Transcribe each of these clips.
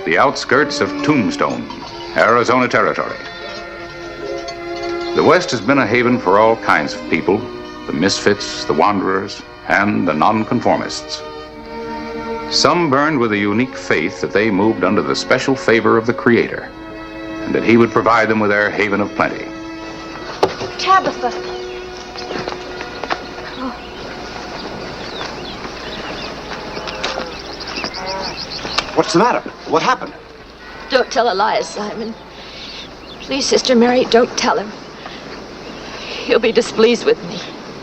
the outskirts of Tombstone, Arizona Territory. The West has been a haven for all kinds of people, the misfits, the wanderers, and the nonconformists. Some burned with a unique faith that they moved under the special favor of the Creator, and that He would provide them with their haven of plenty. Tabitha. Oh. What's the matter? What happened? Don't tell Elias, Simon. Please, Sister Mary, don't tell him. He'll be displeased with me.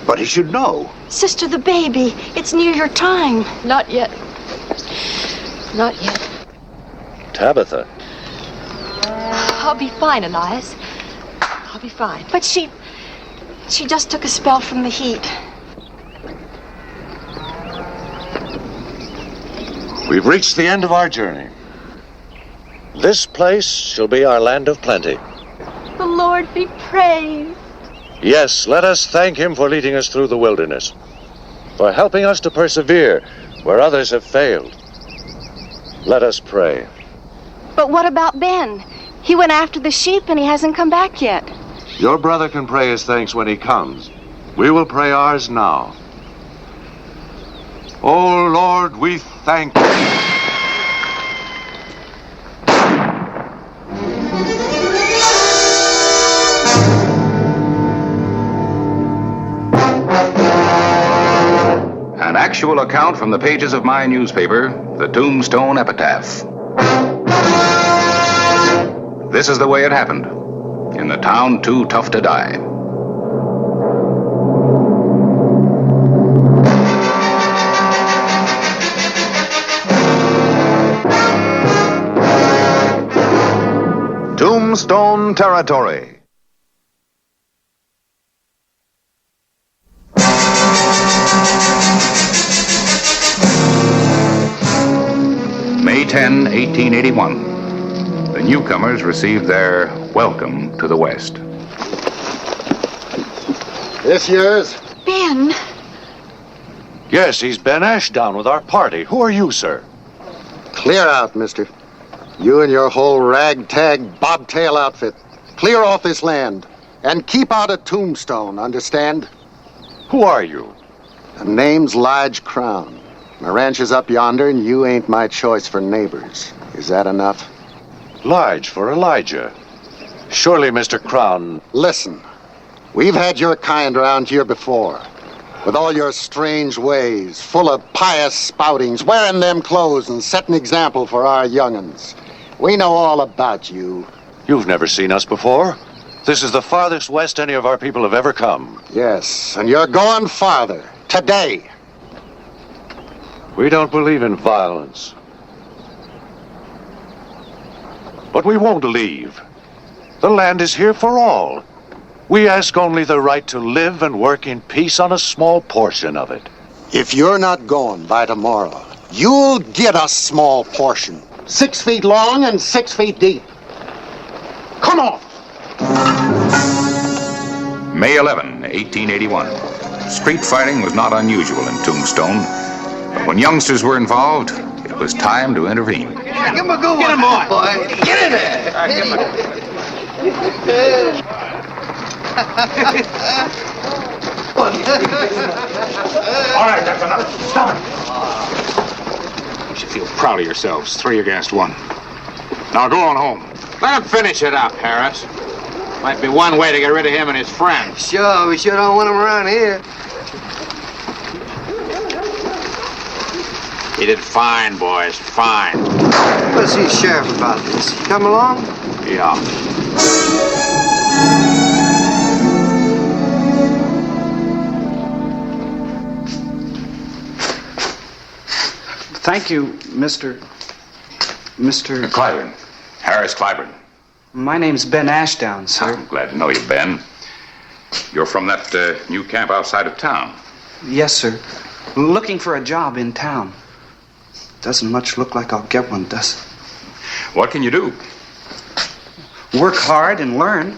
But he should know. Sister, the baby. It's near your time. Not yet. Not yet. Tabitha. I'll be fine, Elias. I'll be fine. But she just took a spell from the heat. We've reached the end of our journey. This place shall be our land of plenty. The Lord be praised. Yes, let us thank Him for leading us through the wilderness, for helping us to persevere where others have failed. Let us pray. But what about Ben? He went after the sheep and he hasn't come back yet. Your brother can pray his thanks when he comes. We will pray ours now. Oh, Lord, we thank you. An actual account from the pages of my newspaper, the Tombstone Epitaph. This is the way it happened, in the town too tough to die. Tombstone Territory. May 10, 1881. The newcomers received their welcome to the West. This yours? Ben. Yes, he's Ben Ashdown with our party. Who are you, sir? Clear out, mister. You and your whole ragtag bobtail outfit. Clear off this land. And keep out of Tombstone, understand? Who are you? The name's Lige Crown. My ranch is up yonder, and you ain't my choice for neighbors. Is that enough? Lige for Elijah. Surely, Mr. Crown. Listen, we've had your kind around here before. With all your strange ways, full of pious spoutings, wearing them clothes and setting example for our young'uns. We know all about you. You've never seen us before. This is the farthest west any of our people have ever come. Yes, and you're going farther. Today. We don't believe in violence. But we won't leave. The land is here for all. We ask only the right to live and work in peace on a small portion of it. If you're not going by tomorrow, you'll get a small portion. 6 feet long and 6 feet deep. Come on! May 11, 1881. Street fighting was not unusual in Tombstone. When youngsters were involved, it was time to intervene. Give him a good one. Get him, boy. Get in there. All right, that's enough. Stop it. You should feel proud of yourselves, 3 against 1. Now go on home. Let him finish it up, Harris. Might be one way to get rid of him and his friends. Sure, we sure don't want him around here. He did fine, boys, fine. We'll see sheriff about this. Come along? Yeah. Thank you, Mr. Clyburn. Harris Clyburn. My name's Ben Ashdown, sir. I'm glad to know you, Ben. You're from that new camp outside of town. Yes, sir. Looking for a job in town. Doesn't much look like I'll get one, does it? What can you do? Work hard and learn.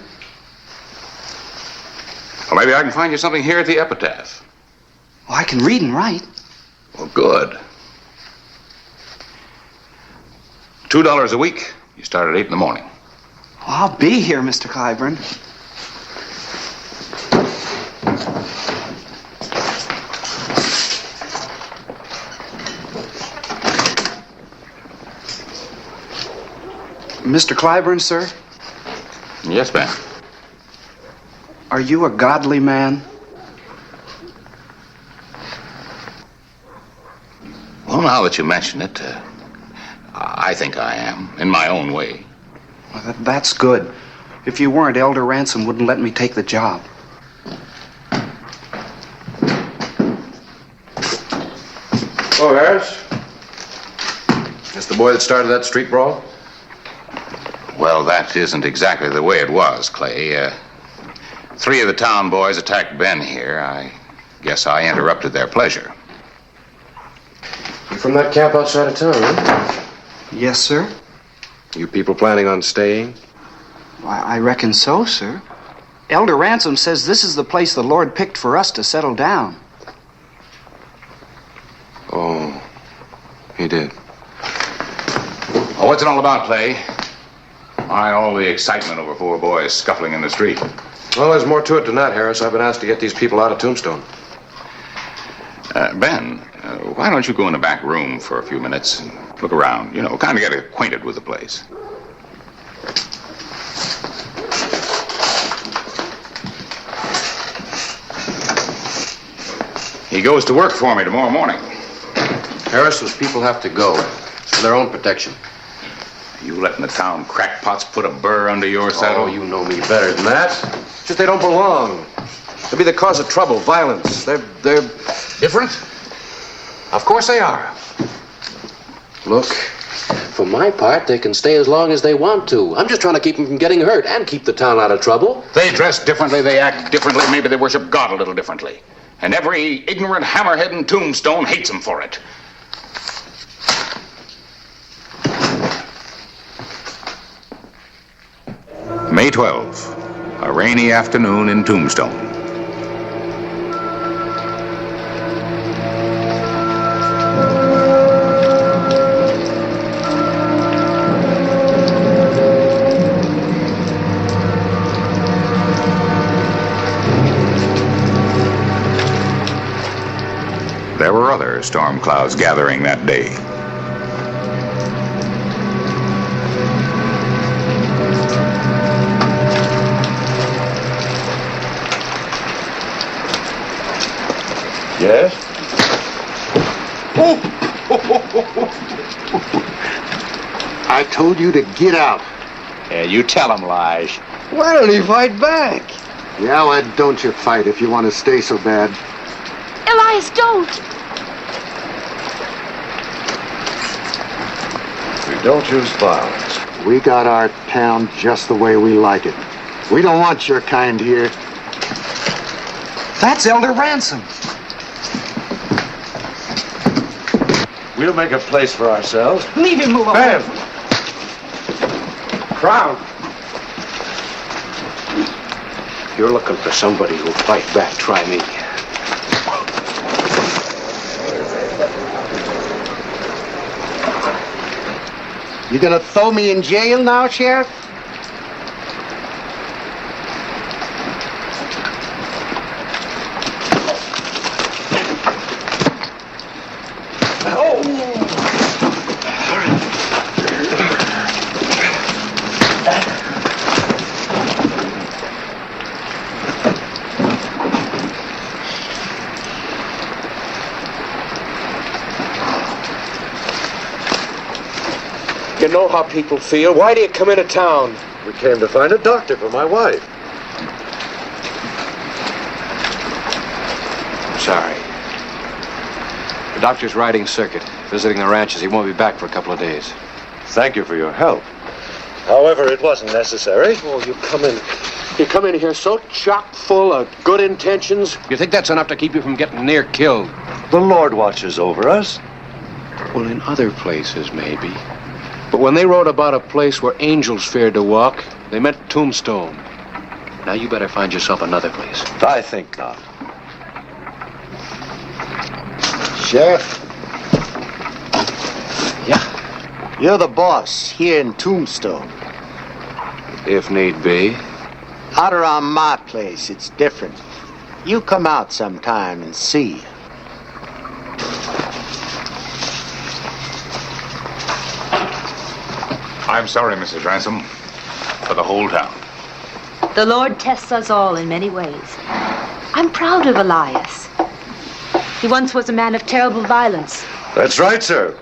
Well, maybe I can find you something here at the Epitaph. Well, I can read and write. Well, good. $2 a week. You start at 8 in the morning. I'll be here, Mr. Clyburn. Mr. Clyburn, sir? Yes, ma'am. Are you a godly man? Well, now that you mention it, I think I am, in my own way. Well, that's good. If you weren't, Elder Ransom wouldn't let me take the job. Oh, Harris? That's the boy that started that street brawl? Well, that isn't exactly the way it was, Clay. 3 of the town boys attacked Ben here. I guess I interrupted their pleasure. You from that camp outside of town, huh? Yes, sir. You people planning on staying? Why, I reckon so, sir. Elder Ransom says this is the place the Lord picked for us to settle down. Oh, he did. Oh, what's it all about, Clay? Why all the excitement over 4 boys scuffling in the street? Well, there's more to it than that, Harris. I've been asked to get these people out of Tombstone. Ben, why don't you go in the back room for a few minutes and look around? You know, kind of get acquainted with the place. He goes to work for me tomorrow morning. Harris, those people have to go. It's for their own protection. You letting the town crackpots put a burr under your saddle? Oh, you know me better than that. Just they don't belong. They'll be the cause of trouble, violence. They're Different? Of course they are. Look, for my part, they can stay as long as they want to. I'm just trying to keep them from getting hurt and keep the town out of trouble. They dress differently, they act differently, maybe they worship God a little differently. And every ignorant hammerhead in Tombstone hates them for it. May 12, a rainy afternoon in Tombstone. There were other storm clouds gathering that day. Yes? I told you to get out. Yeah, you tell him, Lige. Why don't he fight back? Yeah, why don't you fight if you want to stay so bad? Elias, don't! We don't use violence. We got our town just the way we like it. We don't want your kind here. That's Elder Ransom. We'll make a place for ourselves. Leave him alone. Ben! Crowd! You're looking for somebody who'll fight back. Try me. You gonna throw me in jail now, Sheriff? You know how people feel. Why do you come into town? We came to find a doctor for my wife. Sorry. The doctor's riding circuit, visiting the ranches. He won't be back for a couple of days. Thank you for your help. However, it wasn't necessary. Oh, you come in here so chock full of good intentions. You think that's enough to keep you from getting near killed? The Lord watches over us. Well, in other places, maybe. But when they wrote about a place where angels feared to walk, they meant Tombstone. Now you better find yourself another place. I think not. Sheriff? Yeah. You're the boss here in Tombstone. If need be. Out around my place, it's different. You come out sometime and see. I'm sorry, Mrs. Ransom, for the whole town. The Lord tests us all in many ways. I'm proud of Elias. He once was a man of terrible violence. That's right, sir.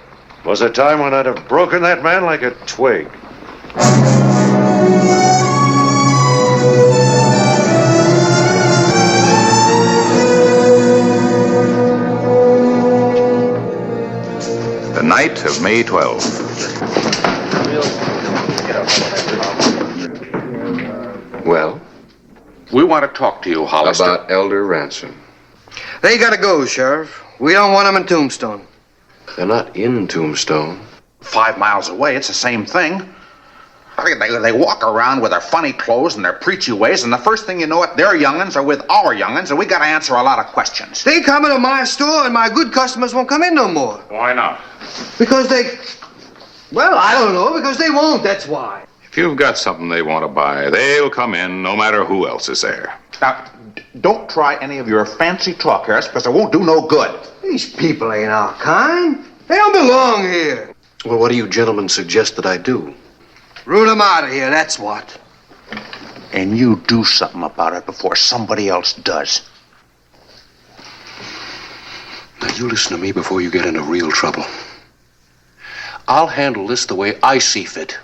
Was a time when I'd have broken that man like a twig. The night of May 12. Well? We want to talk to you, Hollister. About Elder Ransom. They gotta go, Sheriff. We don't want them in Tombstone. They're not in Tombstone. 5 miles away, it's the same thing. They walk around with their funny clothes and their preachy ways, and the first thing you know it, their young'uns are with our young'uns, and we got to answer a lot of questions. They come into my store and my good customers won't come in no more. Why not? Because they... Well, I don't know. Because they won't, that's why. If you've got something they want to buy, they'll come in no matter who else is there. Now, don't try any of your fancy talk, Harris, because it won't do no good. These people ain't our kind. They don't belong here. Well, what do you gentlemen suggest that I do? Root them out of here, that's what. And you do something about it before somebody else does. Now, you listen to me before you get into real trouble. I'll handle this the way I see fit.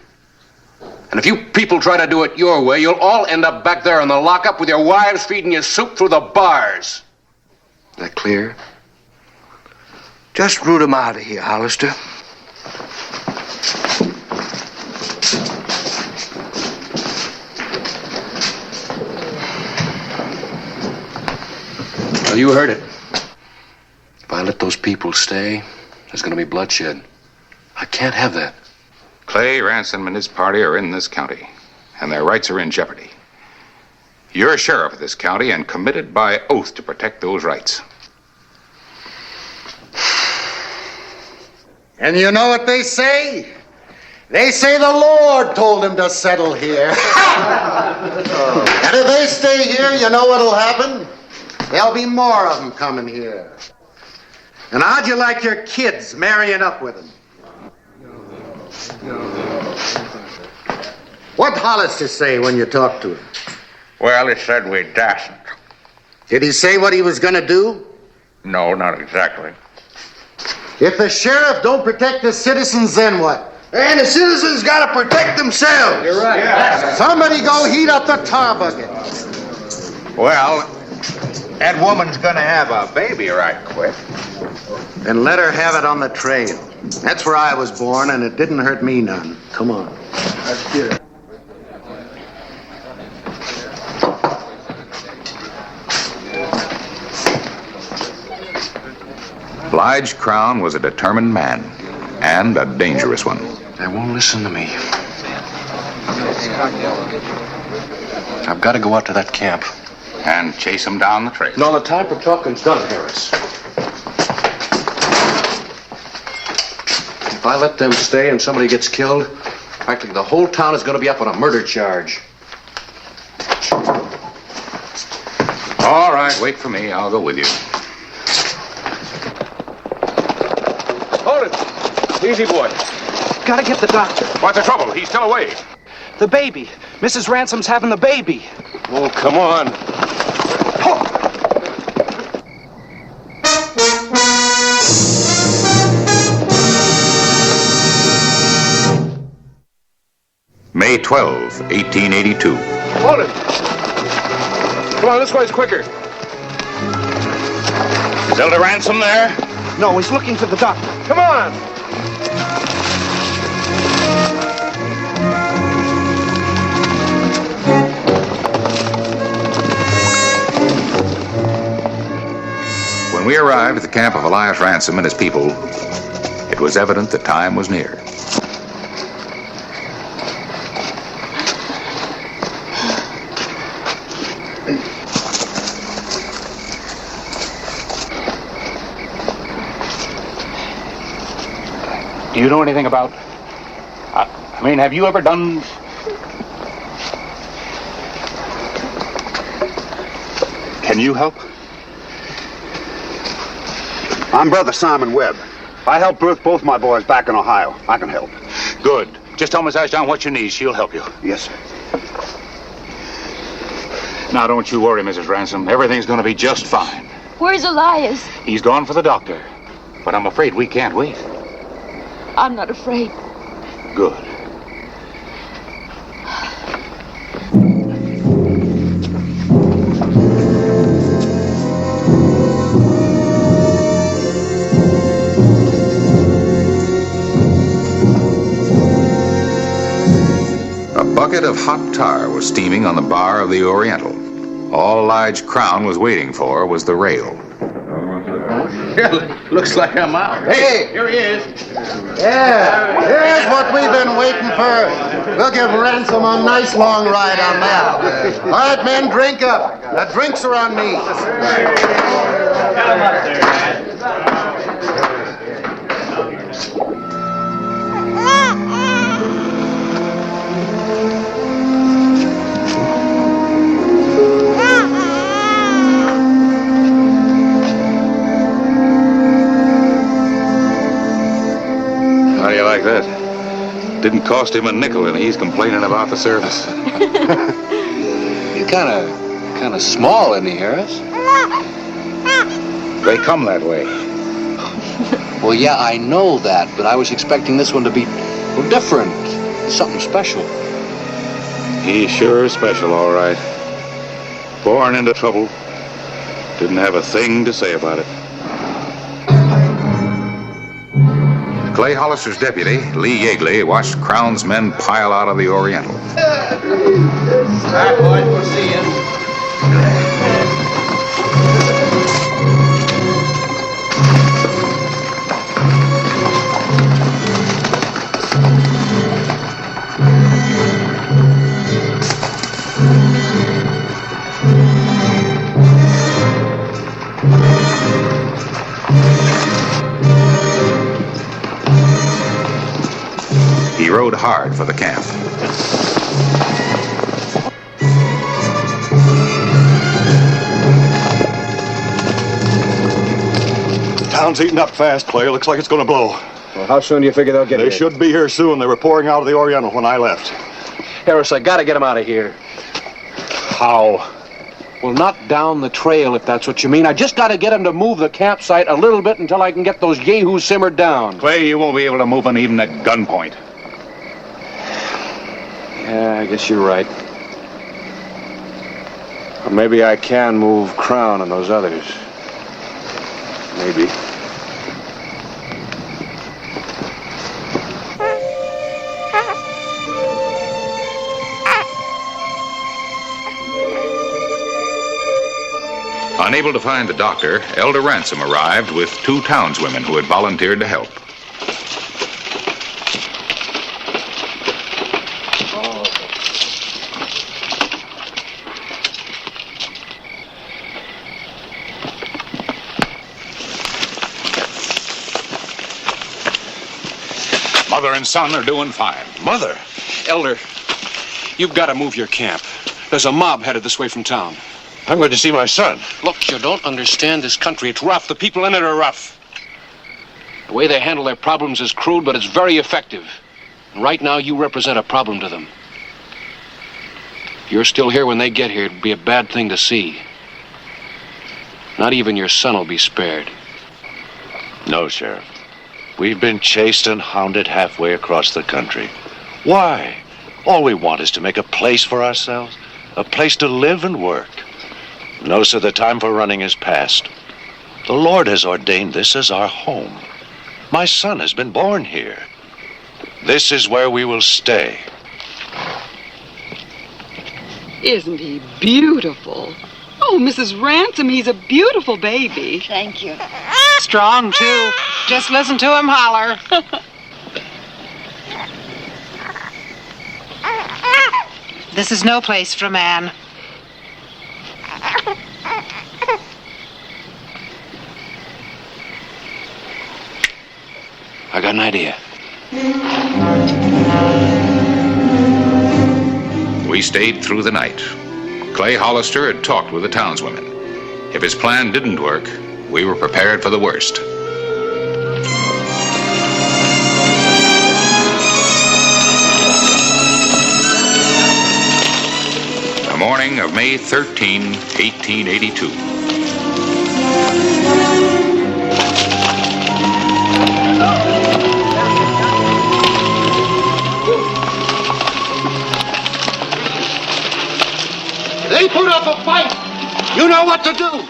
And if you people try to do it your way, you'll all end up back there in the lockup with your wives feeding you soup through the bars. That clear? Just root them out of here, Hollister. Well, you heard it. If I let those people stay, there's going to be bloodshed. I can't have that. Clay, Ransom, and his party are in this county, and their rights are in jeopardy. You're sheriff of this county and committed by oath to protect those rights. And you know what they say? They say the Lord told him to settle here. And if they stay here, you know what'll happen? There'll be more of them coming here. And how'd you like your kids marrying up with them? What'd Hollister say when you talked to him? Well, he said we dasn't. Did he say what he was going to do? No, not exactly. If the sheriff don't protect the citizens, then what? And the citizens gotta protect themselves. You're right. Yes. Somebody go heat up the tar bucket. Well, that woman's gonna have a baby right quick. And let her have it on the trail. That's where I was born, and it didn't hurt me none. Come on. Let's get it. Lige Crown was a determined man, and a dangerous one. They won't listen to me. I've got to go out to that camp. And chase him down the trail. No, the time for talking's done, Harris. If I let them stay and somebody gets killed, practically the whole town is going to be up on a murder charge. All right, wait for me. I'll go with you. Hold it. Easy, boy. Gotta get the doctor. What's the trouble? He's still away. The baby. Mrs. Ransom's having the baby. Oh, come on. May 12, 1882. Hold it. Come on, this way's quicker. Is Elder Ransom there? No, he's looking for the doctor. Come on. When we arrived at the camp of Elias Ransom and his people, it was evident the time was near. Do you know anything about I mean, have you ever done... Can you help? I'm Brother Simon Webb. I helped birth both my boys back in Ohio. I can help. Good. Just tell Miss Ashdown what you need. She'll help you. Yes, sir. Now, don't you worry, Mrs. Ransom. Everything's going to be just fine. Where's Elias? He's gone for the doctor. But I'm afraid we can't wait. I'm not afraid. Good. A bucket of hot tar was steaming on the bar of the Oriental. All Lige Crown was waiting for was the rail. Looks like I'm out. Hey! Here he is. Yeah, here's what we've been waiting for. We'll give Ransom a nice long ride on that. All right, men, drink up. The drinks are on me. How do you like that? Didn't cost him a nickel, and he's complaining about the service. You're kind of small, isn't he, Harris? They come that way. Well, yeah, I know that, but I was expecting this one to be different, something special. He's sure special, all right. Born into trouble. Didn't have a thing to say about it. Clay Hollister's deputy, Lee Yeagley, watched Crown's men pile out of the Oriental. All right, boys, we'll see you. He rode hard for the camp. Town's eating up fast, Clay. Looks like it's going to blow. Well, how soon do you figure they'll get here? They should be here soon. They were pouring out of the Oriental when I left. Harris, I gotta get him out of here. How? Well, not down the trail, if that's what you mean. I just gotta get him to move the campsite a little bit until I can get those yahoos simmered down. Clay, you won't be able to move him even at gunpoint. Yeah, I guess you're right. Or maybe I can move Crown and those others. Maybe. Unable to find the doctor, Elder Ransom arrived with two townswomen who had volunteered to help. Mother and son are doing fine. Mother? Elder, you've got to move your camp. There's a mob headed this way from town. I'm going to see my son. Look, you don't understand this country. It's rough. The people in it are rough. The way they handle their problems is crude, but it's very effective. And right now, you represent a problem to them. If you're still here when they get here, it'd be a bad thing to see. Not even your son will be spared. No, Sheriff. We've been chased and hounded halfway across the country. Why? All we want is to make a place for ourselves, a place to live and work. No, sir, the time for running is past. The Lord has ordained this as our home. My son has been born here. This is where we will stay. Isn't he beautiful? Oh, Mrs. Ransom, he's a beautiful baby. Thank you. Strong, too. Just listen to him holler. This is no place for a man. I got an idea. We stayed through the night. Clay Hollister had talked with the townswomen. If his plan didn't work, we were prepared for the worst. The morning of May 13, 1882. They put up a fight. You know what to do.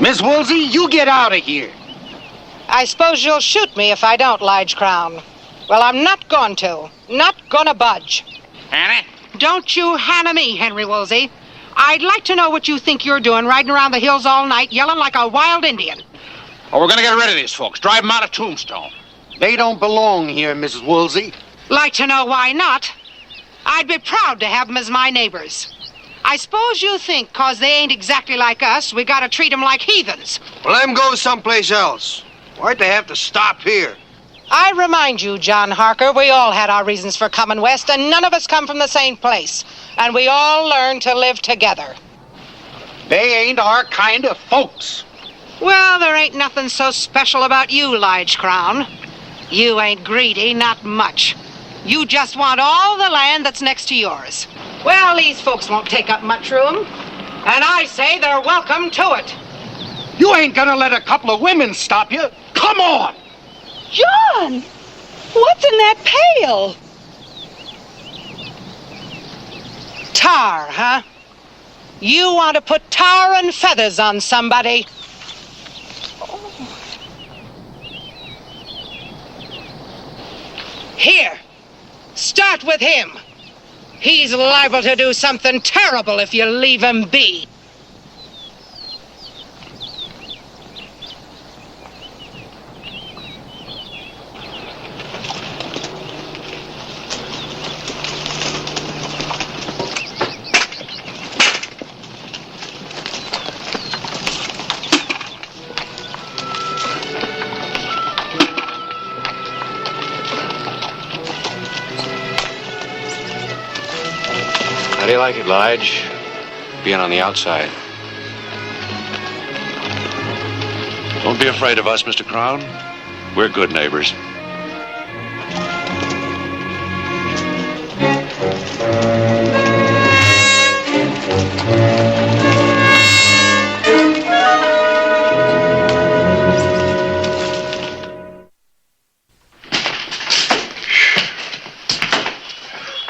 Miss Woolsey, you get out of here. I suppose you'll shoot me if I don't, Lige Crown. Well, I'm not going to. Not gonna budge. Hannah? Don't you Hannah me, Henry Woolsey. I'd like to know what you think you're doing riding around the hills all night yelling like a wild Indian. Oh, we're gonna get rid of these folks. Drive them out of Tombstone. They don't belong here, Mrs. Woolsey. Like to know why not? I'd be proud to have them as my neighbors. I suppose you think 'cause they ain't exactly like us, we gotta treat them like heathens. Well, let them go someplace else. Why'd they have to stop here? I remind you, John Harker, we all had our reasons for coming west, and none of us come from the same place. And we all learned to live together. They ain't our kind of folks. Well, there ain't nothing so special about you, Lige Crown. You ain't greedy, not much. You just want all the land that's next to yours. Well, these folks won't take up much room, and I say they're welcome to it. You ain't gonna let a couple of women stop you. Come on! John! What's in that pail? Tar, huh? You want to put tar and feathers on somebody? Here, start with him. He's liable to do something terrible if you leave him be. How do you like it, Lige? Being on the outside. Don't be afraid of us, Mr. Crown. We're good neighbors.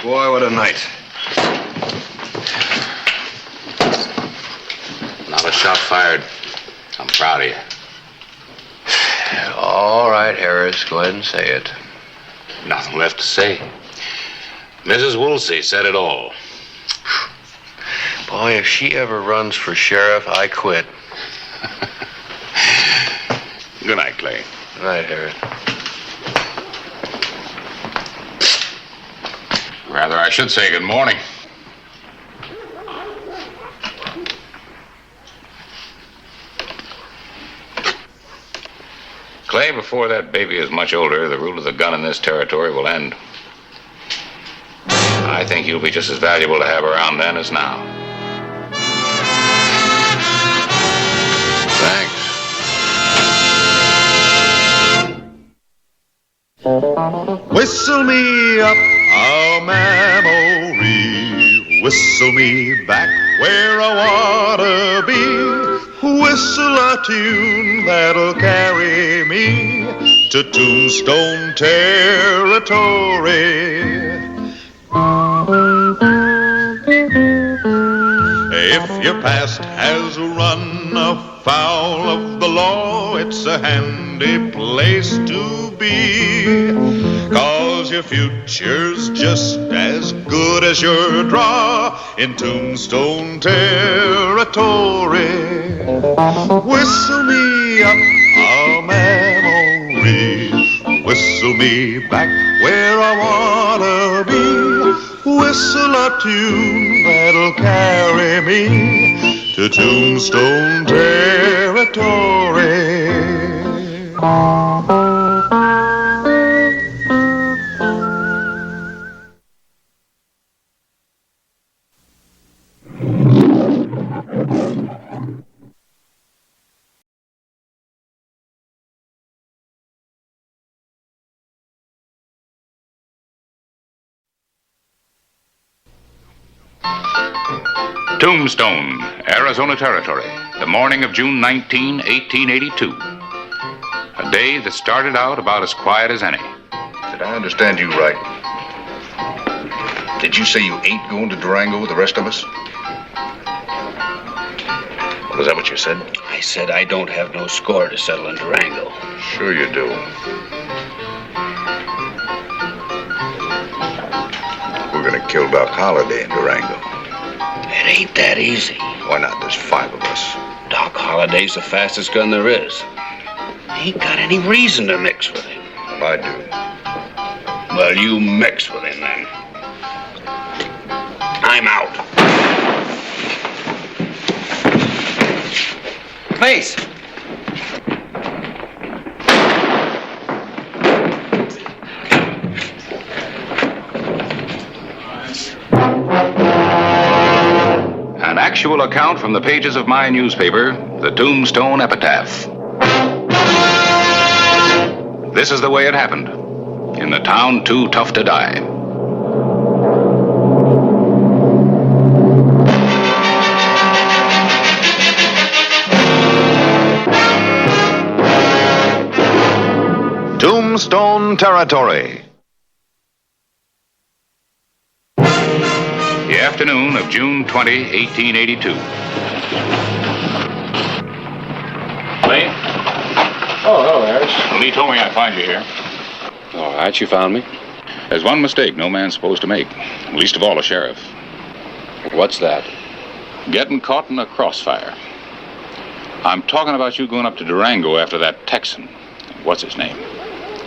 Boy, what a night. Not a shot fired. I'm proud of you. All right, Harris, go ahead and say it. Nothing left to say. Mrs. Woolsey said it all. Boy, if she ever runs for sheriff, I quit. Good night, Clay. Good night, Harris. Rather, I should say good morning. Clay, before that baby is much older, the rule of the gun in this territory will end. I think you'll be just as valuable to have around then as now. Thanks. Whistle me up a memory, whistle me back where I wanna be. Whistle a tune that'll carry me to Tombstone territory. If your past has run afoul of the law, it's a handy place to be, 'cause 'cause your future's just as good as your draw in Tombstone territory. Whistle me up a memory, whistle me back where I wanna be. Whistle a tune that'll carry me to Tombstone territory. Tombstone, Arizona Territory, the morning of June 19, 1882. A day that started out about as quiet as any. Did I understand you right? Did you say you ain't going to Durango with the rest of us? Was that what you said? I said I don't have no score to settle in Durango. Sure you do. We're gonna kill Doc Holliday in Durango. It ain't that easy. Why not? There's 5 of us. Doc Holliday's the fastest gun there is. Ain't got any reason to mix with him. Well, I do. Well, you mix with him then. I'm out. Mace! An actual account from the pages of my newspaper, the Tombstone Epitaph. This is the way it happened, in the town too tough to die. Tombstone Territory. The afternoon of June 20, 1882. Lee? Oh, hello, Harris. Lee told me I'd find you here. All right, you found me. There's one mistake no man's supposed to make, least of all a sheriff. What's that? Getting caught in a crossfire. I'm talking about you going up to Durango after that Texan. What's his name?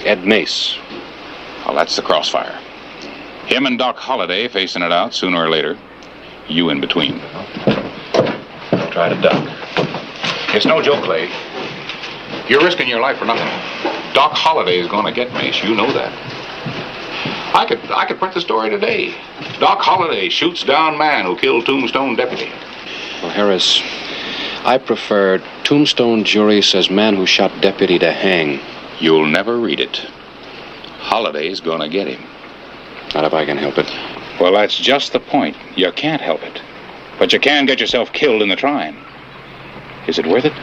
Ed Mace. Well, that's the crossfire. Him and Doc Holliday facing it out sooner or later. You in between. Try to duck. It's no joke, Clay. You're risking your life for nothing. Doc Holliday is going to get Mace. You know that. I could print the story today. Doc Holliday shoots down man who killed Tombstone deputy. Well, Harris, I prefer Tombstone jury says man who shot deputy to hang. You'll never read it. Holliday's going to get him. Not if I can help it. Well, that's just the point. You can't help it. But you can get yourself killed in the trying. Is it worth it?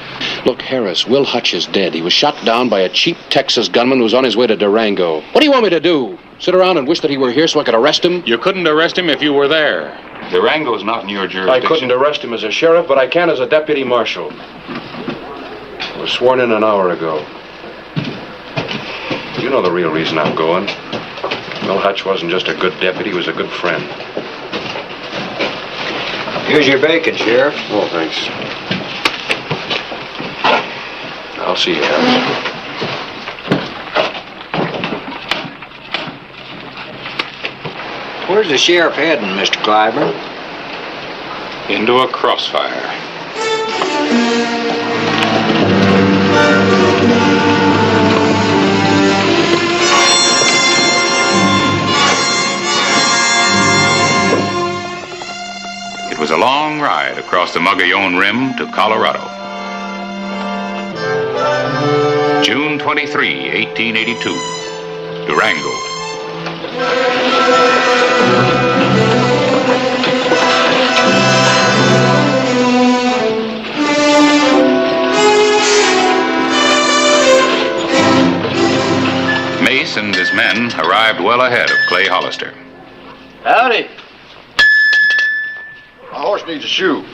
Look, Harris, Will Hutch is dead. He was shot down by a cheap Texas gunman who was on his way to Durango. What do you want me to do? Sit around and wish that he were here so I could arrest him? You couldn't arrest him if you were there. Durango's not in your jurisdiction. I couldn't arrest him as a sheriff, but I can as a deputy marshal. I was sworn in an hour ago. You know the real reason I'm going. Will Hutch wasn't just a good deputy, he was a good friend. Here's your bacon, Sheriff. Oh, thanks. I'll see you, Harris. Where's the sheriff heading, Mr. Clyburn? Into a crossfire. It was a long ride across the Mogollon Rim to Colorado. June 23, 1882. Durango. Mace and his men arrived well ahead of Clay Hollister. Howdy. My horse needs a shoe.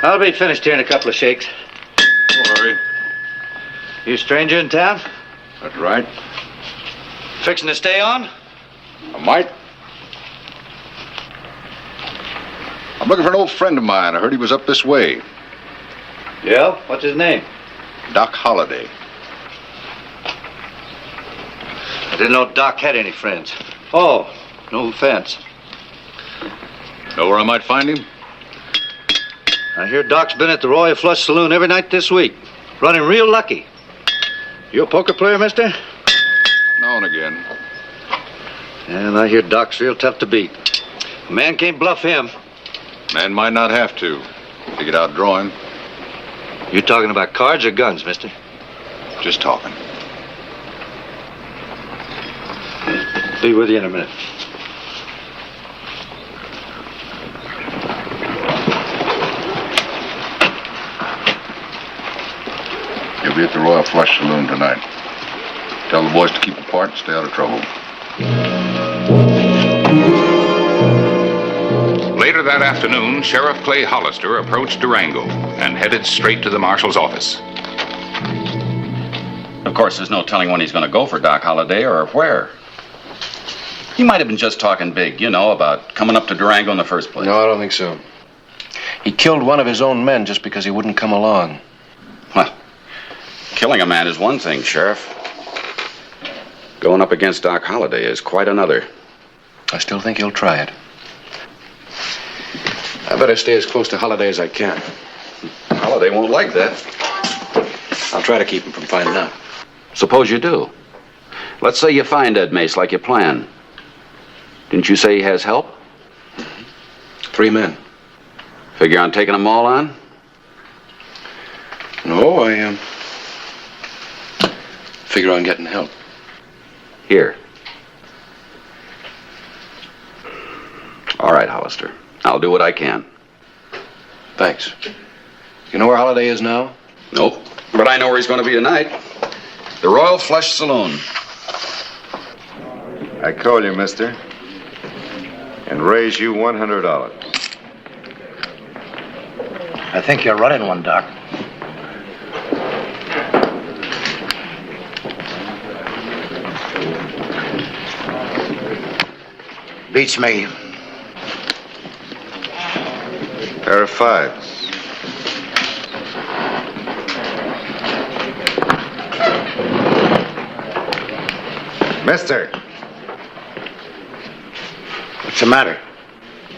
I'll be finished here in a couple of shakes. Don't hurry. You stranger in town? That's right. Fixing to stay on? I might. I'm looking for an old friend of mine. I heard he was up this way. Yeah? What's his name? Doc Holliday. I didn't know Doc had any friends. Oh, no offense. Know where I might find him? I hear Doc's been at the Royal Flush Saloon every night this week. Running real lucky. You a poker player, mister? Now and again. And I hear Doc's real tough to beat. A man can't bluff him. Man might not have to. To get out drawing. You talking about cards or guns, mister? Just talking. Be with you in a minute. He'll be at the Royal Flush Saloon tonight. Tell the boys to keep apart and stay out of trouble. Later that afternoon, Sheriff Clay Hollister approached Durango and headed straight to the marshal's office. Of course, there's no telling when he's going to go for Doc Holliday or where. He might have been just talking big, you know, about coming up to Durango in the first place. No, I don't think so. He killed one of his own men just because he wouldn't come along. Well, killing a man is one thing, Sheriff. Going up against Doc Holliday is quite another. I still think he'll try it. I better stay as close to Holliday as I can. Holliday won't like that. I'll try to keep him from finding out. Suppose you do. Let's say you find Ed Mace like you planned. Didn't you say he has help? 3 men. Figure on taking them all on? No, I figure on getting help. Here. All right, Hollister. I'll do what I can. Thanks. You know where Holliday is now? Nope. But I know where he's going to be tonight. The Royal Flush Saloon. I call you, mister, and raise you $100. I think you're running one, Doc. Beats me. Pair of 5s. Mister. What's the matter?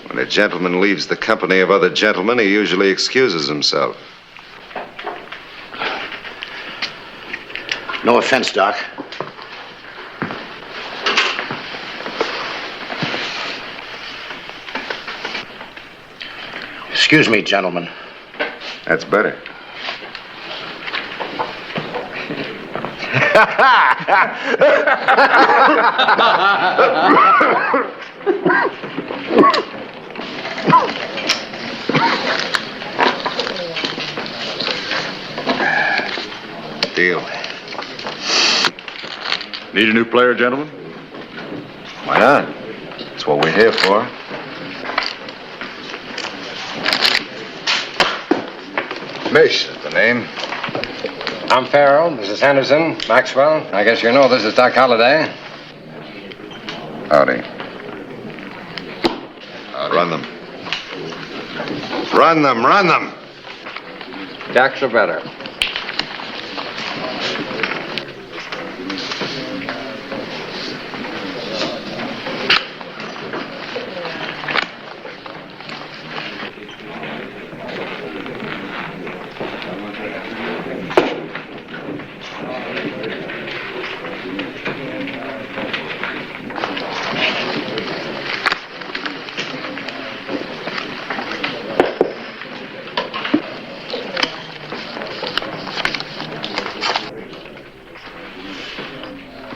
When a gentleman leaves the company of other gentlemen, he usually excuses himself. No offense, Doc. Excuse me, gentlemen. That's better. Deal. Need a new player, gentlemen? Why not? That's what we're here for. Mace is the name. I'm Farrell. This is Henderson. Maxwell. I guess you know this is Doc Holliday. Howdy. Run them. Run them, run them. Doc's are better.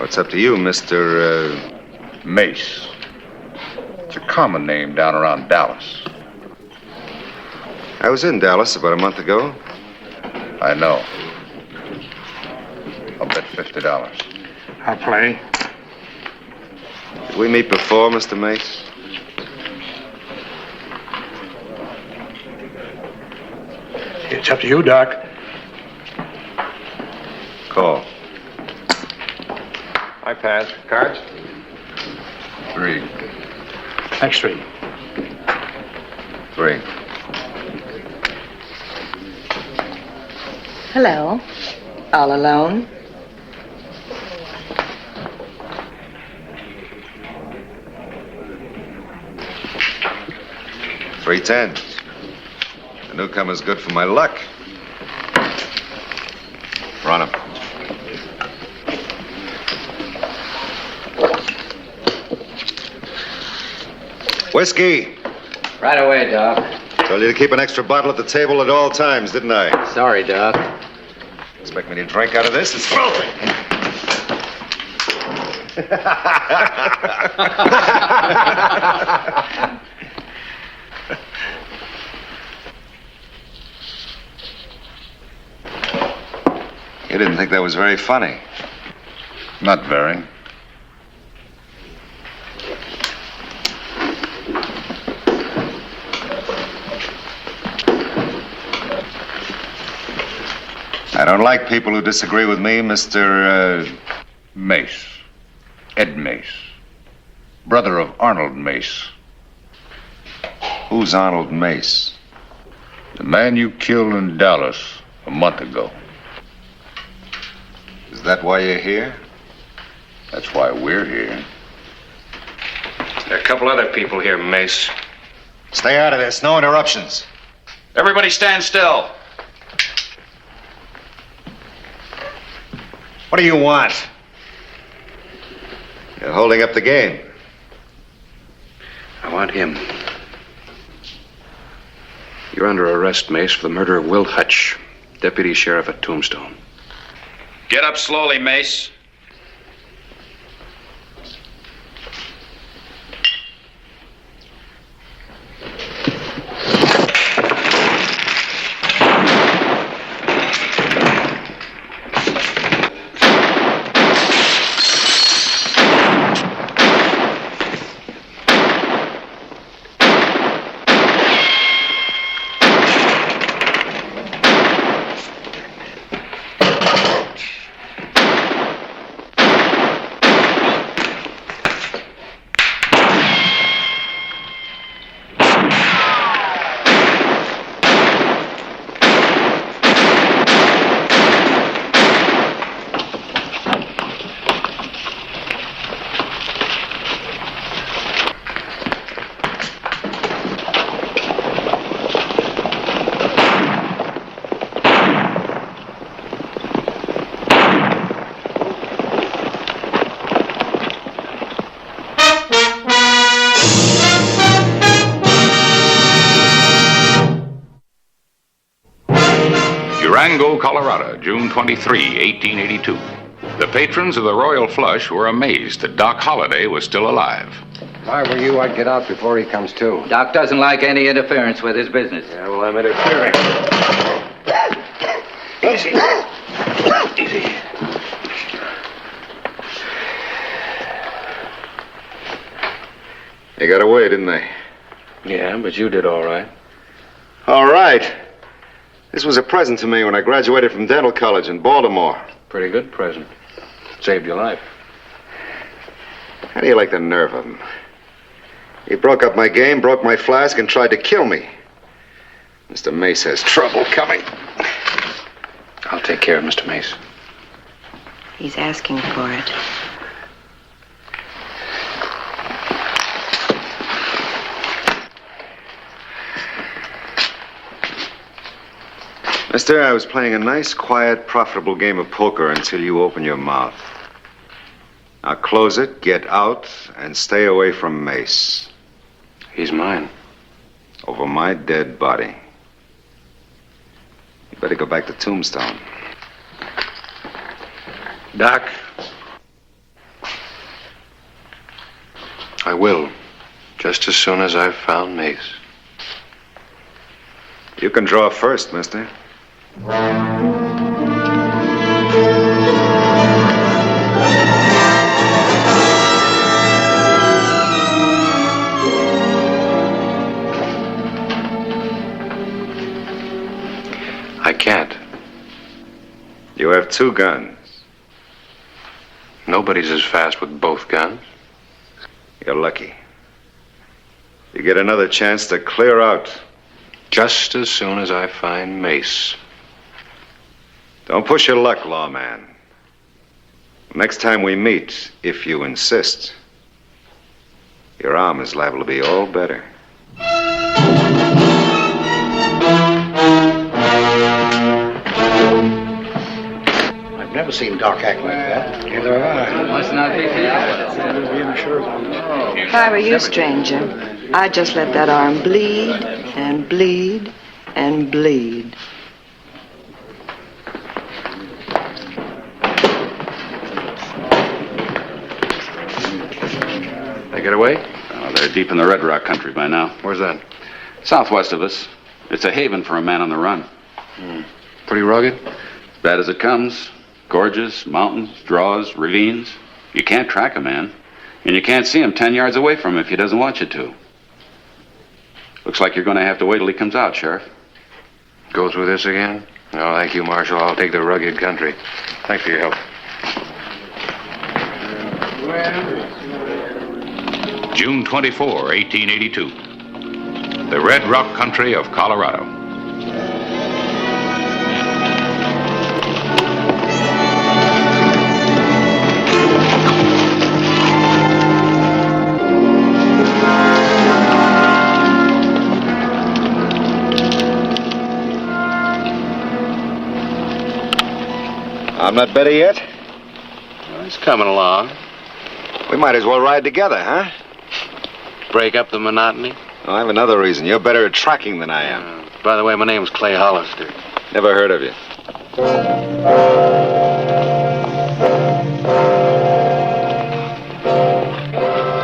It's up to you, Mr. Mace. It's a common name down around Dallas. I was in Dallas about a month ago. I know. I'll bet $50. I'll play. Did we meet before, Mr. Mace? It's up to you, Doc. Call. I pass. Cards? 3. 3. Next 3. 3. Hello. All alone? Three 10s. The newcomer's good for my luck. Run him. Whiskey. Right away, Doc. Told you to keep an extra bottle at the table at all times, didn't I? Sorry, Doc. Expect me to drink out of this? It's filthy. You didn't think that was very funny? Not very. I don't like people who disagree with me, Mr. Mace. Ed Mace. Brother of Arnold Mace. Who's Arnold Mace? The man you killed in Dallas a month ago. Is that why you're here? That's why we're here. There are a couple other people here, Mace. Stay out of this. No interruptions. Everybody stand still. What do you want? You're holding up the game. I want him. You're under arrest, Mace, for the murder of Will Hutch, deputy sheriff at Tombstone. Get up slowly, Mace. Durango, Colorado, June 23, 1882. The patrons of the Royal Flush were amazed that Doc Holliday was still alive. If I were you, I'd get out before he comes to. Doc doesn't like any interference with his business. Yeah, well, I'm interfering. Easy. Easy. They got away, didn't they? Yeah, but you did all right. All right. This was a present to me when I graduated from dental college in Baltimore. Pretty good present. Saved your life. How do you like the nerve of him? He broke up my game, broke my flask, and tried to kill me. Mr. Mace has trouble coming. I'll take care of Mr. Mace. He's asking for it. Mister, I was playing a nice, quiet, profitable game of poker until you open your mouth. Now close it, get out, and stay away from Mace. He's mine. Over my dead body. You better go back to Tombstone. Doc. I will. Just as soon as I've found Mace. You can draw first, mister. I can't. You have two guns. Nobody's as fast with both guns. You're lucky. You get another chance to clear out. Just as soon as I find Mace. Don't push your luck, lawman. Next time we meet, if you insist, your arm is liable to be all better. I've never seen Doc act like that. Neither have I. Must not be If I were you, stranger, I'd just let that arm bleed and bleed and bleed. They get away? Oh, they're deep in the Red Rock country by now. Where's that? Southwest of us. It's a haven for a man on the run. Pretty rugged? Bad as it comes. Gorges, mountains, draws, ravines. You can't track a man. And you can't see him 10 yards away from him if he doesn't want you to. Looks like you're going to have to wait till he comes out, Sheriff. Go through this again? No, thank you, Marshal. I'll take the rugged country. Thanks for your help. June 24, 1882. The Red Rock country of Colorado. I'm not better yet? Well, he's coming along. We might as well ride together, huh? Break up the monotony? Oh, I have another reason. You're better at tracking than I am. By the way, my name's Clay Hollister. Never heard of you.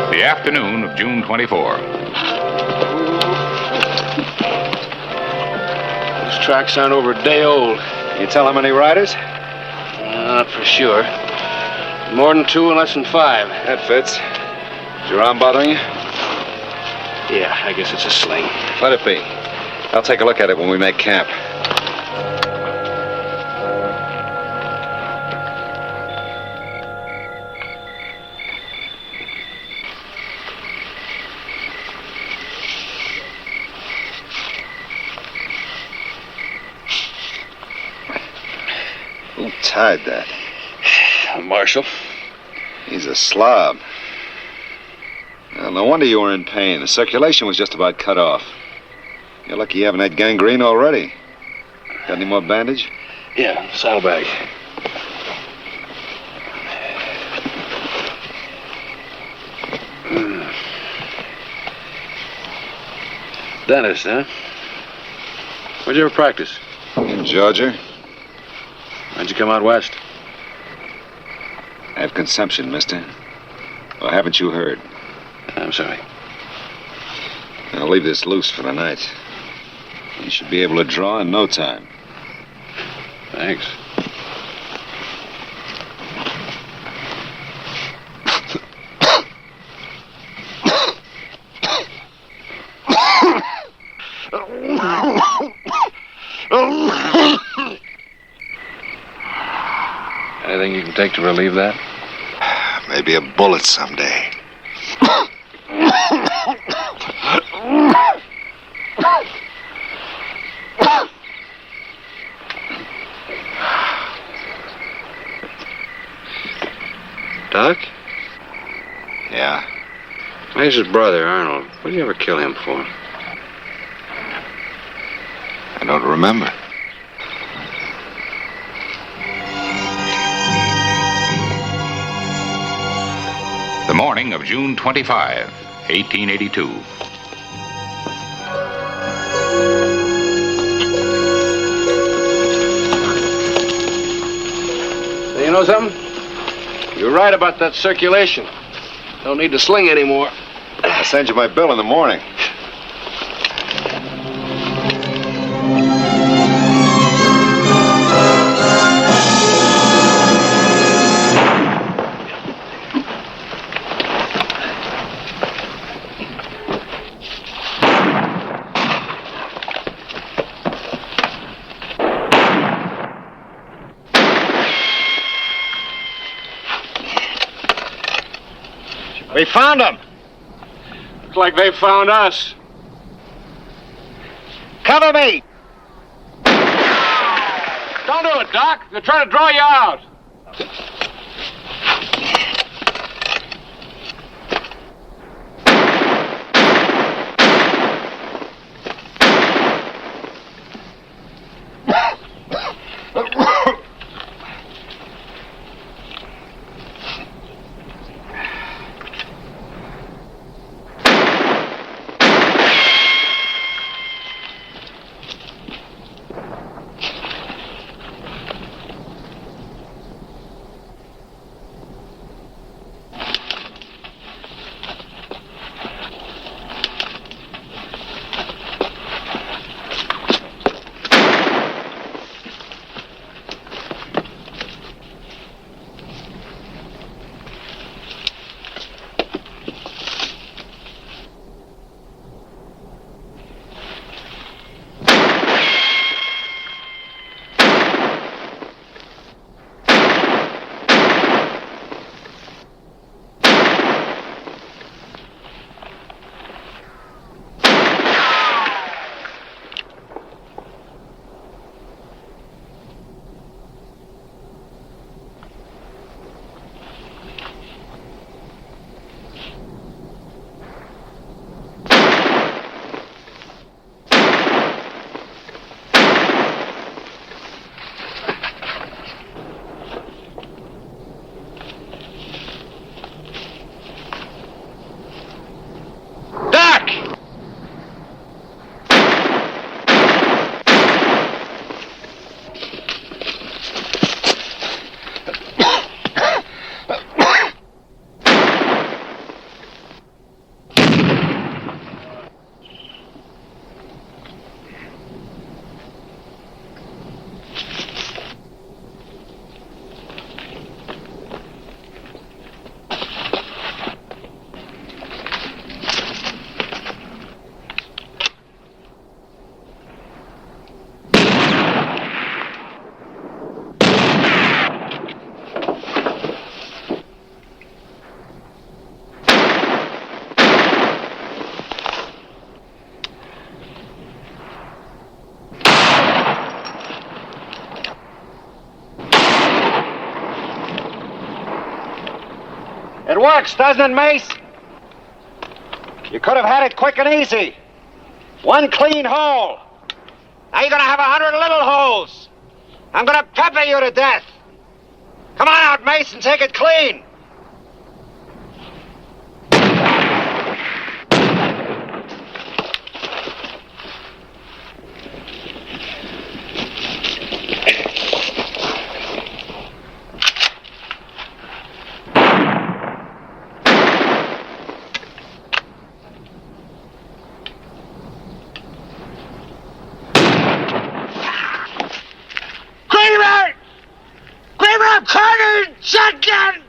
The afternoon of June 24. Those tracks aren't over a day old. You tell how many riders? Not for sure. More than 2 and less than 5. That fits. Is your arm bothering you? Yeah, I guess it's a sling. Let it be. I'll take a look at it when we make camp. Who tied that? Marshal. He's a slob. Well, no wonder you were in pain. The circulation was just about cut off. You're lucky you haven't had gangrene already. Got any more bandage? Yeah, saddlebag. Dentist, huh? Where'd you ever practice? In Georgia. Why'd you come out west? I have consumption, mister. Or haven't you heard? I'm sorry. I'll leave this loose for the night. You should be able to draw in no time. Thanks. Anything you can take to relieve that? Maybe a bullet someday. Doc? Yeah? Mace's brother, Arnold. What did you ever kill him for? I don't remember. The morning of June 25, 1882. You know something? You're right about that circulation. Don't need to sling anymore. I'll send you my bill in the morning. We found him. Looks like they found us. Cover me! Don't do it, Doc. They're trying to draw you out. It works, doesn't it, Mace? You could have had it quick and easy. One clean hole. Now you're gonna have 100 little holes. I'm gonna pepper you to death. Come on out, Mace, and take it clean. Carter! Shotgun!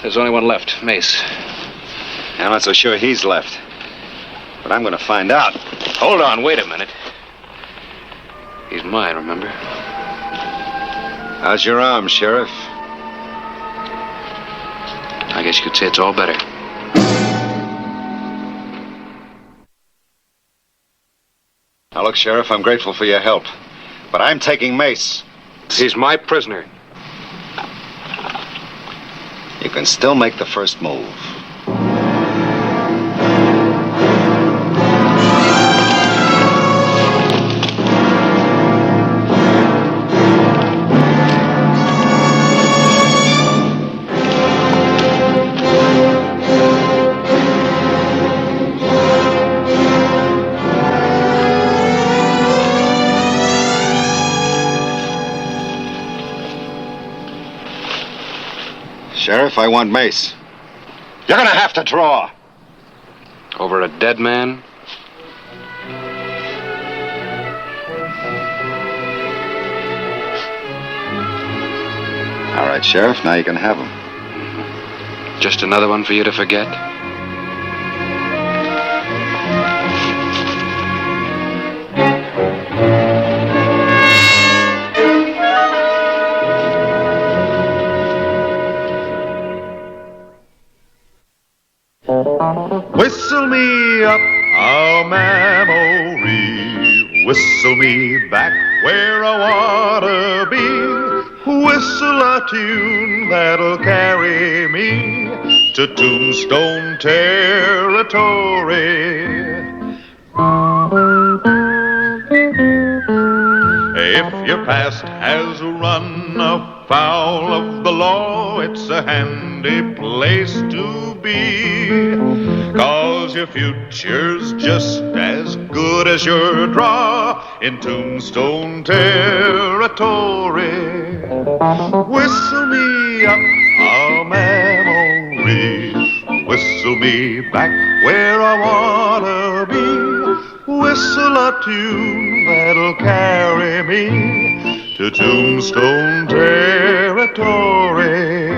There's only one left, Mace. I'm not so sure he's left. But I'm going to find out. Hold on, wait a minute. He's mine, remember? How's your arm, Sheriff? I guess you could say it's all better. Now, look, Sheriff, I'm grateful for your help. But I'm taking Mace. He's my prisoner. You can still make the first move. Sheriff, I want Mace. You're gonna have to draw. Over a dead man? All right, Sheriff, now you can have him. Just another one for you to forget? Whistle me up a memory, whistle me back where I wanna be, whistle a tune that'll carry me to Tombstone territory. If your past has run afoul of the law, it's a handy place to be, 'cause your future's just as good as your draw in Tombstone territory. Whistle me up a memory, whistle me back where I wanna be, whistle a tune that'll carry me to Tombstone territory.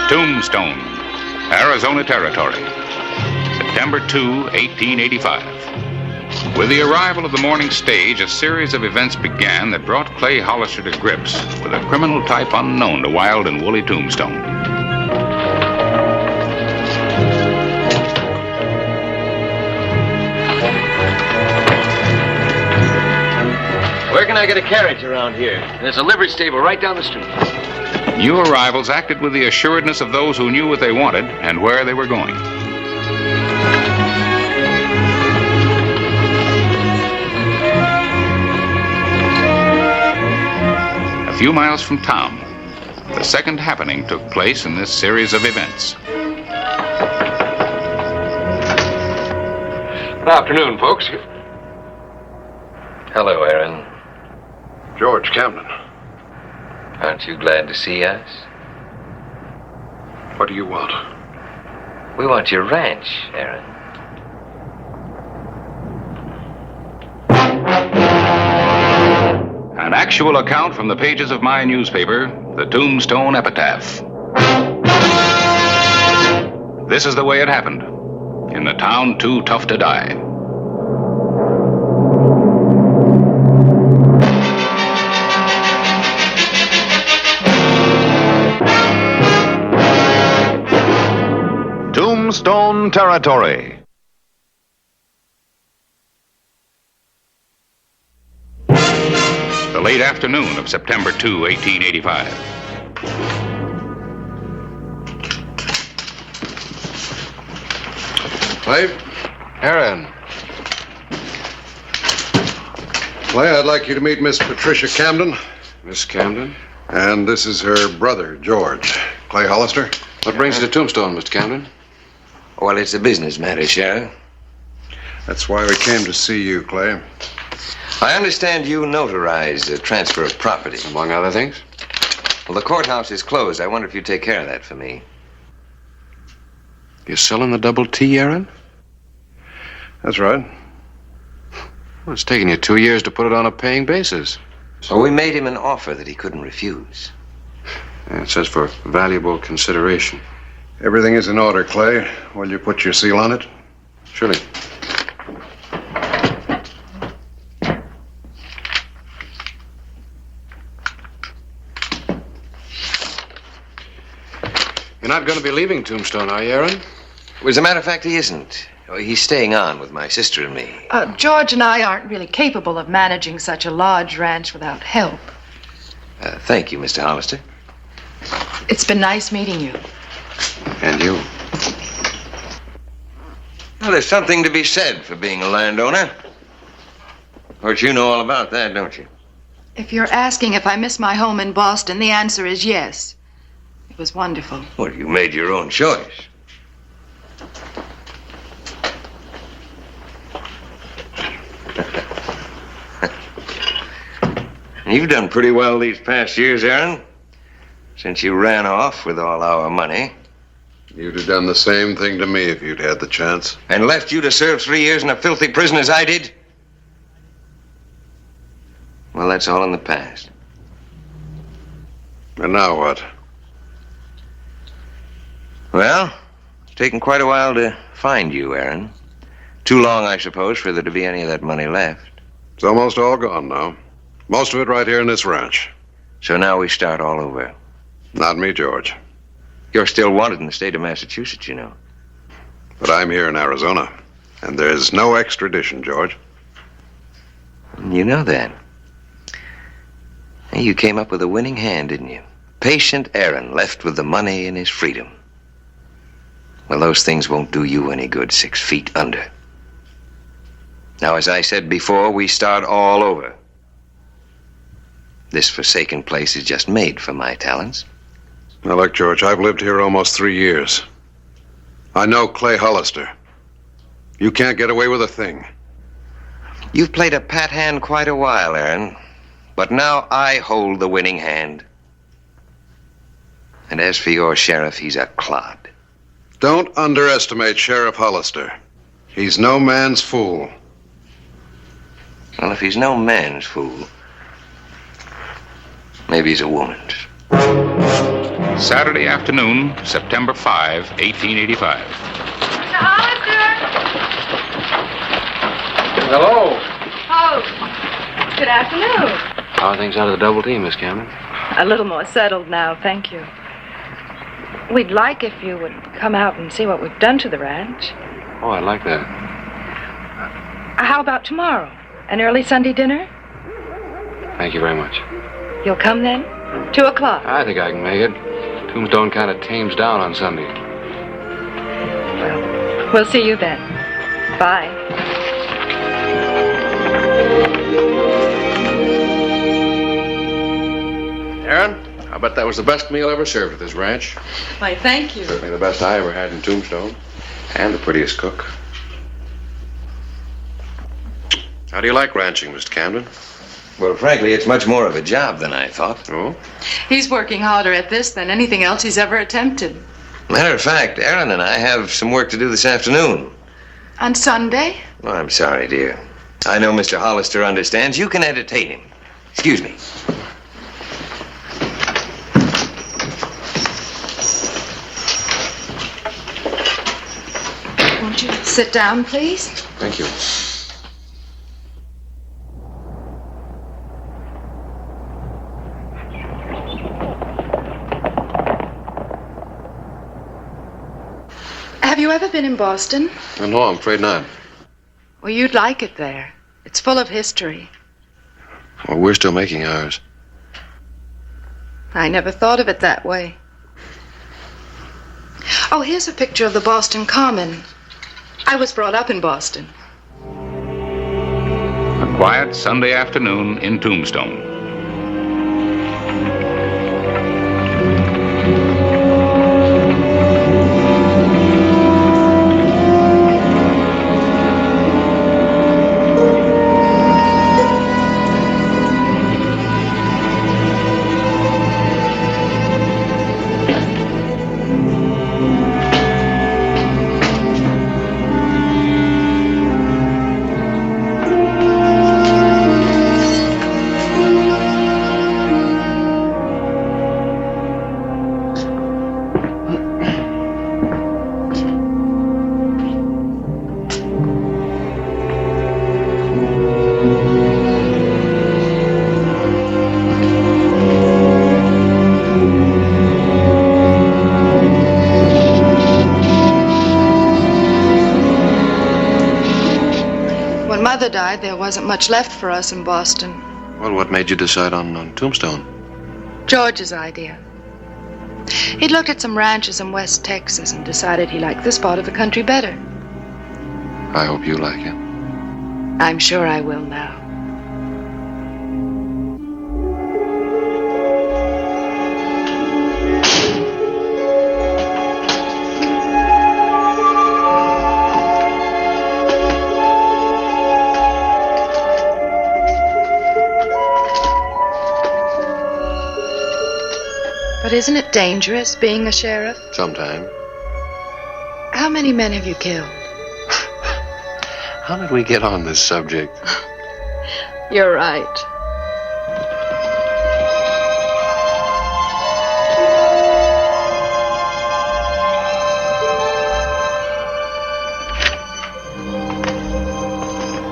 Tombstone, Arizona Territory, September 2, 1885. With the arrival of the morning stage, a series of events began that brought Clay Hollister to grips with a criminal type unknown to wild and woolly Tombstone. Where can I get a carriage around here? There's a livery stable right down the street. New arrivals acted with the assuredness of those who knew what they wanted and where they were going. A few miles from town, the second happening took place in this series of events. Good afternoon, folks. Hello, Aaron. George Camden. Aren't you glad to see us? What do you want? We want your ranch, Aaron. An actual account from the pages of my newspaper, the Tombstone Epitaph. This is the way it happened, in the town too tough to die. Tombstone Territory. The late afternoon of September 2, 1885. Clay? Aaron. Clay, I'd like you to meet Miss Patricia Camden. Miss Camden? And this is her brother, George. Clay Hollister. What brings you to Tombstone, Mr. Camden? Well, it's a business matter, Sheriff. That's why we came to see you, Clay. I understand you notarized a transfer of property. Among other things? Well, the courthouse is closed. I wonder if you'd take care of that for me. You're selling the double T, Aaron? That's right. Well, it's taken you 2 years to put it on a paying basis. Well, we made him an offer that he couldn't refuse. Yeah, it says for valuable consideration. Everything is in order, Clay. Will you put your seal on it? Surely. You're not going to be leaving Tombstone, are you, Aaron? Well, as a matter of fact, he isn't. He's staying on with my sister and me. George and I aren't really capable of managing such a large ranch without help. Thank you, Mr. Hollister. It's been nice meeting you. And you. Well, there's something to be said for being a landowner. Of course, you know all about that, don't you? If you're asking if I miss my home in Boston, the answer is yes. It was wonderful. Well, you made your own choice. You've done pretty well these past years, Aaron. Since you ran off with all our money. You'd have done the same thing to me if you'd had the chance. And left you to serve 3 years in a filthy prison as I did? Well, that's all in the past. And now what? Well, it's taken quite a while to find you, Aaron. Too long, I suppose, for there to be any of that money left. It's almost all gone now. Most of it right here in this ranch. So now we start all over. Not me, George. You're still wanted in the state of Massachusetts, you know. But I'm here in Arizona. And there's no extradition, George. You know that. You came up with a winning hand, didn't you? Patient Aaron left with the money and his freedom. Well, those things won't do you any good 6 feet under. Now, as I said before, we start all over. This forsaken place is just made for my talents. Now, look, George, I've lived here almost 3 years. I know Clay Hollister. You can't get away with a thing. You've played a pat hand quite a while, Aaron. But now I hold the winning hand. And as for your sheriff, he's a clod. Don't underestimate Sheriff Hollister. He's no man's fool. Well, if he's no man's fool, maybe he's a woman's. Saturday afternoon, September 5, 1885. Mr. Hollister! Hello. Oh, good afternoon. How are things out of the double team, Miss Cameron? A little more settled now, thank you. We'd like if you would come out and see what we've done to the ranch. Oh, I'd like that. How about tomorrow? An early Sunday dinner? Thank you very much. You'll come then? 2 o'clock. I think I can make it. Tombstone kind of tames down on Sunday. Well, we'll see you then. Bye. Aaron, I bet that was the best meal ever served at this ranch. Why, thank you. Certainly the best I ever had in Tombstone. And the prettiest cook. How do you like ranching, Mr. Camden? Well, frankly, it's much more of a job than I thought. Oh? He's working harder at this than anything else he's ever attempted. Matter of fact, Aaron and I have some work to do this afternoon. On Sunday? Well, I'm sorry, dear. I know Mr. Hollister understands. You can entertain him. Excuse me. Won't you sit down, please? Thank you. Have you ever been in Boston? No, I'm afraid not. Well, you'd like it there. It's full of history. Well, we're still making ours. I never thought of it that way. Oh, here's a picture of the Boston Common. I was brought up in Boston. A quiet Sunday afternoon in Tombstone. Mother died, there wasn't much left for us in Boston. Well, what made you decide on Tombstone? George's idea. He'd looked at some ranches in West Texas and decided he liked this part of the country better. I hope you like it. I'm sure I will now. But isn't it dangerous being a sheriff? Sometime. How many men have you killed? How did we get on this subject? You're right.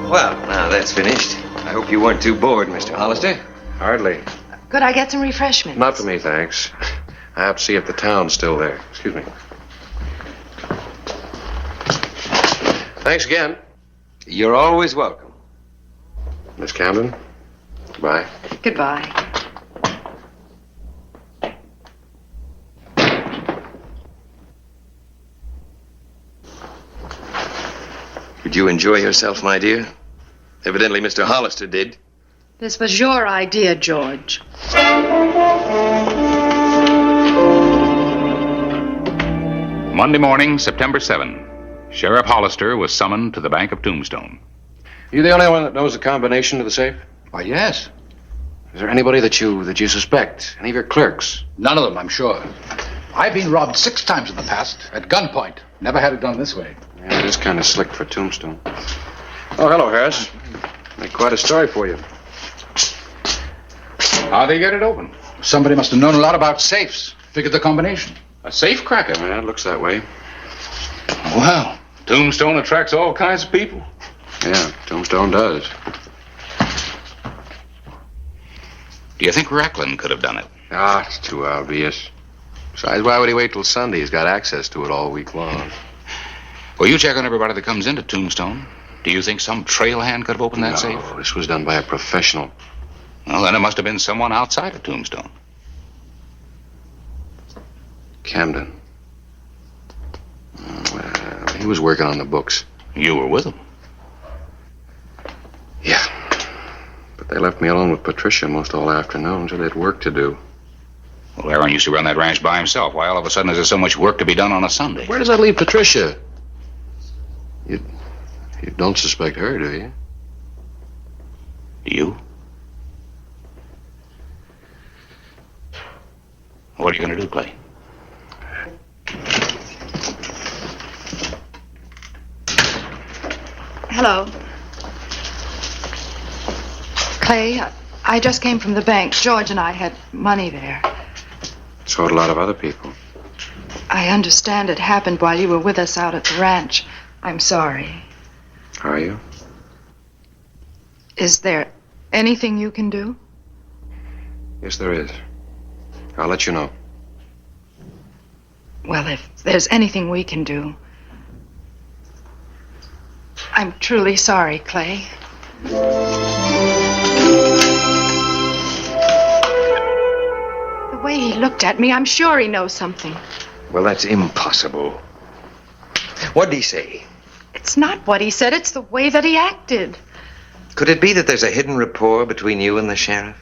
Well, now that's finished. I hope you weren't too bored, Mr. Hollister. Hardly. Could I get some refreshments? Not for me, thanks. I have to see if the town's still there. Excuse me. Thanks again. You're always welcome. Miss Camden, goodbye. Goodbye. Did you enjoy yourself, my dear? Evidently, Mr. Hollister did. This was your idea, George. Monday morning, September 7. Sheriff Hollister was summoned to the bank of Tombstone. You the only one that knows the combination to the safe? Why, yes. Is there anybody that you suspect? Any of your clerks? None of them, I'm sure. I've been robbed 6 times in the past, at gunpoint. Never had it done this way. Yeah, it is kind of slick for Tombstone. Oh, hello, Harris. Make quite a story for you. How'd they get it open? Somebody must have known a lot about safes. Figured the combination. A safe cracker. Yeah, it looks that way. Well, Tombstone attracts all kinds of people. Yeah, Tombstone does. Do you think Racklin could have done it? Ah, it's too obvious. Besides, why would he wait till Sunday? He's got access to it all week long. Well, you check on everybody that comes into Tombstone. Do you think some trail hand could have opened that safe? No, this was done by a professional. Well, then it must have been someone outside of Tombstone. Camden. Well, he was working on the books. You were with him? Yeah. But they left me alone with Patricia most all afternoon, so they had work to do. Well, Aaron used to run that ranch by himself. Why all of a sudden is there so much work to be done on a Sunday? Where does that leave Patricia? You don't suspect her, do you? Do you? What are you going to do, Clay? Hello. Clay, I just came from the bank. George and I had money there. So had a lot of other people. I understand it happened while you were with us out at the ranch. I'm sorry. Are you? Is there anything you can do? Yes, there is. I'll let you know. Well, if there's anything we can do. I'm truly sorry, Clay. The way he looked at me, I'm sure he knows something. Well, that's impossible. What'd he say? It's not what he said, it's the way that he acted. Could it be that there's a hidden rapport between you and the sheriff?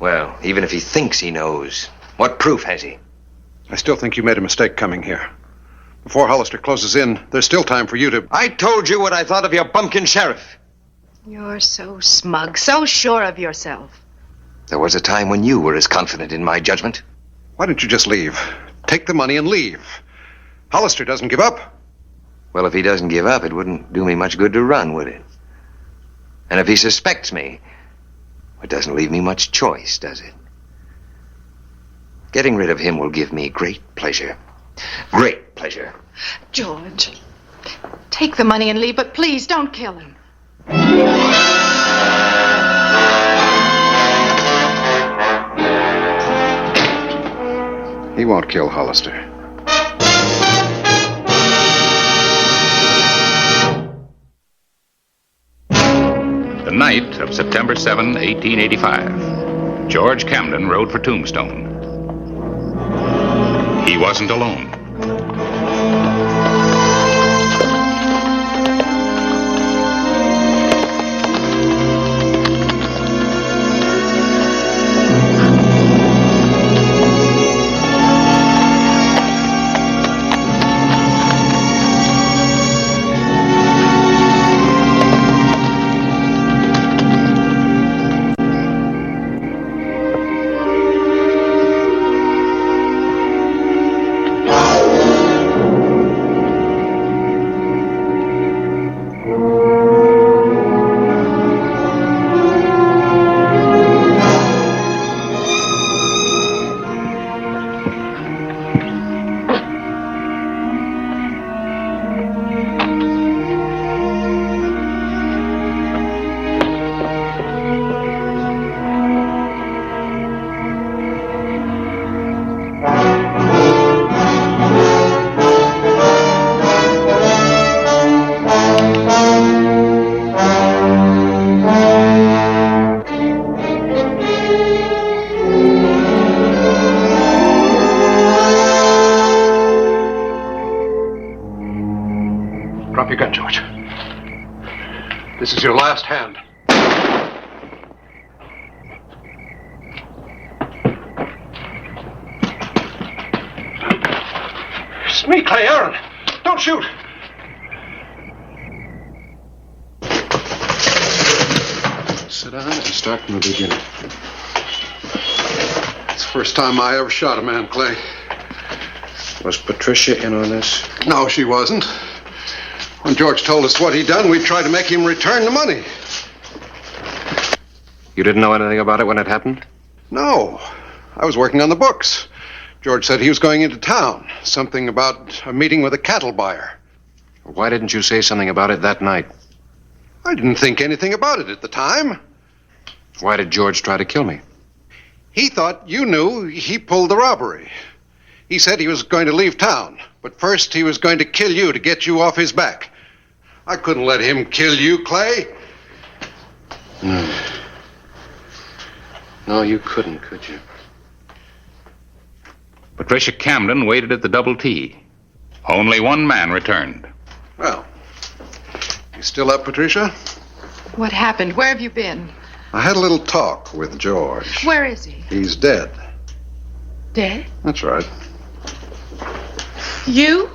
Well, even if he thinks he knows, what proof has he? I still think you made a mistake coming here. Before Hollister closes in, there's still time for you to... I told you what I thought of your bumpkin sheriff. You're so smug, so sure of yourself. There was a time when you were as confident in my judgment. Why don't you just leave? Take the money and leave. Hollister doesn't give up. Well, if he doesn't give up, it wouldn't do me much good to run, would it? And if he suspects me, it doesn't leave me much choice, does it? Getting rid of him will give me great pleasure. Great pleasure. George, take the money and leave, but please don't kill him. He won't kill Hollister. The night of September 7, 1885, George Camden rode for Tombstone. He wasn't alone. Drop your gun, George. This is your last hand. It's me, Clay Aaron. Don't shoot. Sit down and start from the beginning. It's the first time I ever shot a man, Clay. Was Patricia in on this? No, she wasn't. When George told us what he'd done, we tried to make him return the money. You didn't know anything about it when it happened? No. I was working on the books. George said he was going into town. Something about a meeting with a cattle buyer. Why didn't you say something about it that night? I didn't think anything about it at the time. Why did George try to kill me? He thought you knew he pulled the robbery. He said he was going to leave town, but first he was going to kill you to get you off his back. I couldn't let him kill you, Clay. No. No, you couldn't, could you? Patricia Camden waited at the Double T. Only one man returned. Well, you still up, Patricia? What happened? Where have you been? I had a little talk with George. Where is he? He's dead. Dead? That's right. You?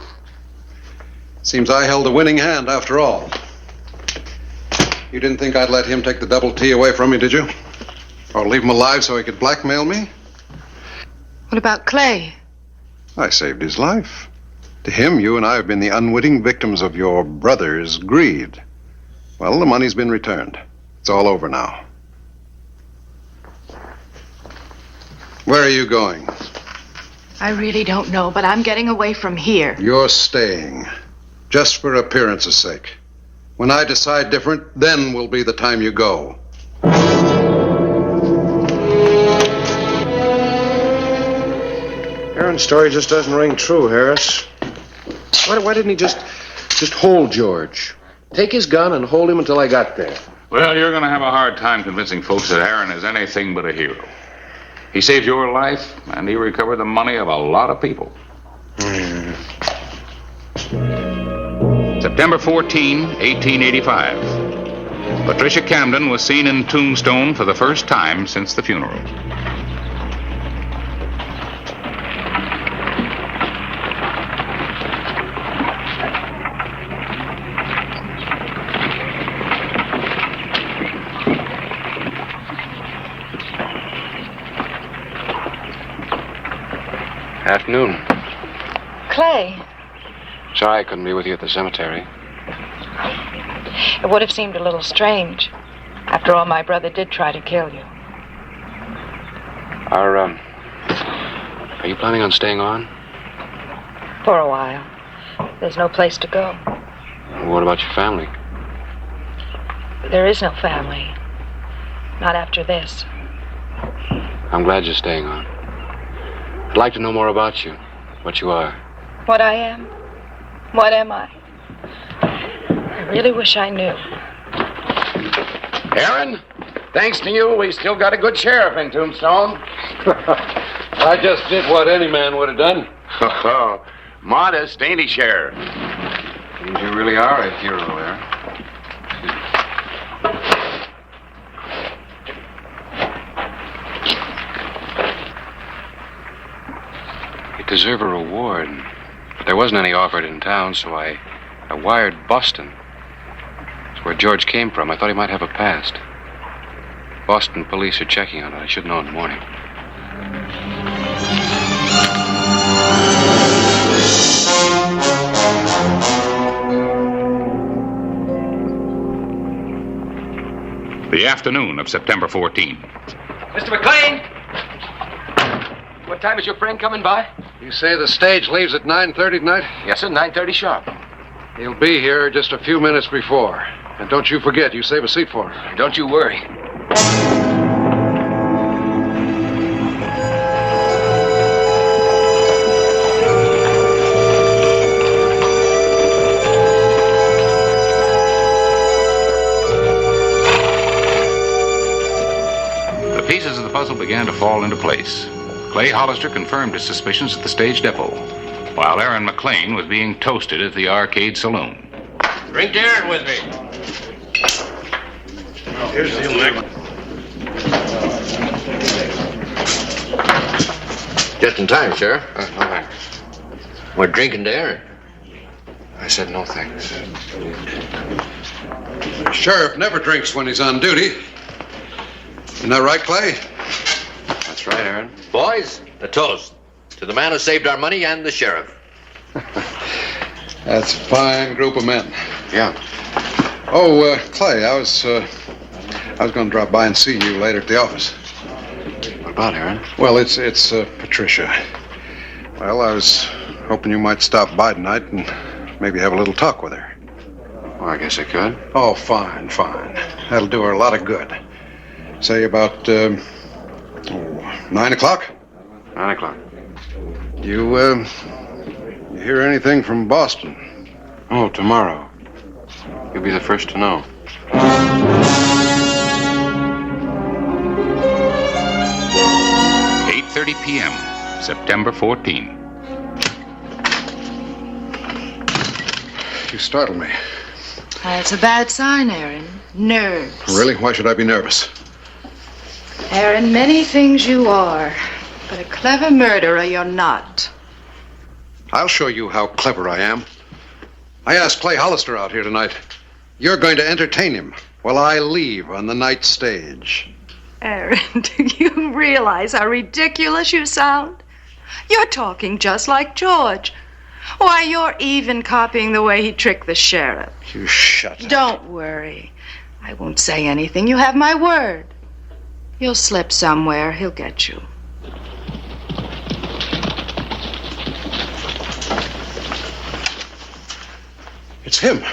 Seems I held a winning hand after all. You didn't think I'd let him take the Double T away from me, did you? Or leave him alive so he could blackmail me? What about Clay? I saved his life. To him, you and I have been the unwitting victims of your brother's greed. Well, the money's been returned. It's all over now. Where are you going? I really don't know, but I'm getting away from here. You're staying. Just for appearance's sake. When I decide different, then will be the time you go. Aaron's story just doesn't ring true, Harris. Why didn't he just hold George? Take his gun and hold him until I got there. Well, you're going to have a hard time convincing folks that Aaron is anything but a hero. He saved your life, and he recovered the money of a lot of people. September 14, 1885. Patricia Camden was seen in Tombstone for the first time since the funeral. Afternoon. Clay. Sorry I couldn't be with you at the cemetery. It would have seemed a little strange. After all, my brother did try to kill you. Are you planning on staying on? For a while. There's no place to go. What about your family? There is no family. Not after this. I'm glad you're staying on. I'd like to know more about you, what you are. What I am? What am I? I really wish I knew. Aaron, thanks to you, we still got a good sheriff in Tombstone. I just did what any man would have done. Modest, ain't he, Sheriff? Means you really are a hero, Aaron. You deserve a reward. But there wasn't any offered in town, so I wired Boston. It's where George came from. I thought he might have a past. Boston police are checking on it. I should know in the morning. The afternoon of September 14. Mr. McLean! What time is your friend coming by? You say the stage leaves at 9:30 tonight? Yes, sir, 9:30 sharp. He'll be here just a few minutes before. And don't you forget, you save a seat for him. Don't you worry. The pieces of the puzzle began to fall into place. Clay Hollister confirmed his suspicions at the stage depot, while Aaron McLean was being toasted at the Arcade Saloon. Drink Darren with me. Here's the Nick. Just in time, Sheriff. No thanks. We're drinking Darren. I said no thanks. The sheriff never drinks when he's on duty. Isn't that right, Clay? That's right, Aaron. Boys, a toast to the man who saved our money and the sheriff. That's a fine group of men. Yeah. Oh, Clay, I was going to drop by and see you later at the office. What about, Aaron? Well, it's Patricia. Well, I was hoping you might stop by tonight and maybe have a little talk with her. Well, I guess I could. Oh, fine. That'll do her a lot of good. Say about 9 o'clock? 9 o'clock. You hear anything from Boston? Oh, tomorrow. You'll be the first to know. 8:30 p.m., September 14. You startled me. That's a bad sign, Aaron. Nerves. Really? Why should I be nervous? Aaron, many things you are, but a clever murderer you're not. I'll show you how clever I am. I asked Clay Hollister out here tonight. You're going to entertain him while I leave on the night stage. Aaron, do you realize how ridiculous you sound? You're talking just like George. Why, you're even copying the way he tricked the sheriff. You shut up. Don't worry. I won't say anything. You have my word. You'll slip somewhere. He'll get you. It's him.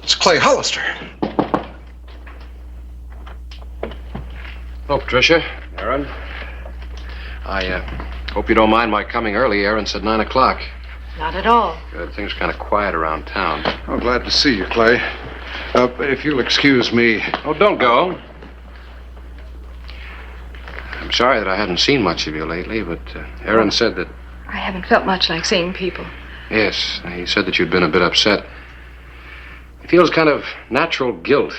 It's Clay Hollister. Hello, Patricia. Aaron. I hope you don't mind my coming early. Aaron said 9 o'clock. Not at all. Good. Things kind of quiet around town. Oh, glad to see you, Clay. If you'll excuse me. Oh, don't go. I'm sorry that I haven't seen much of you lately, but Aaron said that... I haven't felt much like seeing people. Yes, he said that you'd been a bit upset. He feels kind of natural guilt.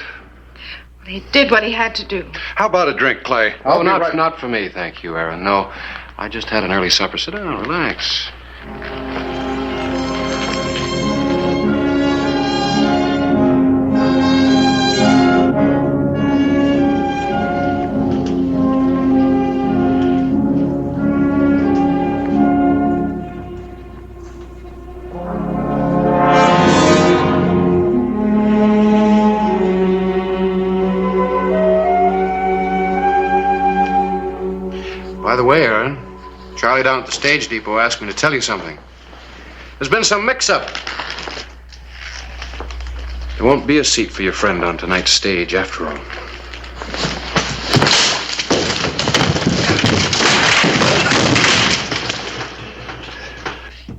Well, he did what he had to do. How about a drink, Clay? Not for me, thank you, Aaron. No, I just had an early supper. Sit down, relax. By the way, Aaron, Charlie down at the stage depot asked me to tell you something. There's been some mix-up. There won't be a seat for your friend on tonight's stage, after all.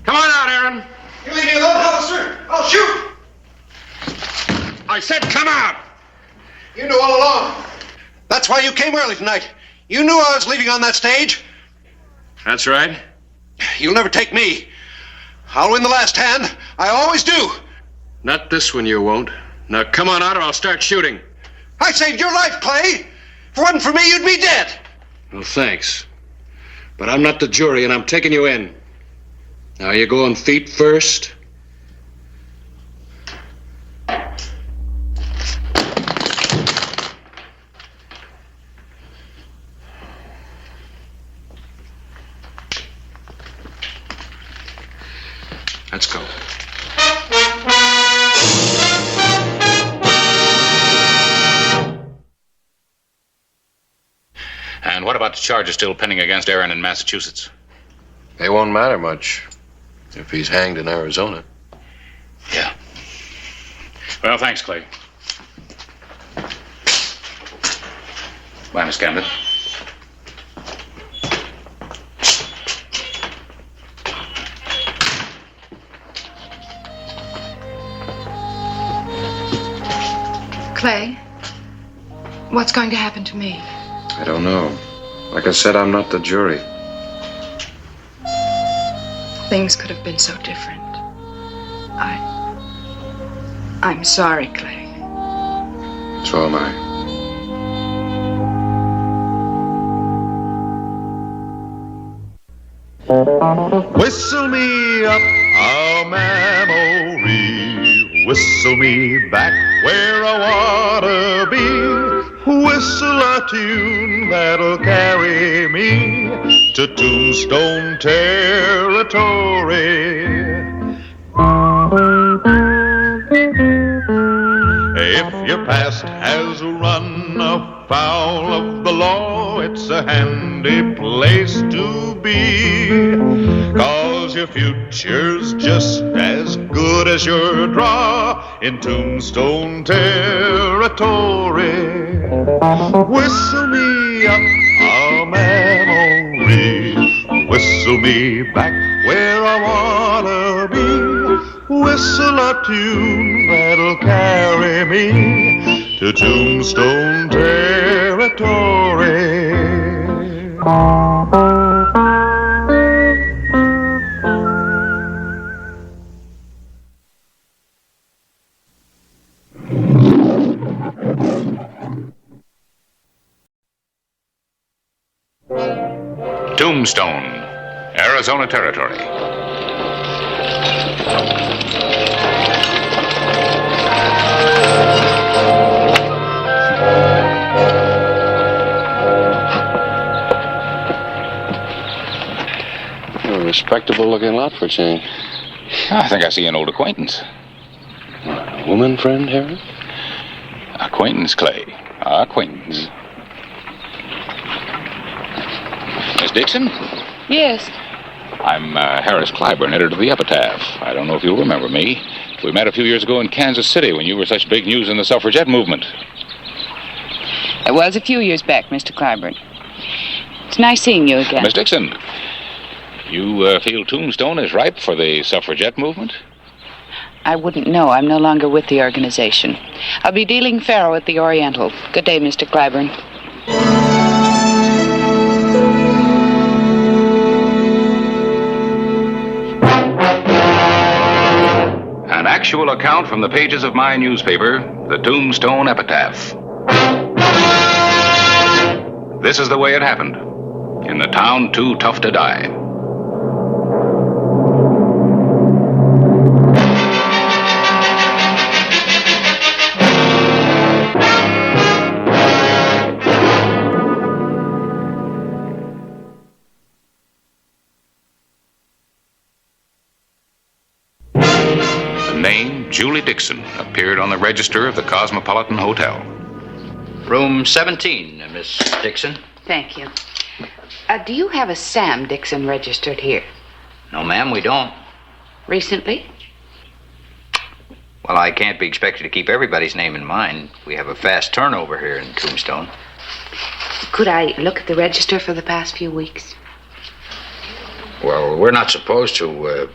Come on out, Aaron. You leave me alone, Hollister. I'll shoot. I said come out. You knew all along. That's why you came early tonight. You knew I was leaving on that stage. That's right. You'll never take me. I'll win the last hand. I always do. Not this one, you won't. Now come on out or I'll start shooting. I saved your life, Clay. If it wasn't for me, you'd be dead. Well, thanks. But I'm not the jury and I'm taking you in. Now you going feet first? Let's go. And what about the charges still pending against Aaron in Massachusetts? They won't matter much if he's hanged in Arizona. Yeah. Well, thanks, Clay. Bye, Miss Camden. Clay, what's going to happen to me? I don't know. Like I said, I'm not the jury. Things could have been so different. I'm sorry, Clay. So am I. Whistle me up a memory, whistle me back where I wanna be, whistle a tune that'll carry me to Tombstone territory. If your past has run afoul of the law, it's a handy place to be, 'cause your future's just as good as your draw in Tombstone territory. Whistle me up a memory, whistle me back where I wanna be, whistle a tune that'll carry me to Tombstone territory. Tombstone, Arizona Territory. A respectable-looking lot for a change. I think I see an old acquaintance. A woman friend, Harry? Acquaintance, Clay. Acquaintance. Miss Dixon? Yes. I'm Harris Clyburn, editor of the Epitaph. I don't know if you'll remember me. We met a few years ago in Kansas City when you were such big news in the suffragette movement. It was a few years back, Mr. Clyburn. It's nice seeing you again. Miss Dixon, you feel Tombstone is ripe for the suffragette movement? I wouldn't know. I'm no longer with the organization. I'll be dealing faro at the Oriental. Good day, Mr. Clyburn. An actual account from the pages of my newspaper, the Tombstone Epitaph. This is the way it happened. In the town too tough to die. The name Julie Dixon appeared on the register of the Cosmopolitan Hotel. Room 17, Miss Dixon. Thank you. Do you have a Sam Dixon registered here? No, ma'am, we don't. Recently? Well, I can't be expected to keep everybody's name in mind. We have a fast turnover here in Tombstone. Could I look at the register for the past few weeks? Well, we're not supposed to,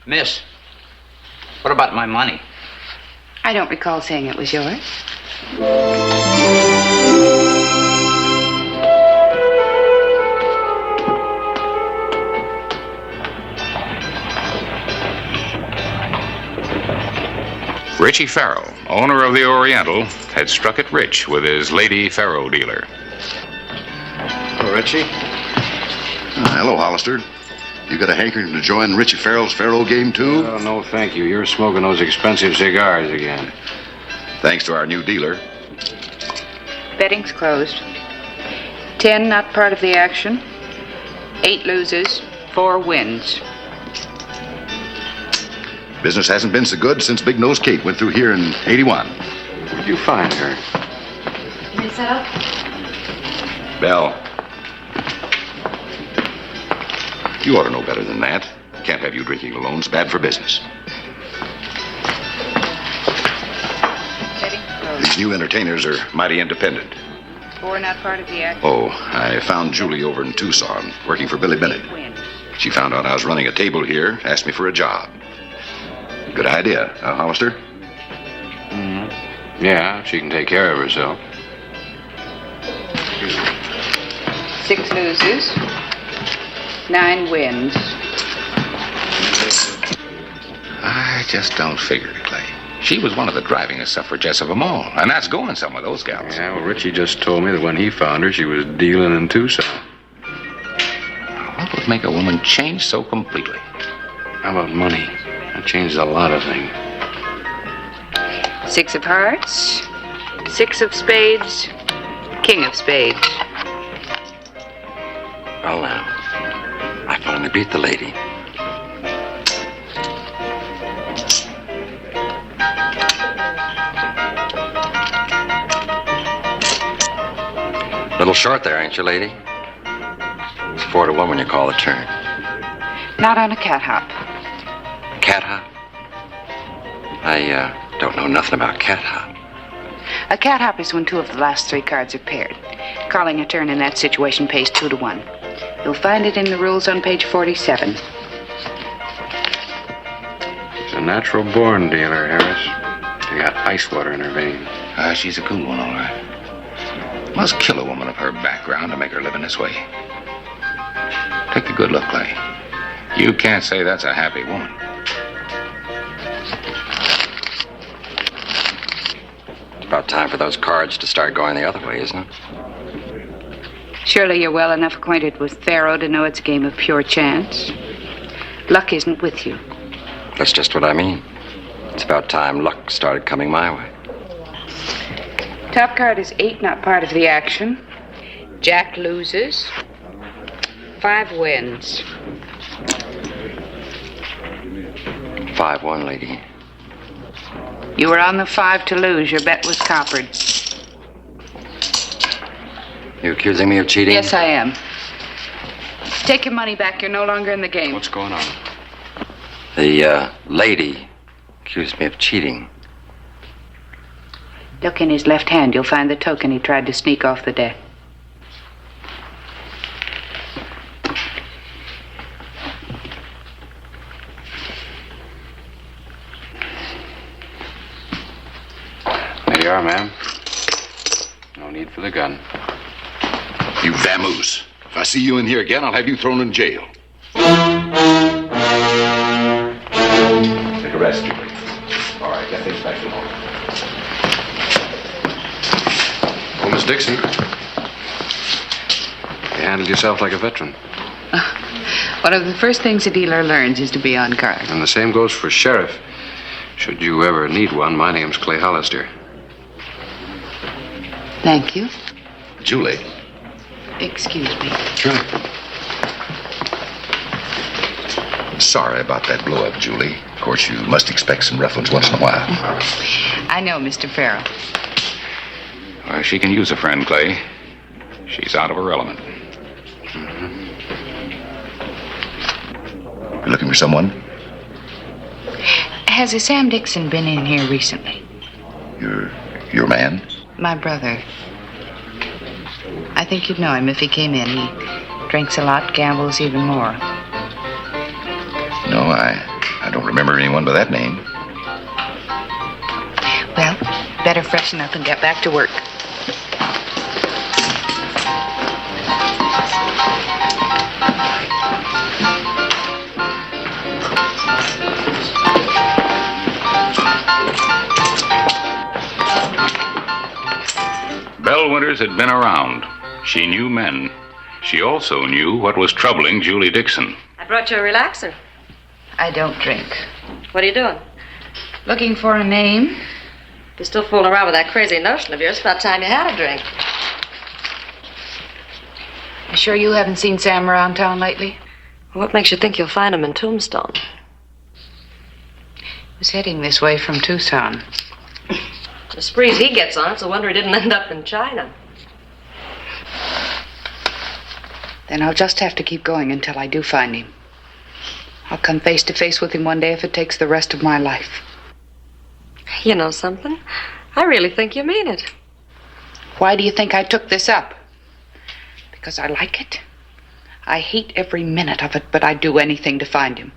Miss, what about my money? I don't recall saying it was yours. Richie Farrell, owner of the Oriental, had struck it rich with his lady faro dealer. Hello, Richie. Hello, Hollister. You got a hankering to join Richie Farrell's faro game, too? Oh, no, thank you. You're smoking those expensive cigars again. Thanks to our new dealer. Betting's closed. 10 not part of the action. 8 loses, 4 wins. Business hasn't been so good since Big Nose Kate went through here in 81. Where'd you find her? Can I set up? Bell. You ought to know better than that. Can't have you drinking alone. It's bad for business. These new entertainers are mighty independent. 4 not part of the action. Oh, I found Julie over in Tucson, working for Billy Bennett. She found out I was running a table here, asked me for a job. Good idea, Hollister? Mm-hmm. Yeah, she can take care of herself. 6 loses, 9 wins. I just don't figure it, Clay. She was one of the drivingest suffragettes of them all, and that's going some with those gals. Yeah, well, Richie just told me that when he found her, she was dealing in Tucson. What would make a woman change so completely? How about money? That changes a lot of things. 6 of hearts, 6 of spades, king of spades. Well, now, I finally beat the lady. Little short there, ain't you, lady? It's 4 to 1 when you call the turn. Not on a cat hop. Cat hop? I don't know nothing about cat hop. A cat hop is when 2 of the last 3 cards are paired. Calling a turn in that situation pays 2 to 1. You'll find it in the rules on page 47. She's a natural-born dealer, Harris. She got ice water in her veins. She's a cool one, all right. Must kill a woman of her background to make her live in this way. Take a good look, Clay. You can't say that's a happy woman. It's about time for those cards to start going the other way, isn't it? Surely you're well enough acquainted with Pharaoh to know it's a game of pure chance. Luck isn't with you. That's just what I mean. It's about time luck started coming my way. Top card is 8, not part of the action. Jack loses. 5 wins. 5-1, lady. You were on the 5 to lose. Your bet was coppered. You accusing me of cheating? Yes, I am. Take your money back. You're no longer in the game. What's going on? The lady accused me of cheating. Look in his left hand. You'll find the token he tried to sneak off the deck. There you are, ma'am. No need for the gun. You vamoose. If I see you in here again, I'll have you thrown in jail. Take a rest, Julie. All right, get things back to normal. Oh, Miss Dixon. You handled yourself like a veteran. One of the first things a dealer learns is to be on guard. And the same goes for sheriff. Should you ever need one, my name's Clay Hollister. Thank you. Julie. Excuse me. Sure. Sorry about that blow-up, Julie. Of course, you must expect some rough ones once in a while. I know, Mr. Farrell. Well, she can use a friend, Clay. She's out of her element. You looking for someone? Has a Sam Dixon been in here recently? Your man? My brother. I think you'd know him if he came in. He drinks a lot, gambles even more. No, I don't remember anyone by that name. Well, better freshen up and get back to work. Belle Winters had been around. She knew men. She also knew what was troubling Julie Dixon. I brought you a relaxer. I don't drink. What are you doing? Looking for a name? You're still fooling around with that crazy notion of yours. It's about time you had a drink. You sure you haven't seen Sam around town lately? What makes you think you'll find him in Tombstone? He was heading this way from Tucson. The sprees he gets on, it's a wonder he didn't end up in China. Then I'll just have to keep going until I do find him. I'll come face to face with him one day if it takes the rest of my life. You know something? I really think you mean it. Why do you think I took this up? Because I like it. I hate every minute of it, but I'd do anything to find him.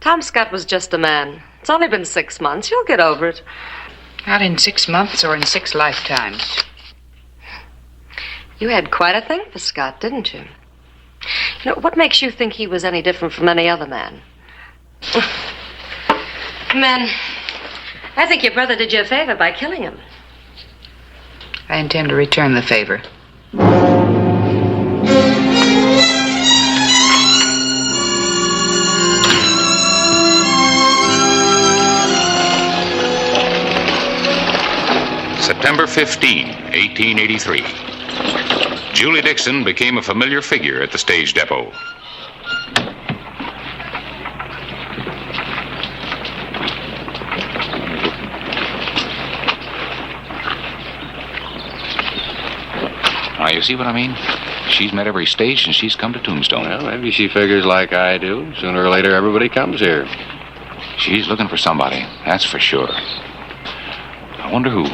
Tom Scott was just a man. It's only been 6 months. You'll get over it. Not in 6 months or in 6 lifetimes. You had quite a thing for Scott, didn't you? You know, what makes you think he was any different from any other man? Men, I think your brother did you a favor by killing him. I intend to return the favor. September 15, 1883. Julie Dixon became a familiar figure at the stage depot. Now, you see what I mean? She's met every stage and she's come to Tombstone. Well, maybe she figures like I do. Sooner or later, everybody comes here. She's looking for somebody, that's for sure. I wonder who.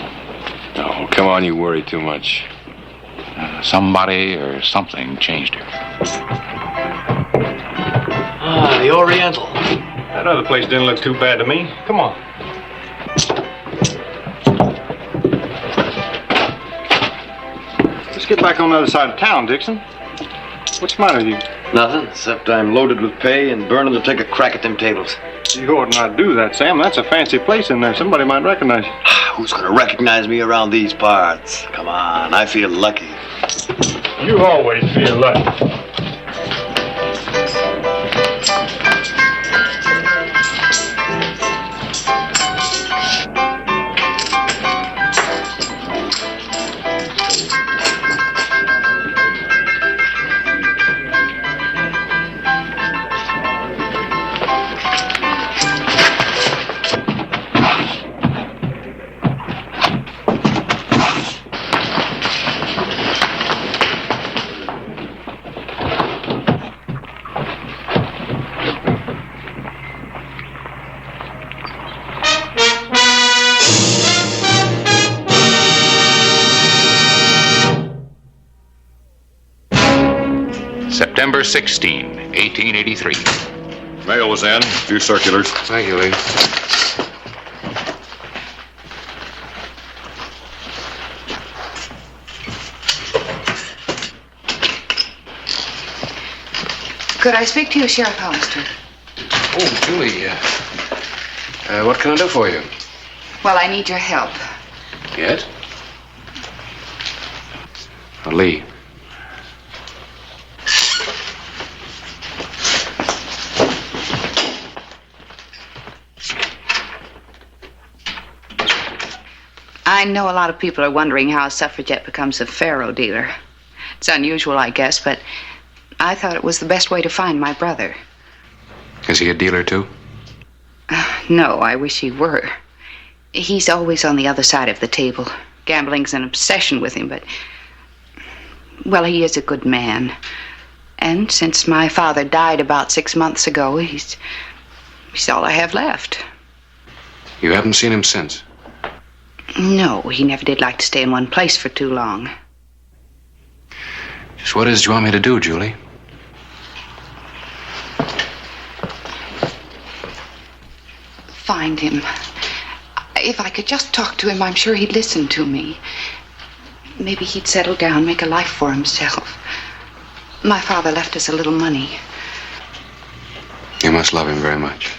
Oh, come on, you worry too much. Somebody or something changed her. Ah, the Oriental. That other place didn't look too bad to me. Come on. Let's get back on the other side of town, Dixon. What's the matter with you? Nothing, except I'm loaded with pay and burning to take a crack at them tables. You ought not do that, Sam. That's a fancy place in there. Somebody might recognize you. Who's gonna recognize me around these parts? Come on, I feel lucky. You always feel lucky. September 16, 1883. Mail was in. A few circulars. Thank you, Lee. Could I speak to you, Sheriff Hollister? Oh, Julie, what can I do for you? Well, I need your help. Yes? Lee. I know a lot of people are wondering how a suffragette becomes a faro dealer. It's unusual, I guess, but I thought it was the best way to find my brother. Is he a dealer, too? No, I wish he were. He's always on the other side of the table. Gambling's an obsession with him, but... well, he is a good man. And since my father died about 6 months ago, he's all I have left. You haven't seen him since? No, he never did like to stay in one place for too long. Just what is it you want me to do, Julie? Find him. If I could just talk to him, I'm sure he'd listen to me. Maybe he'd settle down, make a life for himself. My father left us a little money. You must love him very much.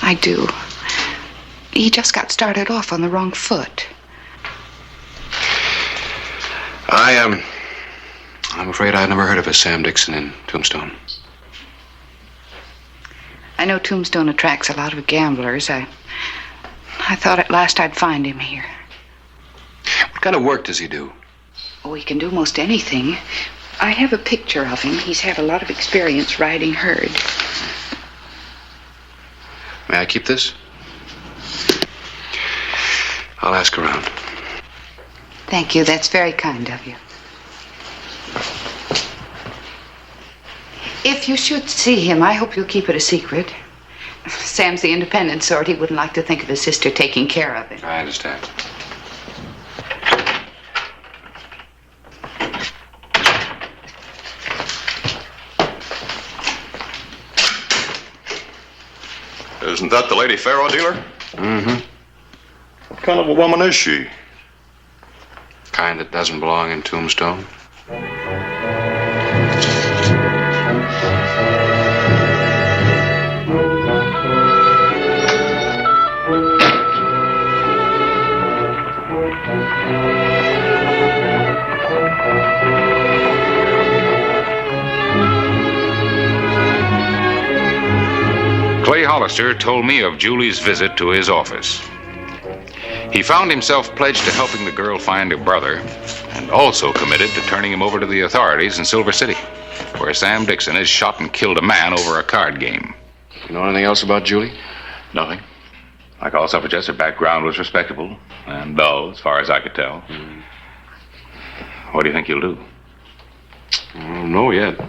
I do. He just got started off on the wrong foot. I'm afraid I've never heard of a Sam Dixon in Tombstone. I know Tombstone attracts a lot of gamblers. I thought at last I'd find him here. What kind of work does he do? Oh, he can do most anything. I have a picture of him. He's had a lot of experience riding herd. May I keep this? I'll ask around. Thank you. That's very kind of you. If you should see him, I hope you'll keep it a secret. Sam's the independent sort. He wouldn't like to think of his sister taking care of him. I understand. Isn't that the lady faro dealer? Mm-hmm. What kind of a woman is she? kind that doesn't belong in Tombstone. Clay Hollister told me of Julie's visit to his office. He found himself pledged to helping the girl find her brother, and also committed to turning him over to the authorities in Silver City, where Sam Dixon has shot and killed a man over a card game. You know anything else about Julie? Nothing. Like all suffragettes, her background was respectable and dull, as far as I could tell. What do you think you'll do? I don't know yet.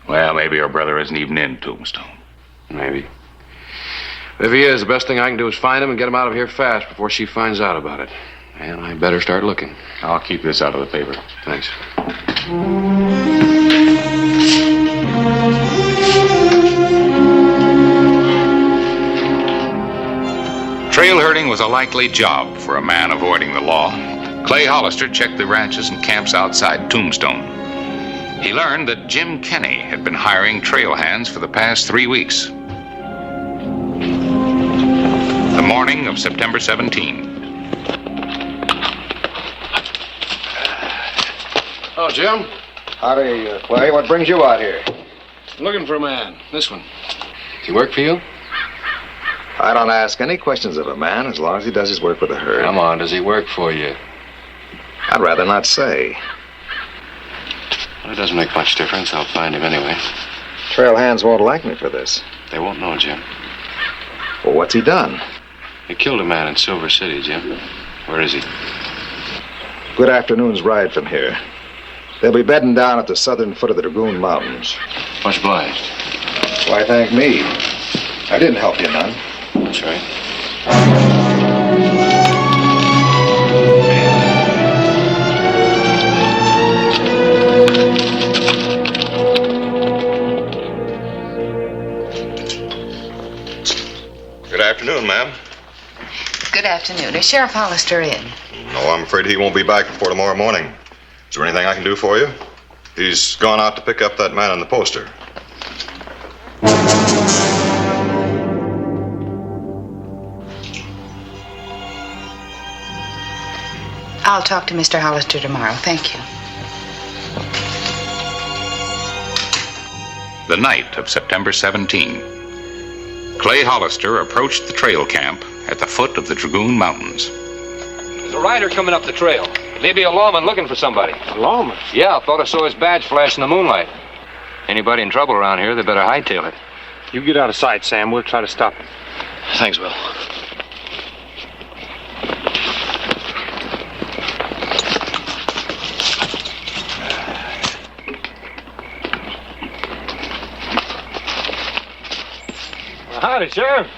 Well, maybe her brother isn't even in Tombstone. Maybe. If he is, the best thing I can do is find him and get him out of here fast before she finds out about it. And I better start looking. I'll keep this out of the paper. Thanks. Trail herding was a likely job for a man avoiding the law. Clay Hollister checked the ranches and camps outside Tombstone. He learned that Jim Kenny had been hiring trail hands for the past 3 weeks. The morning of September 17. Oh, Jim? Howdy, Clay. What brings you out here? I'm looking for a man. This one. Does he work for you? I don't ask any questions of a man as long as he does his work with the herd. Come on, does he work for you? I'd rather not say. Well, it doesn't make much difference. I'll find him anyway. Trail hands won't like me for this. They won't know, Jim. Well, what's he done? He killed a man in Silver City, Jim. Where is he? Good afternoon's ride from here. They'll be bedding down at the southern foot of the Dragoon Mountains. Much obliged. Why, thank me. I didn't help you none. That's right. Good afternoon, ma'am. Good afternoon. Is Sheriff Hollister in? No, I'm afraid he won't be back before tomorrow morning. Is there anything I can do for you? He's gone out to pick up that man on the poster. I'll talk to Mr. Hollister tomorrow. Thank you. The night of September 17. Clay Hollister approached the trail camp at the foot of the Dragoon Mountains. There's a rider coming up the trail. Maybe a lawman looking for somebody. A lawman? Yeah, thought I saw his badge flash in the moonlight. Anybody in trouble around here, they better hightail it. You get out of sight, Sam. We'll try to stop him. Thanks, Bill. Howdy, Sheriff.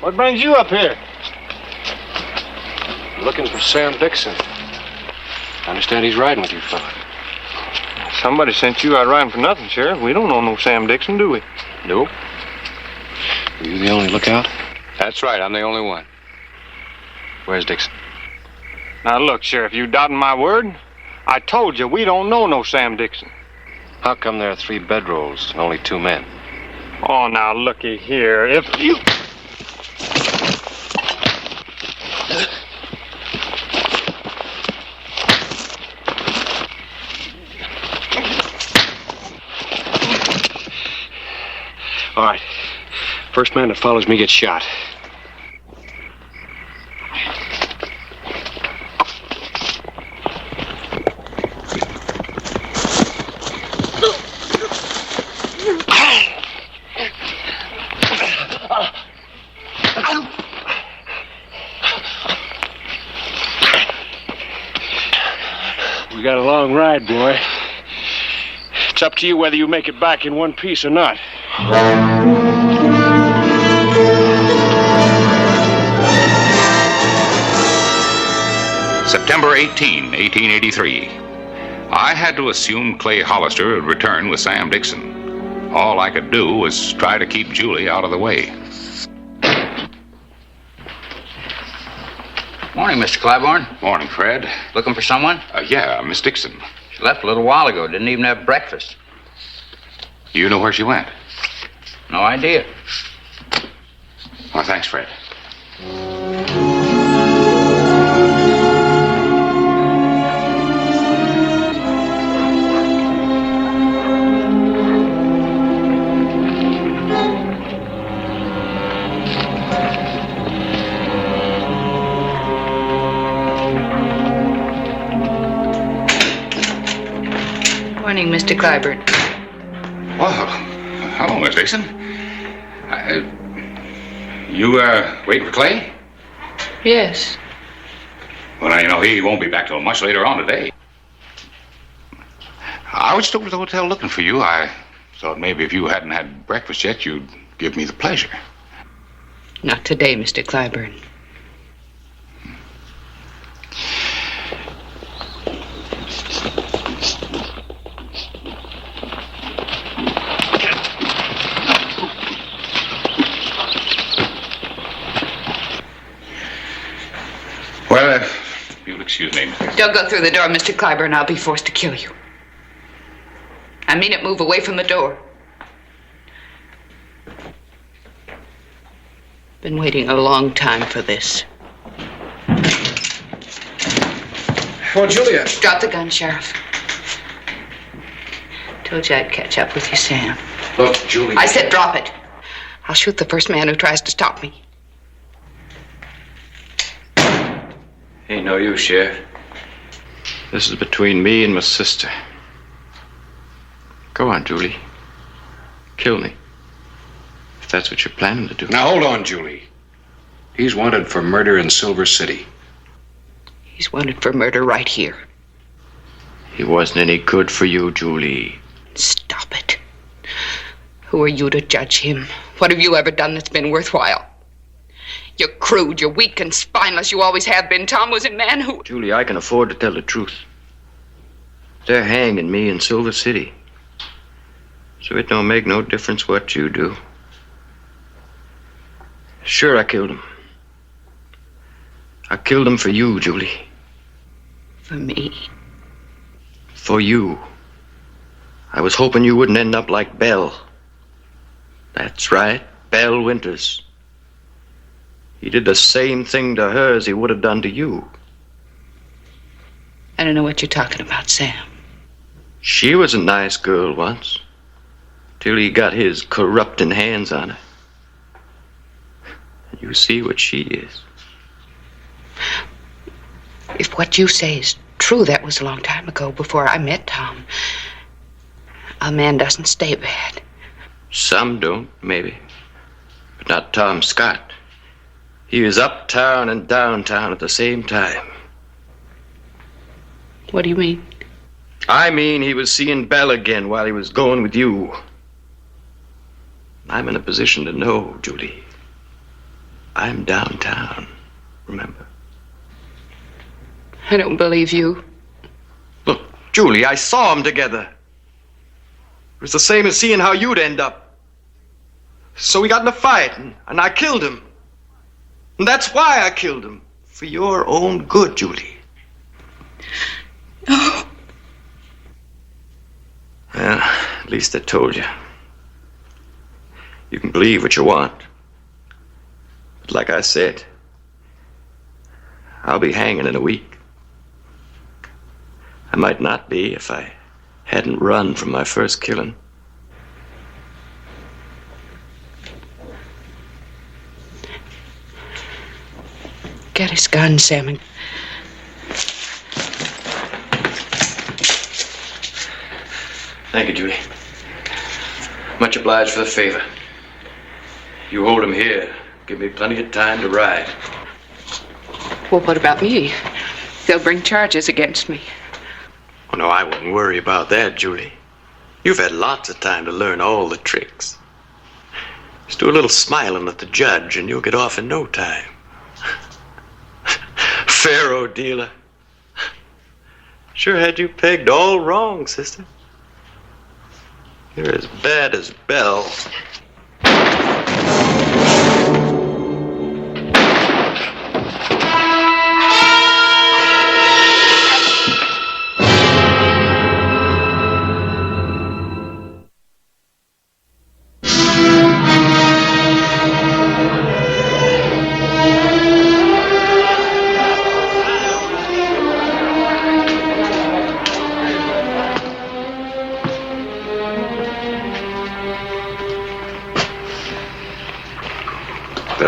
What brings you up here? Looking for Sam Dixon. I understand he's riding with you, fella. Somebody sent you out riding for nothing, Sheriff. We don't know no Sam Dixon, do we? Nope. Are you the only lookout? That's right, I'm the only one. Where's Dixon? Now, look, Sheriff, you doubting my word? I told you, we don't know no Sam Dixon. How come there are 3 bedrolls and only 2 men? Oh, now, looky here. If you... All right. First man that follows me gets shot. We got a long ride, boy. It's up to you whether you make it back in one piece or not. September 18, 1883. I had to assume Clay Hollister would return with Sam Dixon. All I could do was try to keep Julie out of the way. Morning, Mr. Claiborne. Morning, Fred. Looking for someone? Yeah, Miss Dixon. She left a little while ago. Didn't even have breakfast. You know where she went? No idea. Well, thanks, Fred. Morning, Mr. Clyburn. Well, hello, Miss Dixon. You, waiting for Clay? Yes. Well, now, you know, he won't be back till much later on today. I was still at the hotel looking for you. I thought maybe if you hadn't had breakfast yet, you'd give me the pleasure. Not today, Mr. Clyburn. Well, you'll excuse me. Don't go through the door, Mr. Clyburn. I'll be forced to kill you. I mean it. Move away from the door. Been waiting a long time for this. Well, Julia. Drop the gun, Sheriff. Told you I'd catch up with you, Sam. Look, Julia. I said drop it. I'll shoot the first man who tries to stop me. Ain't no use, Sheriff. This is between me and my sister. Go on, Julie. Kill me. If that's what you're planning to do. Now, hold on, Julie. He's wanted for murder in Silver City. He's wanted for murder right here. He wasn't any good for you, Julie. Stop it. Who are you to judge him? What have you ever done that's been worthwhile? You're crude, you're weak and spineless. You always have been. Tom was a man who... Julie, I can afford to tell the truth. They're hanging me in Silver City. So it don't make no difference what you do. Sure, I killed him. I killed him for you, Julie. For me? For you. I was hoping you wouldn't end up like Belle. That's right, Belle Winters. He did the same thing to her as he would have done to you. I don't know what you're talking about, Sam. She was a nice girl once, till he got his corrupting hands on her. You see what she is. If what you say is true, that was a long time ago, before I met Tom. A man doesn't stay bad. Some don't, maybe. But not Tom Scott. He was uptown and downtown at the same time. What do you mean? I mean he was seeing Belle again while he was going with you. I'm in a position to know, Julie. I'm downtown, remember? I don't believe you. Look, Julie, I saw them together. It was the same as seeing how you'd end up. So we got in a fight, and I killed him. And that's why I killed him. For your own good, Julie. Oh. Well, at least I told you. You can believe what you want. But like I said, I'll be hanging in a week. I might not be if I hadn't run from my first killing. Get his gun, Sam. Thank you, Julie. Much obliged for the favor. You hold him here. Give me plenty of time to ride. Well, what about me? They'll bring charges against me. Oh, no, I wouldn't worry about that, Julie. You've had lots of time to learn all the tricks. Just do a little smiling at the judge, and you'll get off in no time. Pharaoh dealer. Sure had you pegged all wrong, sister. You're as bad as Belle.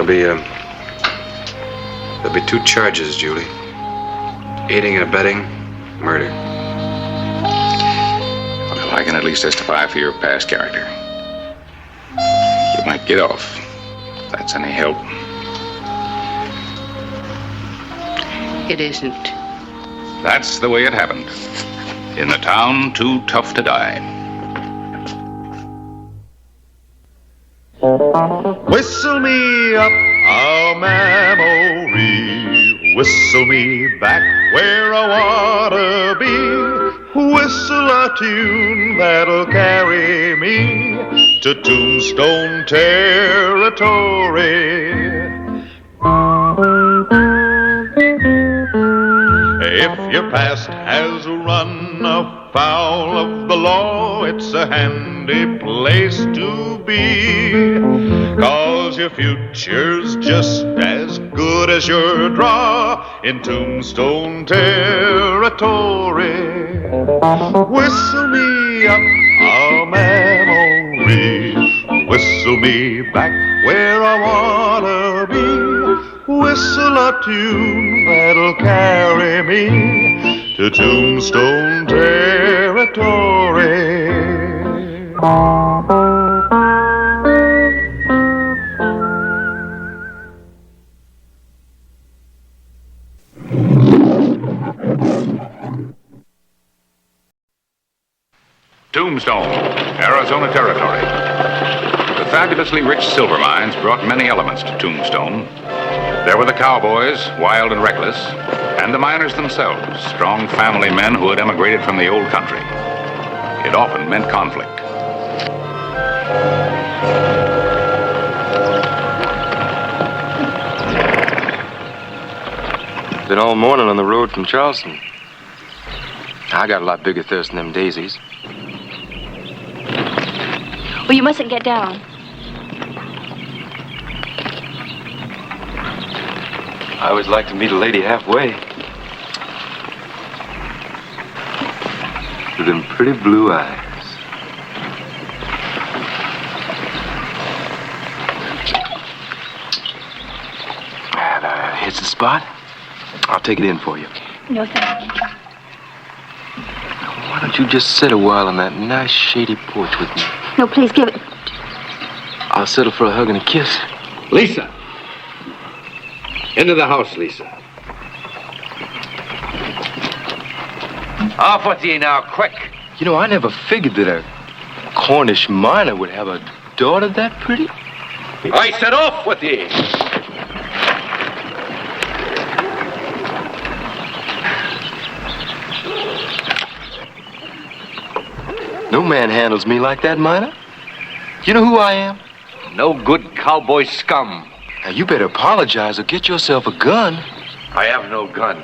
There'll be 2 charges, Julie. Aiding and abetting, murder. Well, I can at least testify for your past character. You might get off, if that's any help. It isn't. That's the way it happened. In the town too tough to die. Whistle me up a memory, whistle me back where I wanna be, whistle a tune that'll carry me to Tombstone territory. If your past has run afoul of the law, it's a handy place to be, 'cause your future's just as good as your draw in Tombstone territory. Whistle me up a memory, whistle me back where I wanna be, whistle a tune that'll carry me to Tombstone territory. Tombstone, Arizona Territory. The fabulously rich silver mines brought many elements to Tombstone. There were the cowboys, wild and reckless, and the miners themselves, strong family men who had emigrated from the old country. It often meant conflict. Been all morning on the road from Charleston. I got a lot bigger thirst than them daisies. Well, you mustn't get down. I always like to meet a lady halfway. With them pretty blue eyes. That hits the spot. I'll take it in for you. No, thank you. Why don't you just sit a while on that nice shady porch with me? No, please give it. I'll settle for a hug and a kiss. Lisa! Into the house, Lisa. Off with you now, quick. You know, I never figured that a Cornish miner would have a daughter that pretty. I said off with you. No man handles me like that, miner. You know who I am? No good cowboy scum. Now, you better apologize or get yourself a gun. I have no gun.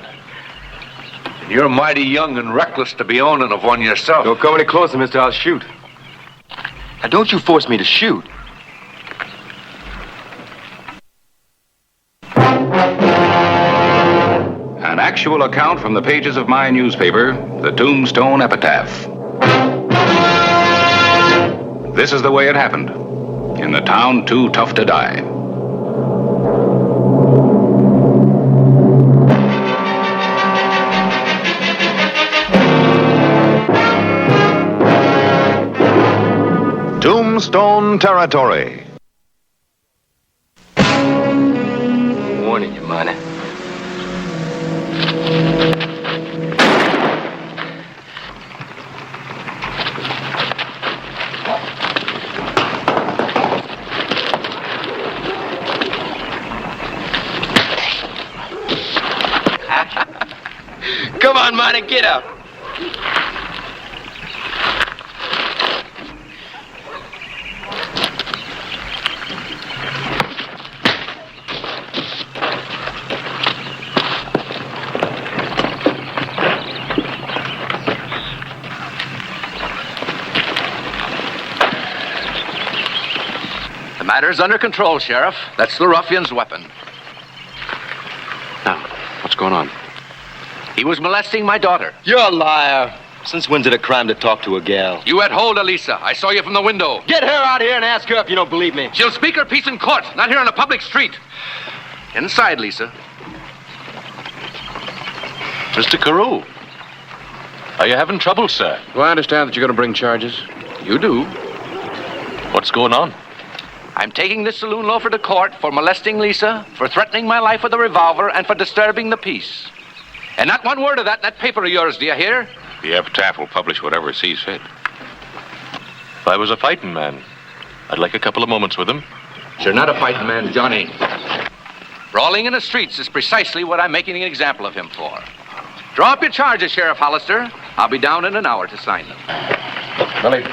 And you're mighty young and reckless to be owning of one yourself. Don't come any closer, mister. I'll shoot. Now, don't you force me to shoot. An actual account from the pages of my newspaper, the Tombstone Epitaph. This is the way it happened. In the town too tough to die. Tombstone Territory. Warning you, miner. Come on, miner, get up. The matter's under control, Sheriff. That's the ruffian's weapon. Now, what's going on? He was molesting my daughter. You're a liar. Since when's it a crime to talk to a gal? You had hold of Lisa. I saw you from the window. Get her out here and ask her if you don't believe me. She'll speak her piece in court, not here on a public street. Inside, Lisa. Mr. Carew, are you having trouble, sir? Well, I understand that you're going to bring charges. You do. What's going on? I'm taking this saloon loafer to court for molesting Lisa, for threatening my life with a revolver, and for disturbing the peace. And not one word of that in that paper of yours, do you hear? The epitaph will publish whatever it sees fit. If I was a fighting man, I'd like a couple of moments with him. You're not a fighting man, Johnny. Brawling in the streets is precisely what I'm making an example of him for. Draw up your charges, Sheriff Hollister. I'll be down in an hour to sign them. Billy.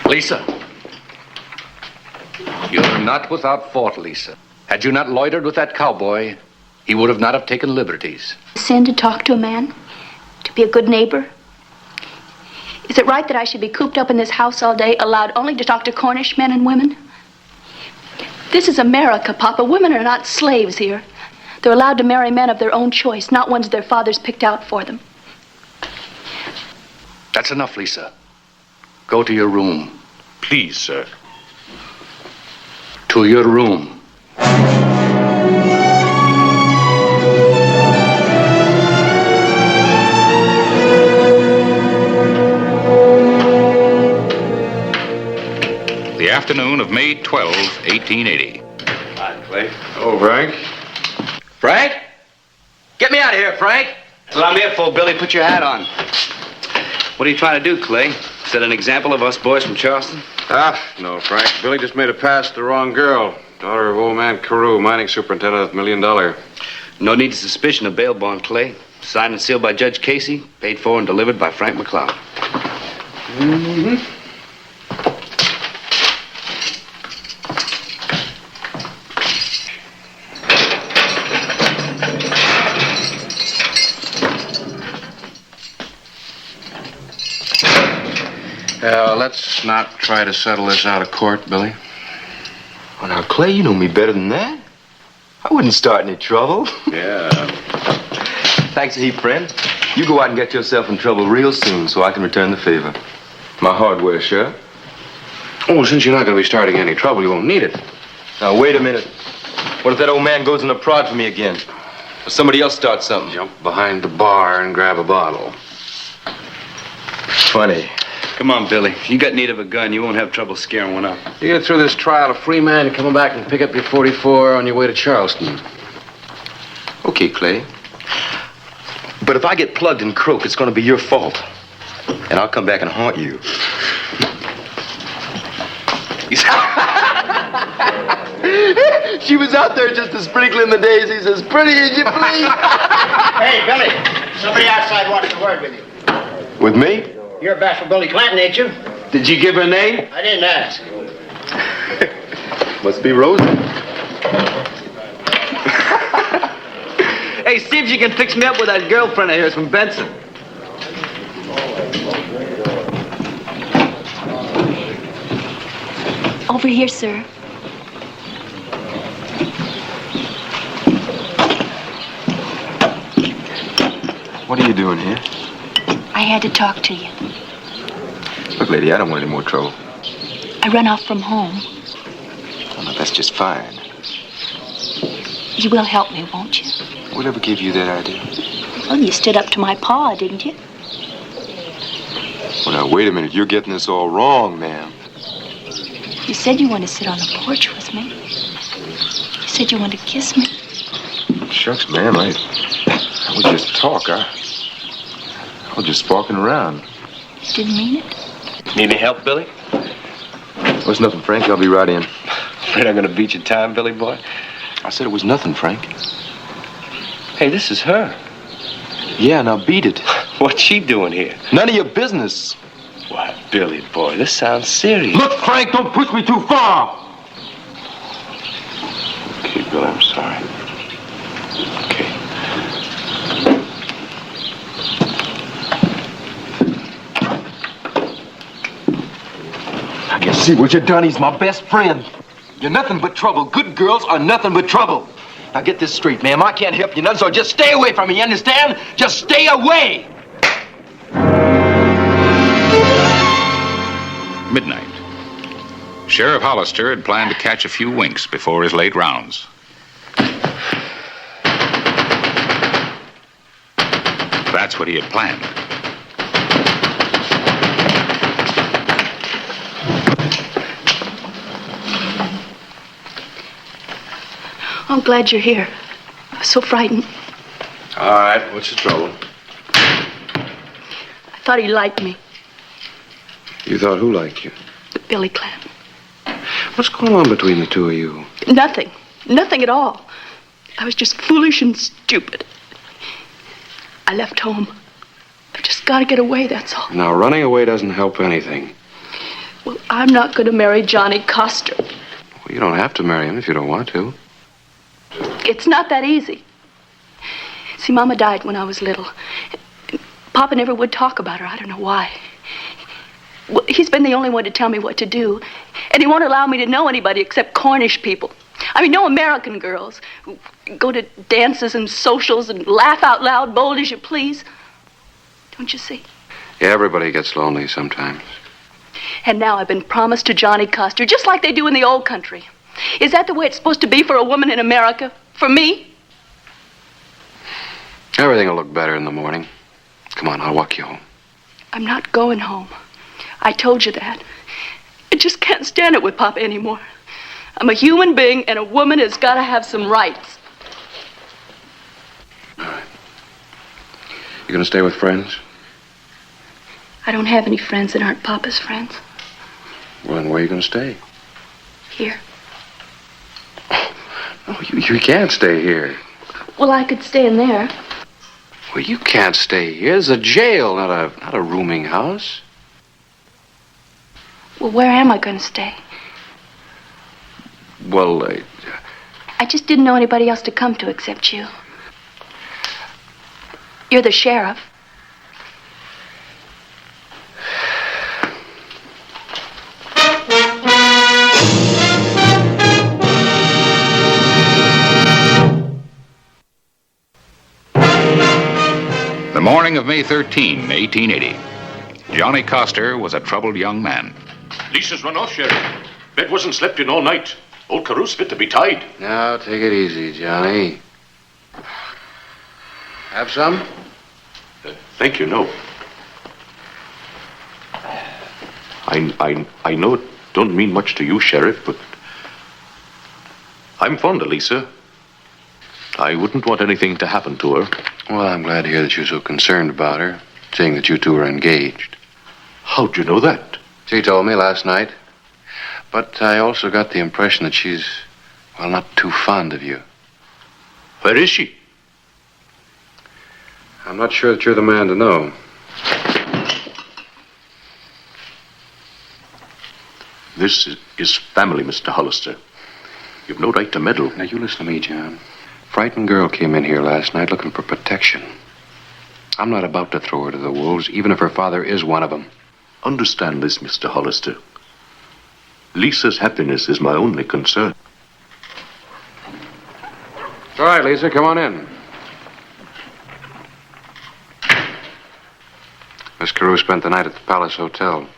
Lisa. You're not without fault, Lisa. Had you not loitered with that cowboy, he would have not have taken liberties. Sin to talk to a man? To be a good neighbor? Is it right that I should be cooped up in this house all day, allowed only to talk to Cornish men and women? This is America, Papa. Women are not slaves here. They're allowed to marry men of their own choice, not ones their fathers picked out for them. That's enough, Lisa. Go to your room. Please, sir. To your room. The afternoon of May 12, 1880. Hi, Clay. Oh, Frank. Frank? Get me out of here, Frank. That's what I'm here for, Billy. Put your hat on. What are you trying to do, Clay? Set an example of us boys from Charleston? No, Frank. Billy just made a pass to the wrong girl. Daughter of old man Carew, mining superintendent of $1 million. No need of suspicion of bail bond, Clay. Signed and sealed by Judge Casey, paid for and delivered by Frank McLeod. Mm-hmm. Let's not try to settle this out of court, Billy. Well, now, Clay, you know me better than that. I wouldn't start any trouble. Yeah. Thanks a heap, friend. You go out and get yourself in trouble real soon so I can return the favor. My hardware, sure. Oh, since you're not going to be starting any trouble, you won't need it. Now, wait a minute. What if that old man goes in a prod for me again? Or somebody else starts something? Jump behind the bar and grab a bottle. Funny. Come on, Billy. If you got need of a gun, you won't have trouble scaring one up. You get through this trial a free man and come back and pick up your 44 on your way to Charleston. Okay, Clay. But if I get plugged and croak, it's going to be your fault. And I'll come back and haunt you. She was out there just a sprinkling the daisies, as pretty as you please. Hey, Billy, somebody outside wants a word with you. With me? You're Bashful Billy Clanton, ain't you? Did you give her a name? I didn't ask. Must be Rosie. Hey, see if you can fix me up with that girlfriend of yours from Benson. Over here, sir. What are you doing here? I had to talk to you. Look, lady, I don't want any more trouble. I run off from home. Oh, no, that's just fine. You will help me, won't you? Whatever gave you that idea? Well, you stood up to my pa, didn't you? Well, now, wait a minute. You're getting this all wrong, ma'am. You said you wanted to sit on the porch with me. You said you wanted to kiss me. Shucks, ma'am, I was just talk. I was just sparking around. You didn't mean it? Need any help, Billy? What's nothing, Frank. I'll be right in. Afraid I'm gonna beat your time, Billy boy? I said it was nothing, Frank. Hey, this is her. Yeah, now beat it. What's she doing here? None of your business. Why, Billy boy, this sounds serious. Look, Frank, don't push me too far. Okay, Billy, I'm sorry. Okay. You see what you done? He's my best friend. You're nothing but trouble. Good girls are nothing but trouble. Now get this straight, ma'am. I can't help you none, so just stay away from me, you understand? Just stay away! Midnight. Sheriff Hollister had planned to catch a few winks before his late rounds. That's what he had planned. I'm glad you're here. I was so frightened. All right, what's the trouble? I thought he liked me, You thought who liked you? the Billy clan. What's going on between the two of you? Nothing. Nothing at all. I was just foolish and stupid. I left home. I just got to get away, that's all. Now, running away doesn't help anything. Well, I'm not going to marry Johnny Coster. Well, you don't have to marry him if you don't want to. It's not that easy. See, Mama died when I was little. Papa never would talk about her. I don't know why. Well, he's been the only one to tell me what to do. And he won't allow me to know anybody except Cornish people. I mean, no American girls who go to dances and socials and laugh out loud, bold as you please. Don't you see? Yeah, everybody gets lonely sometimes. And now I've been promised to Johnny Coster, just like they do in the old country. Is that the way it's supposed to be for a woman in America? For me? Everything will look better in the morning. Come on, I'll walk you home. I'm not going home. I told you that. I just can't stand it with Papa anymore. I'm a human being, and a woman has got to have some rights. All right. You gonna stay with friends? I don't have any friends that aren't Papa's friends. Well, then where are you gonna stay? Here. No, you can't stay here. Well, I could stay in there. Well, you can't stay here. It's a jail, not a rooming house. Well, where am I going to stay? Well, I just didn't know anybody else to come to except you. You're the sheriff. The morning of May 13, 1880. Johnny Coster was a troubled young man. Lisa's run off, Sheriff. Bed wasn't slept in all night. Old Carew's fit to be tied. Now, take it easy, Johnny. Have some? Thank you, no. I know it don't mean much to you, Sheriff, but I'm fond of Lisa. I wouldn't want anything to happen to her. Well, I'm glad to hear that you're so concerned about her, seeing that you two are engaged. How'd you know that? She told me last night. But I also got the impression that she's, well, not too fond of you. Where is she? I'm not sure that you're the man to know. This is family, Mr. Hollister. You've no right to meddle. Now, you listen to me, John. Frightened girl came in here last night looking for protection. I'm not about to throw her to the wolves, even if her father is one of them. Understand this, Mr. Hollister. Lisa's happiness is my only concern. All right, Lisa, come on in. Miss Carew spent the night at the Palace Hotel,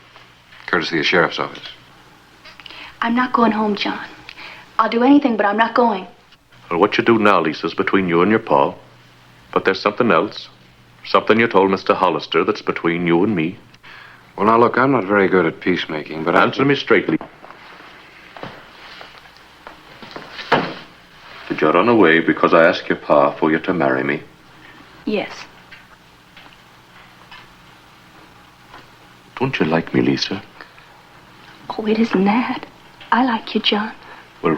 courtesy of the sheriff's office. I'm not going home, John. I'll do anything, but I'm not going. Well, what you do now, Lisa's between you and your pa. But there's something else. Something you told Mr. Hollister that's between you and me. Well, now, look, I'm not very good at peacemaking, but answer me straightly. Did you run away because I asked your pa for you to marry me? Yes. Don't you like me, Lisa? Oh, it isn't that. I like you, John. Well,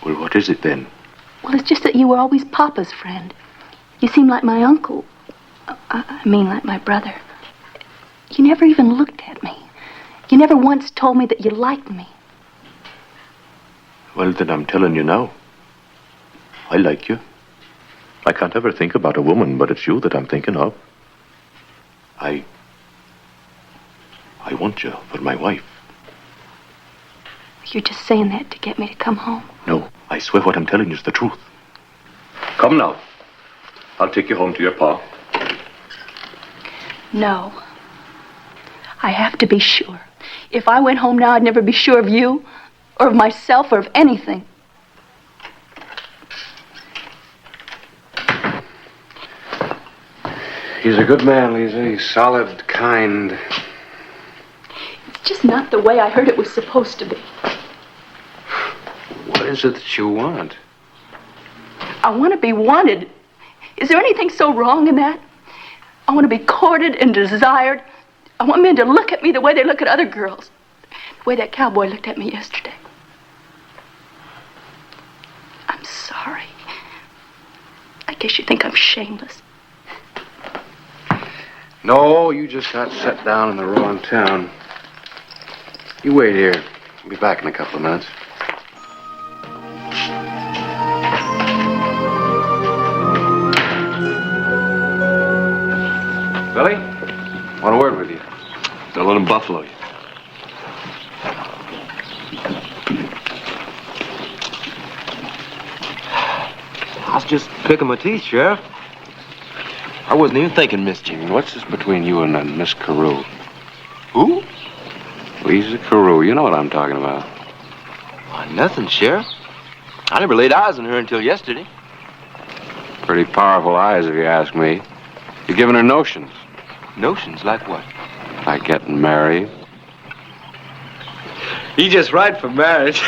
what is it then? Well, it's just that you were always Papa's friend. You seem like my uncle. I mean, like my brother. You never even looked at me. You never once told me that you liked me. Well, then I'm telling you now. I like you. I can't ever think about a woman, but it's you that I'm thinking of. I want you for my wife. You're just saying that to get me to come home. No, I swear what I'm telling you is the truth. Come now. I'll take you home to your pa. No. I have to be sure. If I went home now, I'd never be sure of you, or of myself, or of anything. He's a good man, Lisa. He's solid, kind. It's just not the way I heard it was supposed to be. What is it that you want? I want to be wanted. Is there anything so wrong in that? I want to be courted and desired. I want men to look at me the way they look at other girls. The way that cowboy looked at me yesterday. I'm sorry. I guess you think I'm shameless. No, you just got set down in the wrong town. You wait here. I'll be back in a couple of minutes. Billy, want a word with you. Don't let him buffalo you. I was just picking my teeth, Sheriff. I wasn't even thinking mischief. What's this between you and Miss Carew? Who? Lisa Carew. You know what I'm talking about. Why, nothing, Sheriff. I never laid eyes on her until yesterday. Pretty powerful eyes, if you ask me. You're giving her notions. Notions? Like what? Like getting married. You just right for marriage.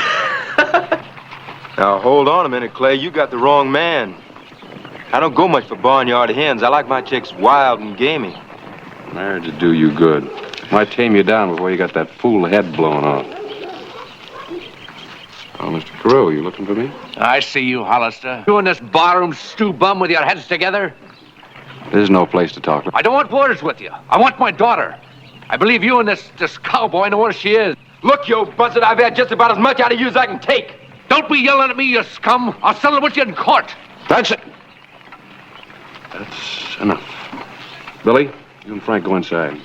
Now, hold on a minute, Clay. You got the wrong man. I don't go much for barnyard hens. I like my chicks wild and gamey. Marriage would do you good. Might tame you down before you got that fool head blown off. Oh, Mr. Carew, you looking for me? I see you, Hollister. You and this barroom stew bum with your heads together. There's no place to talk. I don't want words with you. I want my daughter. I believe you and this cowboy know where she is. Look, you buzzard, I've had just about as much out of you as I can take. Don't be yelling at me, you scum. I'll settle with you in court. That's it. That's enough. Billy, you and Frank go inside.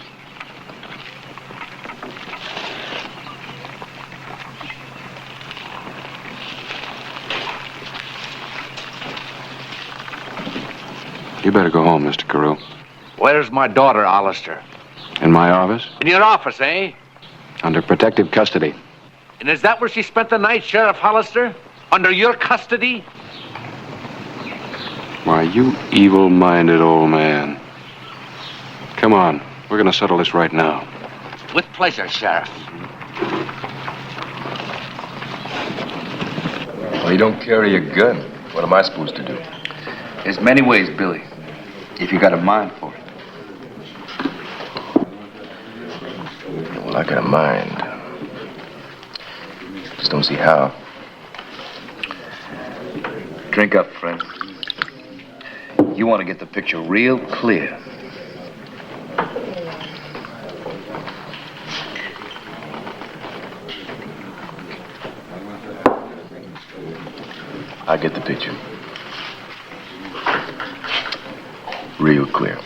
You better go home, Mr. Carew. Where's my daughter, Hollister? In my office? In your office, eh? Under protective custody. And is that where she spent the night, Sheriff Hollister? Under your custody? Why, you evil-minded old man. Come on. We're going to settle this right now. With pleasure, Sheriff. Well, you don't carry a gun. What am I supposed to do? There's many ways, Billy, if you got a mind for it. Well, I got a mind. Just don't see how. Drink up, friend. You want to get the picture real clear. I get the picture. Real clear.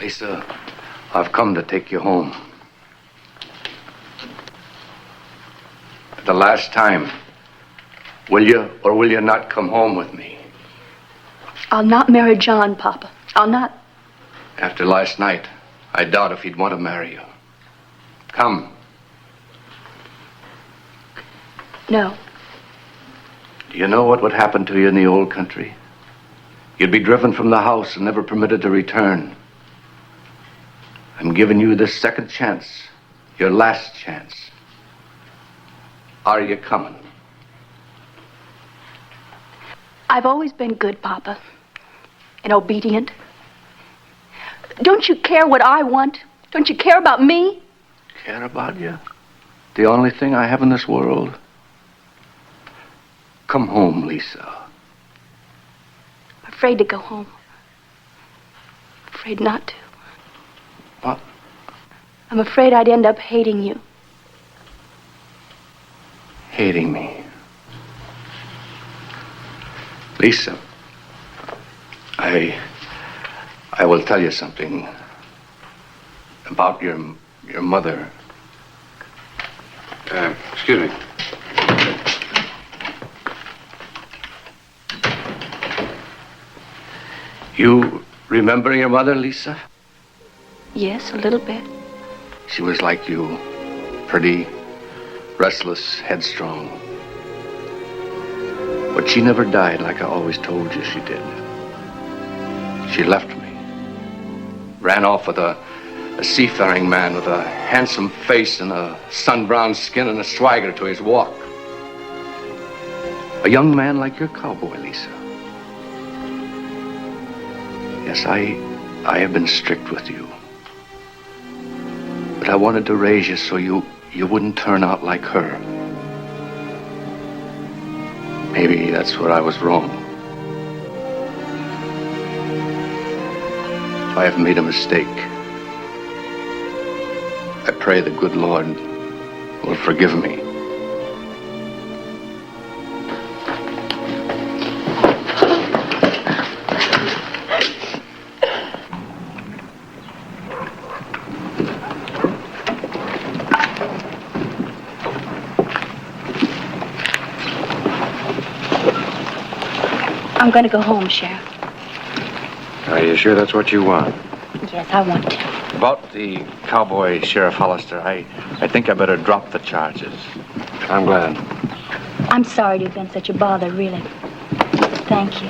Lisa, I've come to take you home. For the last time, will you or will you not come home with me? I'll not marry John, Papa. I'll not. After last night, I doubt if he'd want to marry you. Come. No. Do you know what would happen to you in the old country? You'd be driven from the house and never permitted to return. I'm giving you this second chance, your last chance. Are you coming? I've always been good, Papa, and obedient. Don't you care what I want? Don't you care about me? Care about you? The only thing I have in this world? Come home, Lisa. I'm afraid to go home. Afraid not to. What? I'm afraid I'd end up hating you. Hating me? Lisa, I will tell you something. About your mother. Excuse me. You remember your mother, Lisa? Yes, a little bit. She was like you. Pretty, restless, headstrong. But she never died like I always told you she did. She left me. Ran off with a seafaring man with a handsome face and a sun-browned skin and a swagger to his walk. A young man like your cowboy, Lisa. Yes, I have been strict with you. But I wanted to raise you so you wouldn't turn out like her. Maybe that's where I was wrong. If I have made a mistake, I pray the good Lord will forgive me. I'm going to go home, Sheriff. Are you sure that's what you want? Yes, I want to. About the cowboy, Sheriff Hollister, I think I better drop the charges. I'm glad. I'm sorry to have been such a bother, really. Thank you.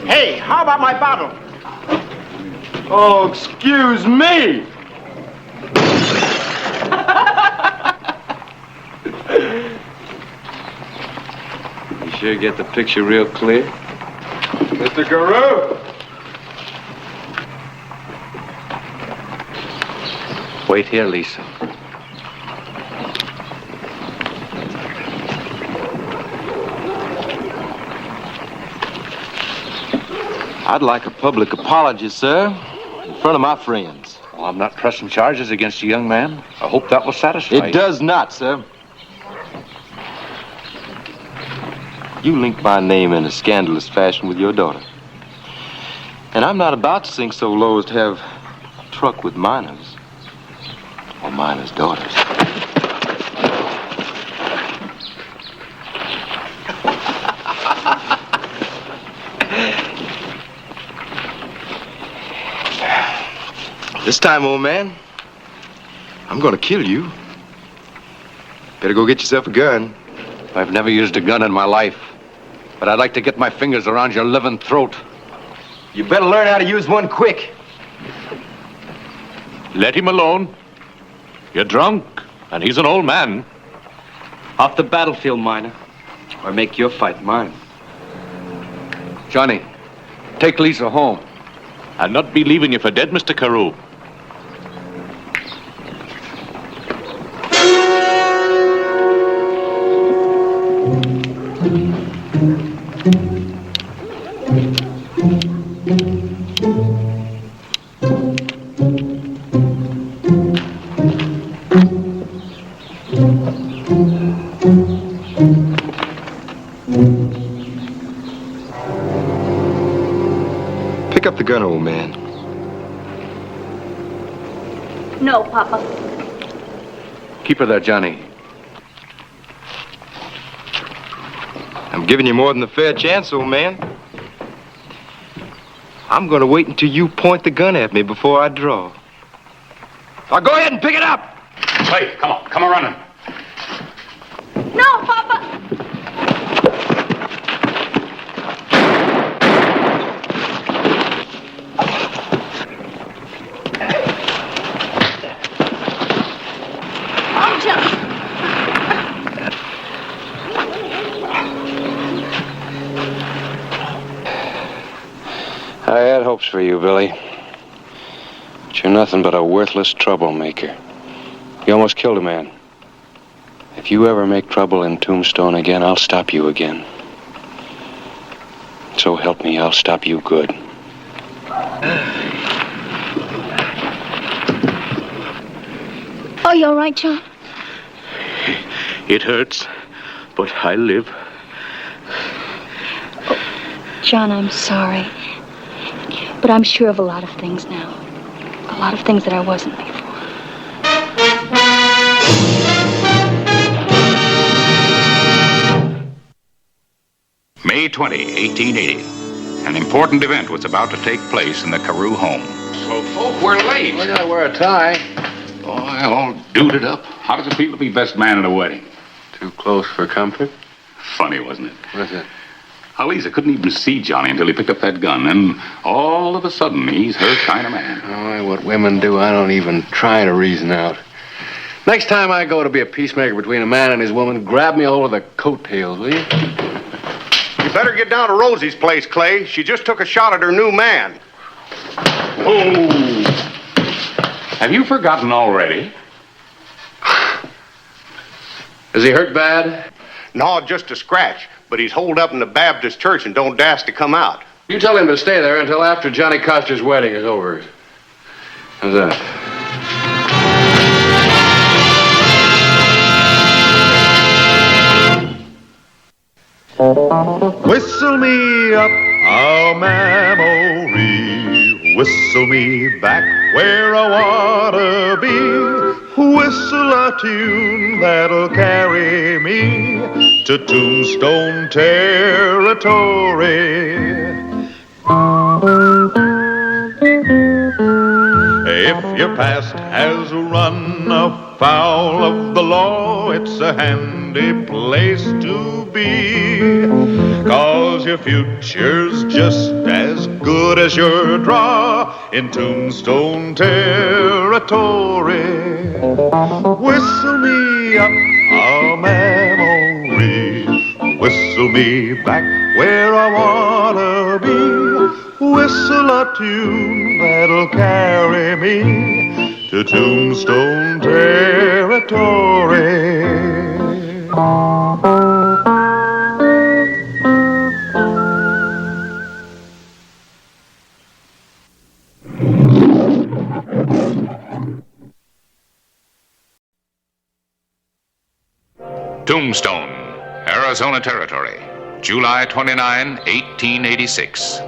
Hey, how about my bottle? Oh, excuse me! You sure get the picture real clear? Mr. Carew! Wait here, Lisa. I'd like a public apology, sir, in front of my friends. Well, I'm not pressing charges against you, young man. I hope that will satisfy you. It does not, sir. You linked my name in a scandalous fashion with your daughter. And I'm not about to sink so low as to have a truck with minors. Or minors' daughters. This time, old man, I'm gonna kill you. Better go get yourself a gun. I've never used a gun in my life, but I'd like to get my fingers around your living throat. You better learn how to use one quick. Let him alone. You're drunk, and he's an old man. Off the battlefield, Miner, or make your fight mine. Johnny, take Lisa home. I'll not be leaving you for dead, Mr. Carew. Pick up the gun, old man. No, Papa. Keep her there, Johnny. I'm giving you more than a fair chance, old man. I'm gonna wait until you point the gun at me before I draw. Now go ahead and pick it up! Hey, come on running. No, Papa! Oh, Johnny. I had hopes for you, Billy. But you're nothing but a worthless troublemaker. You almost killed a man. If you ever make trouble in Tombstone again, I'll stop you again. So help me, I'll stop you good. Oh, you all right, John? It hurts, but I live. John, I'm sorry. But I'm sure of a lot of things now. A lot of things that I wasn't before. May 20, 1880. An important event was about to take place in the Carew home. So, folk, we're late. I gotta wear a tie. Boy, all duded up. How does it feel to be best man at a wedding? Too close for comfort? Funny, wasn't it? What's that? How Lisa couldn't even see Johnny until he picked up that gun, and all of a sudden, he's her kind of man. Oh, what women do, I don't even try to reason out. Next time I go to be a peacemaker between a man and his woman, grab me hold of the coattails, will you? You better get down to Rosie's place, Clay. She just took a shot at her new man. Oh! Have you forgotten already? Is he hurt bad? No, just a scratch. But he's holed up in the Baptist church and don't dast to come out. You tell him to stay there until after Johnny Coster's wedding is over. How's that? Whistle me up a memory, whistle me back where I wanna be, whistle a tune that'll carry me to Tombstone territory. If your past has run afoul of the law, it's a handy place to be, 'cause your future's just as good as your draw in Tombstone territory. Whistle me up a memory, whistle me back where I wanna be, whistle a tune that'll carry me to Tombstone territory. Tombstone, Arizona Territory, July 29, 1886.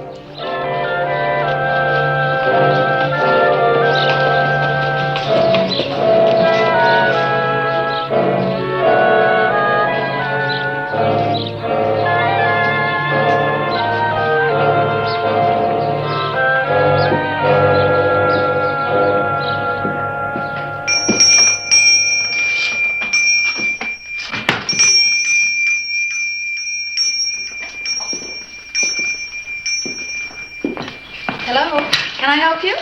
Hello, can I help you?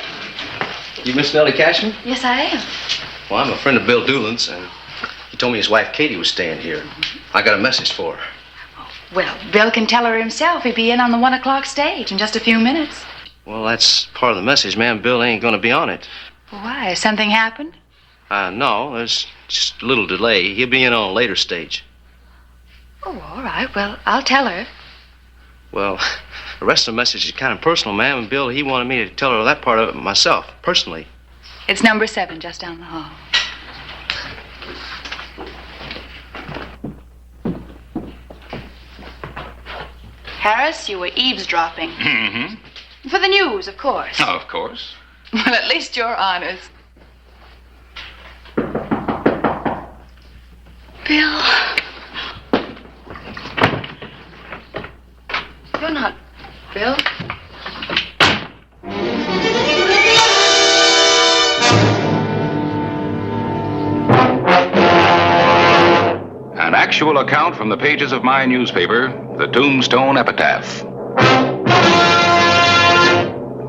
You Miss Nellie Cashman? Yes, I am. Well, I'm a friend of Bill Doolin's, and he told me his wife Katie was staying here. I got a message for her. Well, Bill can tell her himself. He'll be in on the 1 o'clock stage in just a few minutes. Well, that's part of the message, ma'am. Bill ain't going to be on it. Why? Something happened? No, there's just a little delay. He'll be in on a later stage. Oh, all right. Well, I'll tell her. Well, the rest of the message is kind of personal, ma'am, and Bill, he wanted me to tell her that part of it myself, personally. It's number 7, just down the hall. Harris, you were eavesdropping. Mm-hmm. For the news, of course. Oh, of course. Well, at least you're honest. Bill. You're not Bill. An actual account from the pages of my newspaper, the Tombstone Epitaph.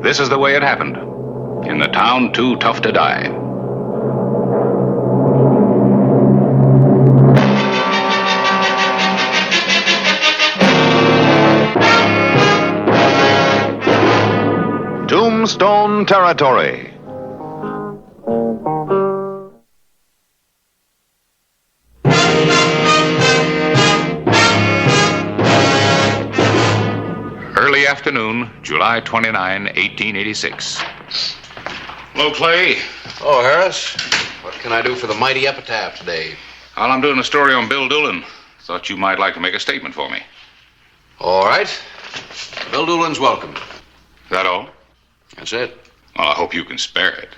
This is the way it happened, in the town too tough to die. Tombstone territory. Early afternoon, July 29, 1886. Hello, Clay. Oh, Harris. What can I do for the mighty epitaph today? Well, I'm doing a story on Bill Doolin. Thought you might like to make a statement for me. All right. Bill Doolin's welcome. That all? That's it. Well, I hope you can spare it.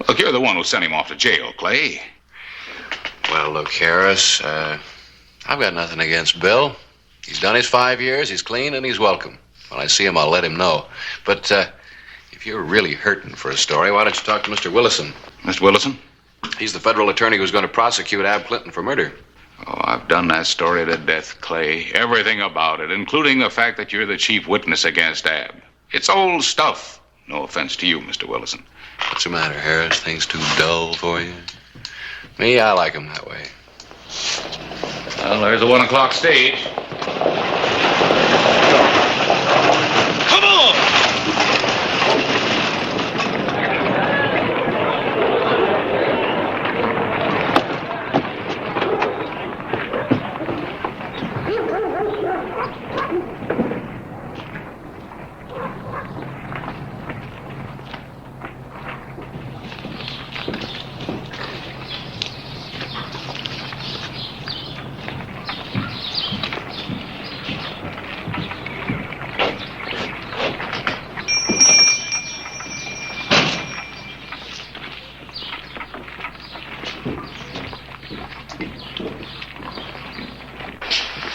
Look, you're the one who sent him off to jail, Clay. Well, look, Harris, I've got nothing against Bill. He's done his 5 years, he's clean, and he's welcome. When I see him, I'll let him know. But if you're really hurting for a story, why don't you talk to Mr. Willison? Mr. Willison? He's the federal attorney who's going to prosecute Ab Clinton for murder. Oh, I've done that story to death, Clay. Everything about it, including the fact that you're the chief witness against Ab. It's old stuff. No offense to you, Mr. Willison. What's the matter, Harris? Things too dull for you? Me, I like 'em that way. Well, there's the 1 o'clock stage. Come on!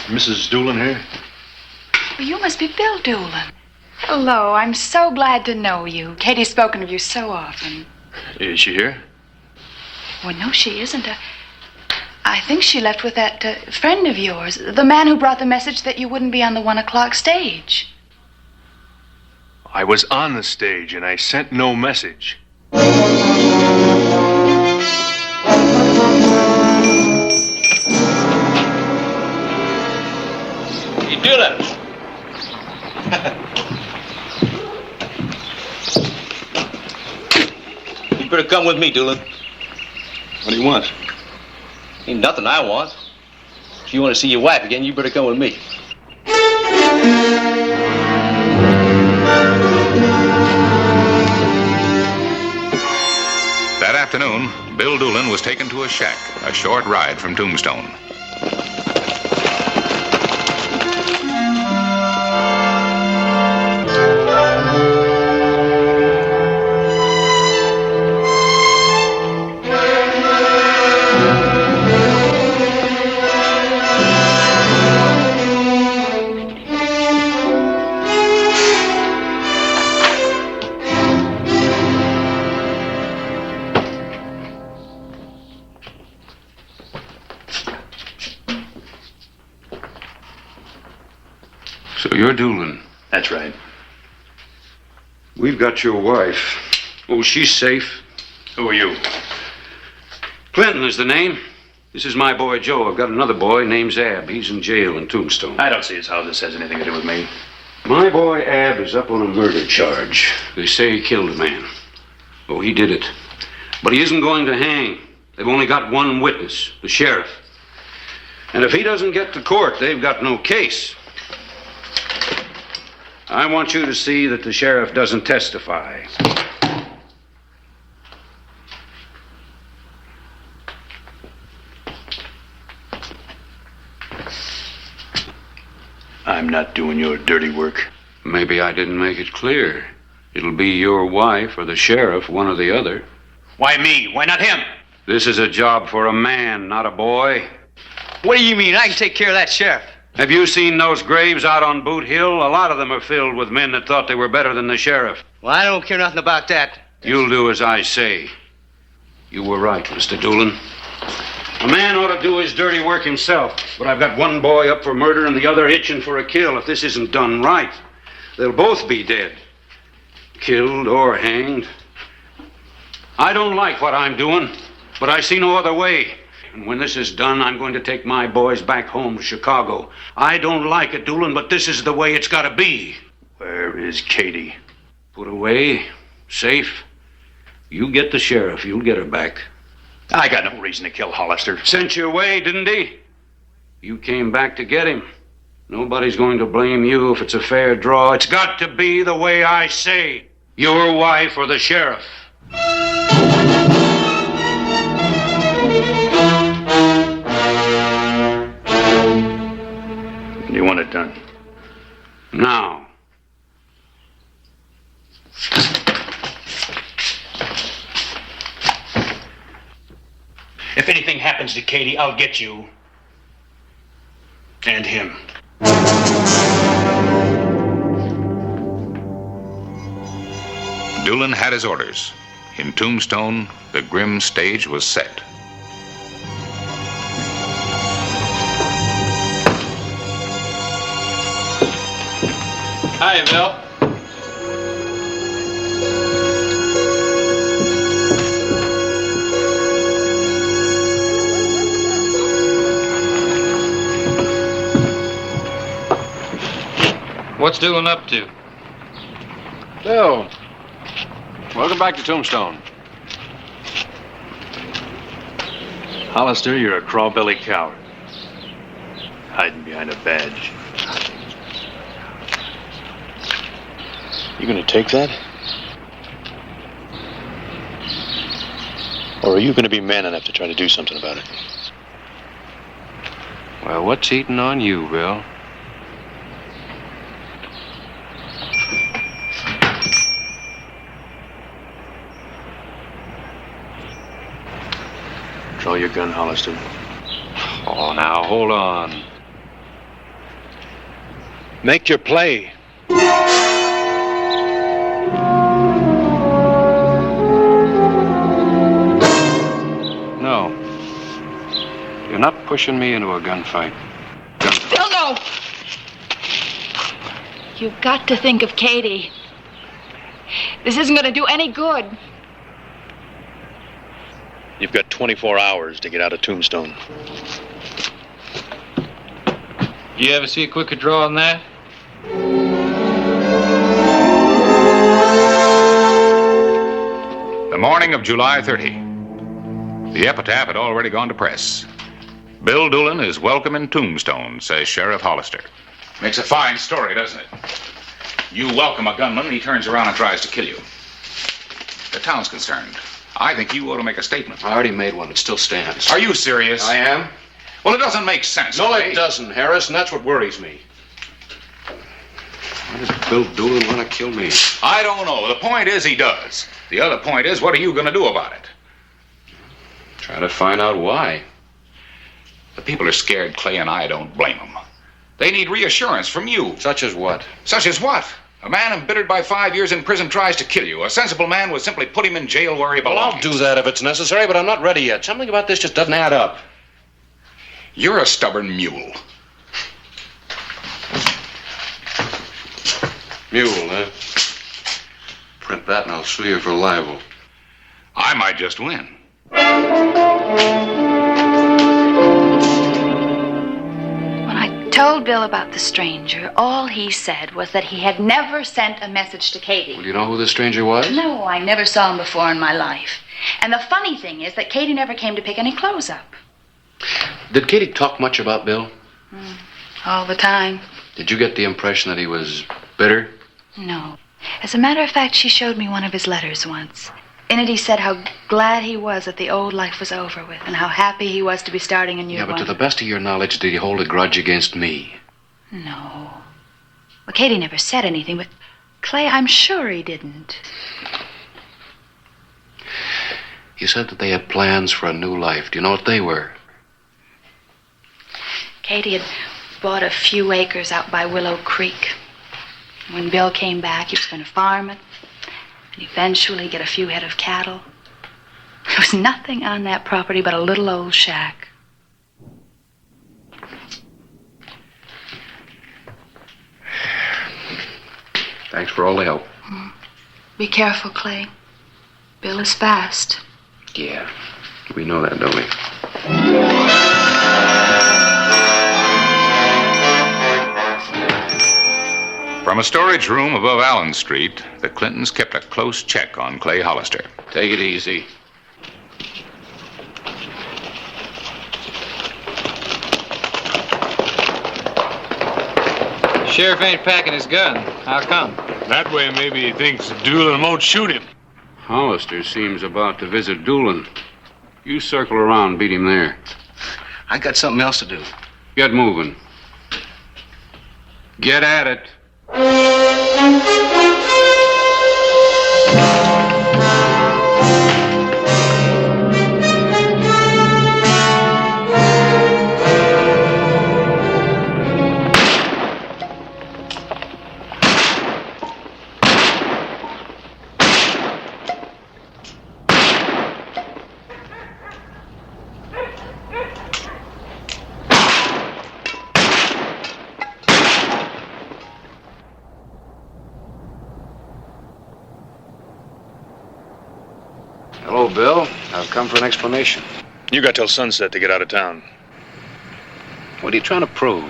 Mrs. Doolin here? Well, you must be Bill Doolin. Hello, I'm so glad to know you. Katie's spoken of you so often. Is she here? Well, no, she isn't. I think she left with that friend of yours, the man who brought the message that you wouldn't be on the 1 o'clock stage. I was on the stage and I sent no message. You do that. You better come with me, Doolin. What do you want? Ain't nothing I want. If you want to see your wife again, you better come with me. That afternoon, Bill Doolin was taken to a shack, a short ride from Tombstone. So you're Doolin. That's right. We've got your wife. Oh, she's safe. Who are you? Clinton is the name. This is my boy Joe. I've got another boy named Ab. He's in jail in Tombstone. I don't see as how this has anything to do with me. My boy Ab is up on a murder charge. They say he killed a man. Oh, he did it. But he isn't going to hang. They've only got one witness, the sheriff. And if he doesn't get to court, they've got no case. I want you to see that the sheriff doesn't testify. I'm not doing your dirty work. Maybe I didn't make it clear. It'll be your wife or the sheriff, one or the other. Why me? Why not him? This is a job for a man, not a boy. What do you mean? I can take care of that sheriff. Have you seen those graves out on Boot Hill? A lot of them are filled with men that thought they were better than the sheriff. Well, I don't care nothing about that. You'll do as I say. You were right, Mr. Doolin. A man ought to do his dirty work himself. But I've got one boy up for murder and the other itching for a kill. If this isn't done right, they'll both be dead. Killed or hanged. I don't like what I'm doing, but I see no other way. And when this is done, I'm going to take my boys back home to Chicago. I don't like it, Doolin, but this is the way it's got to be. Where is Katie? Put away, safe. You get the sheriff, you'll get her back. I got no reason to kill Hollister. Sent you away, didn't he? You came back to get him. Nobody's going to blame you if it's a fair draw. It's got to be the way I say. Your wife or the sheriff. You want it done? Now. If anything happens to Katie, I'll get you. And him. Doolin had his orders. In Tombstone, the grim stage was set. Hi, Bill. What's Doolin up to? Bill, welcome back to Tombstone. Hollister, you're a craw-belly coward. Hiding behind a badge. You gonna take that? Or are you gonna be man enough to try to do something about it? Well, what's eating on you, Bill? Draw your gun, Hollister. Oh, now, hold on. Make your play. No. You're not pushing me into a gunfight. Bill, no! You've got to think of Katie. This isn't going to do any good. You've got 24 hours to get out of Tombstone. You ever see a quicker draw than that? The morning of July 30. The epitaph had already gone to press. Bill Doolin is welcome in Tombstone, says Sheriff Hollister. Makes a fine story, doesn't it? You welcome a gunman and he turns around and tries to kill you. The town's concerned. I think you ought to make a statement. I already made one. It still stands. Are you serious? I am. Well, it doesn't make sense. No, Clay. it doesn't, Harris, and that's what worries me. Why does Bill Doolin want to kill me? I don't know. The point is he does. The other point is, what are you going to do about it? Try to find out why. The people are scared, Clay, and I don't blame them. They need reassurance from you. Such as what? Such as what? A man embittered by 5 years in prison tries to kill you. A sensible man would simply put him in jail where he belongs. Well, I'll do that if it's necessary, but I'm not ready yet. Something about this just doesn't add up. You're a stubborn mule. Mule, huh? Print that and I'll sue you for libel. I might just win. When I told Bill about the stranger, all he said was that he had never sent a message to Katie. Well, do you know who the stranger was? No, I never saw him before in my life. And the funny thing is that Katie never came to pick any clothes up. Did Katie talk much about Bill? All the time. Did you get the impression that he was bitter? No. As a matter of fact, she showed me one of his letters once. In it, he said how glad he was that the old life was over with and how happy he was to be starting a new one. Yeah, but to the best of your knowledge, did he hold a grudge against me? No. Well, Katie never said anything, but Clay, I'm sure he didn't. You said that they had plans for a new life. Do you know what they were? Katie had bought a few acres out by Willow Creek. When Bill came back, he was going to farm it and eventually get a few head of cattle. There was nothing on that property but a little old shack. Thanks for all the help. Be careful, Clay. Bill is fast. Yeah, we know that, don't we? From a storage room above Allen Street, the Clintons kept a close check on Clay Hollister. Take it easy. Sheriff ain't packing his gun. How come? That way, maybe he thinks Doolin won't shoot him. Hollister seems about to visit Doolin. You circle around and beat him there. I got something else to do. Get moving. Get at it. Hello, Bill. I've come for an explanation. You got till sunset to get out of town. What are you trying to prove?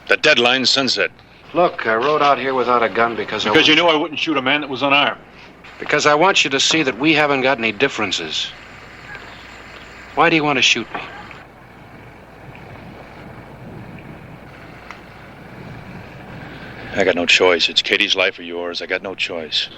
The deadline's sunset. Look, I rode out here without a gun because you knew I wouldn't shoot a man that was unarmed. Because I want you to see that we haven't got any differences. Why do you want to shoot me? I got no choice. It's Katie's life or yours. I got no choice.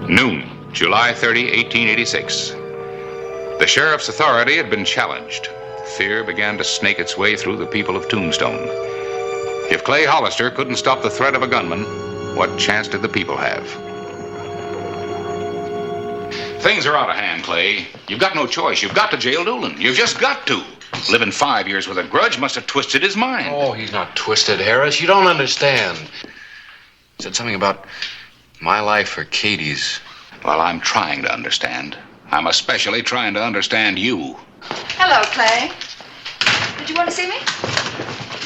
Noon, July 30, 1886. The sheriff's authority had been challenged. Fear began to snake its way through the people of Tombstone. If Clay Hollister couldn't stop the threat of a gunman, what chance did the people have? Things are out of hand, Clay. You've got no choice. You've got to jail Doolin. You've just got to. Living 5 years with a grudge must have twisted his mind. Oh, he's not twisted, Harris. You don't understand. He said something about my life or Katie's. Well, I'm trying to understand. I'm especially trying to understand you. Hello, Clay. Did you want to see me?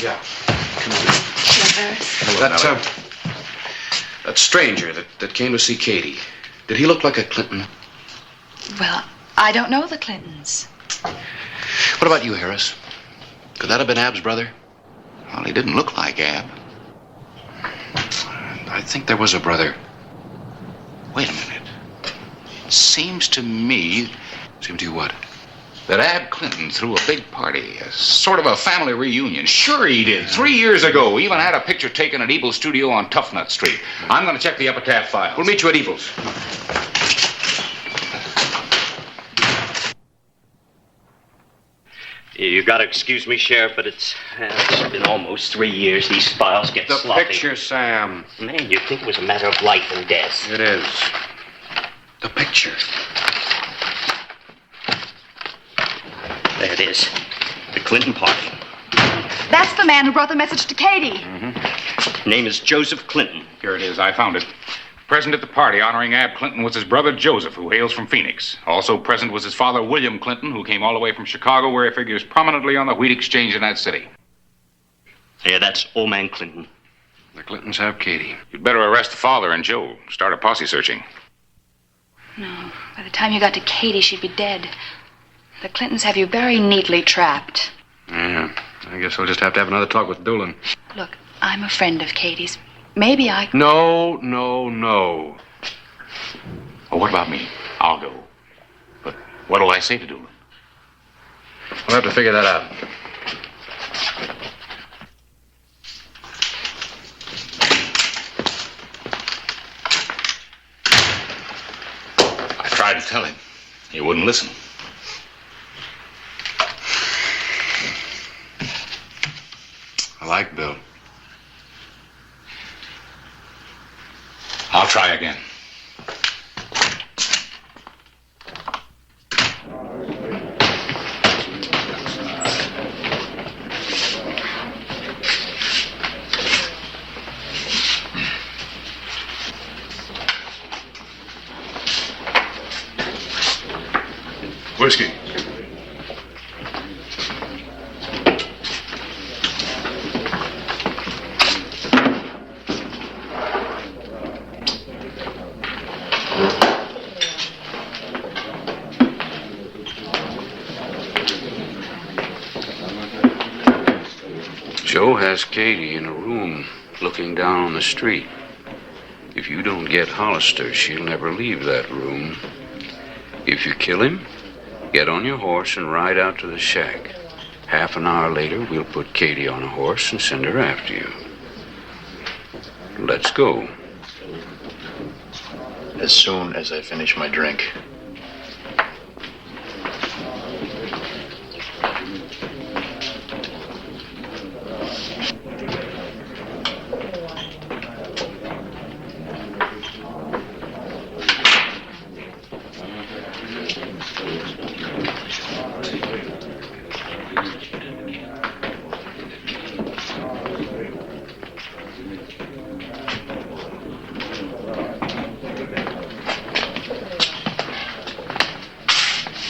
Yeah. Hello, That stranger that came to see Katie, did he look like a Clinton? Well, I don't know the Clintons. What about you, Harris? Could that have been Ab's brother? Well, he didn't look like Ab. I think there was a brother. Wait a minute. It seems to me... Seem to you what? That Ab Clinton threw a big party, a sort of a family reunion. Sure he did. 3 years ago. He even had a picture taken at Ebel's studio on Toughnut Street. I'm going to check the epitaph file. We'll meet you at Ebel's. You gotta excuse me, Sheriff, but it's been almost 3 years. These files get sloppy. The picture, Sam. Man, you'd think it was a matter of life and death. It is. The picture. There it is. The Clinton party. That's the man who brought the message to Katie. Mm-hmm. Name is Joseph Clinton. Here it is. I found it. Present at the party honoring Ab Clinton was his brother Joseph, who hails from Phoenix. Also present was his father William Clinton, who came all the way from Chicago, where he figures prominently on the wheat exchange in that city. Yeah, that's old man Clinton. The Clintons have Katie. You'd better arrest the father and Joe. Start a posse searching. No, by the time you got to Katie, she'd be dead. The Clintons have you very neatly trapped. Yeah, I guess we'll just have to have another talk with Doolin. Look, I'm a friend of Katie's. Maybe I... No. Oh, what about me? I'll go. But what'll I say to Doolin? We'll have to figure that out. I tried to tell him. He wouldn't listen. I like Bill. I'll try again. Whiskey. Joe has Katie in a room looking down on the street. If you don't get Hollister, she'll never leave that room. If you kill him, get on your horse and ride out to the shack. Half an hour later, we'll put Katie on a horse and send her after you. Let's go. As soon as I finish my drink.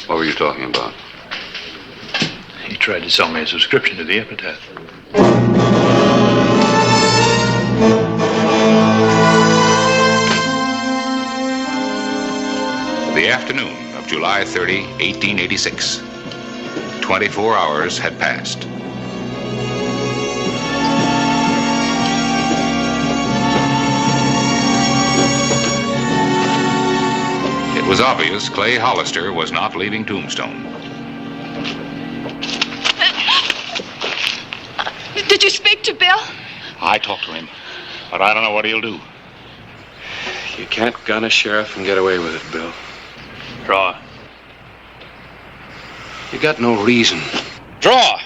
What were you talking about? He tried to sell me a subscription to the Epitaph. The afternoon of July 30, 1886. 24 hours had passed. It was obvious Clay Hollister was not leaving Tombstone. Did you speak to Bill? I talked to him, but I don't know what he'll do. You can't gun a sheriff and get away with it, Bill. Draw. You got no reason. Draw!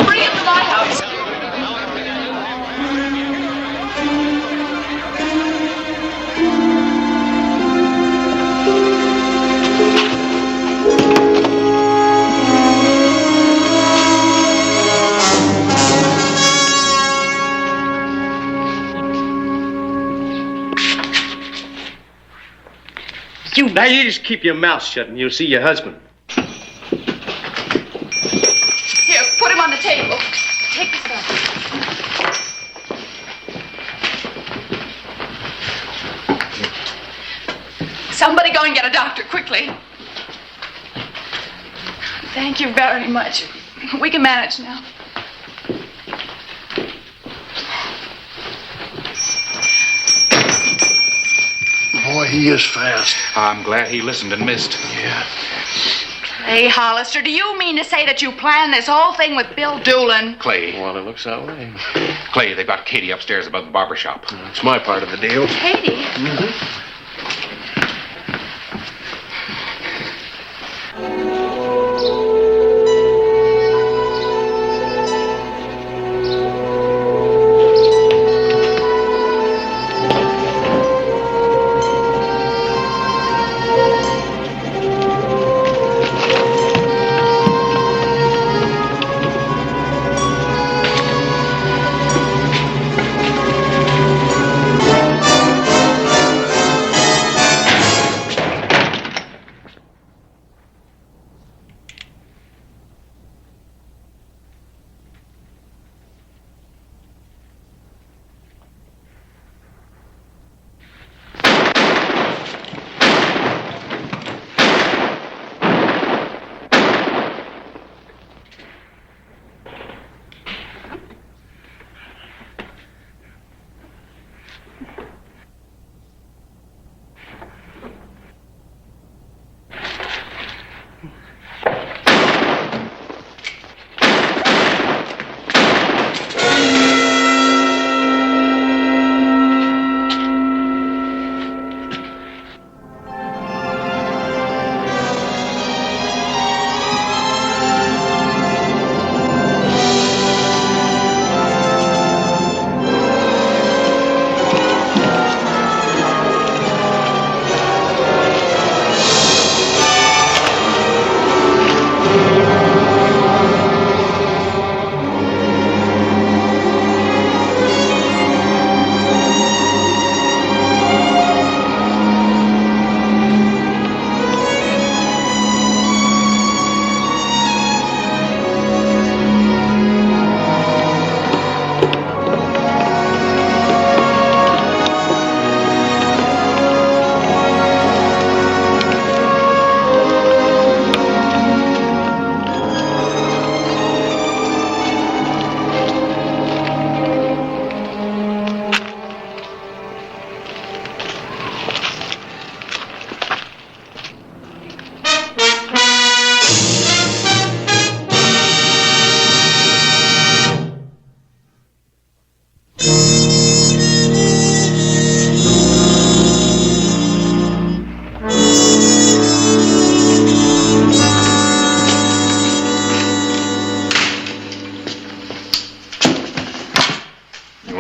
Bring him to my house. Now you just keep your mouth shut and you'll see your husband. Here, put him on the table. Take this up. Somebody go and get a doctor, quickly. Thank you very much. We can manage now. Boy, he is fast. I'm glad he listened and missed. Yeah. Hey, Hollister, do you mean to say that you planned this whole thing with Bill Doolin? Clay. Well, it looks that way. Clay, they've got Katie upstairs above the barber shop. It's my part of the deal. Katie?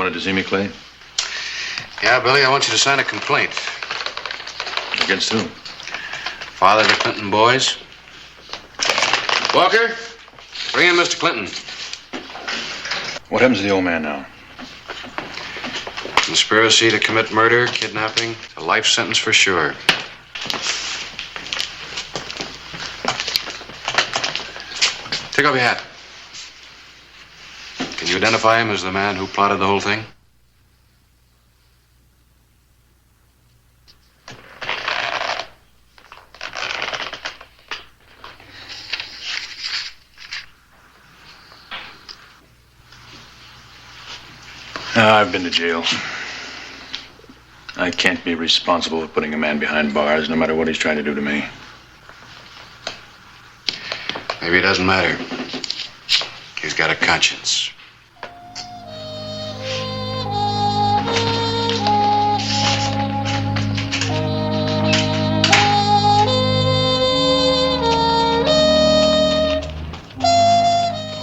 wanted to see me, Clay? Yeah, Billy, I want you to sign a complaint. Against whom? Father of the Clinton boys. Walker, bring in Mr. Clinton. What happens to the old man now? Conspiracy to commit murder, kidnapping, a life sentence for sure. Take off your hat. Can you identify him as the man who plotted the whole thing? I've been to jail. I can't be responsible for putting a man behind bars, no matter what he's trying to do to me. Maybe it doesn't matter. He's got a conscience.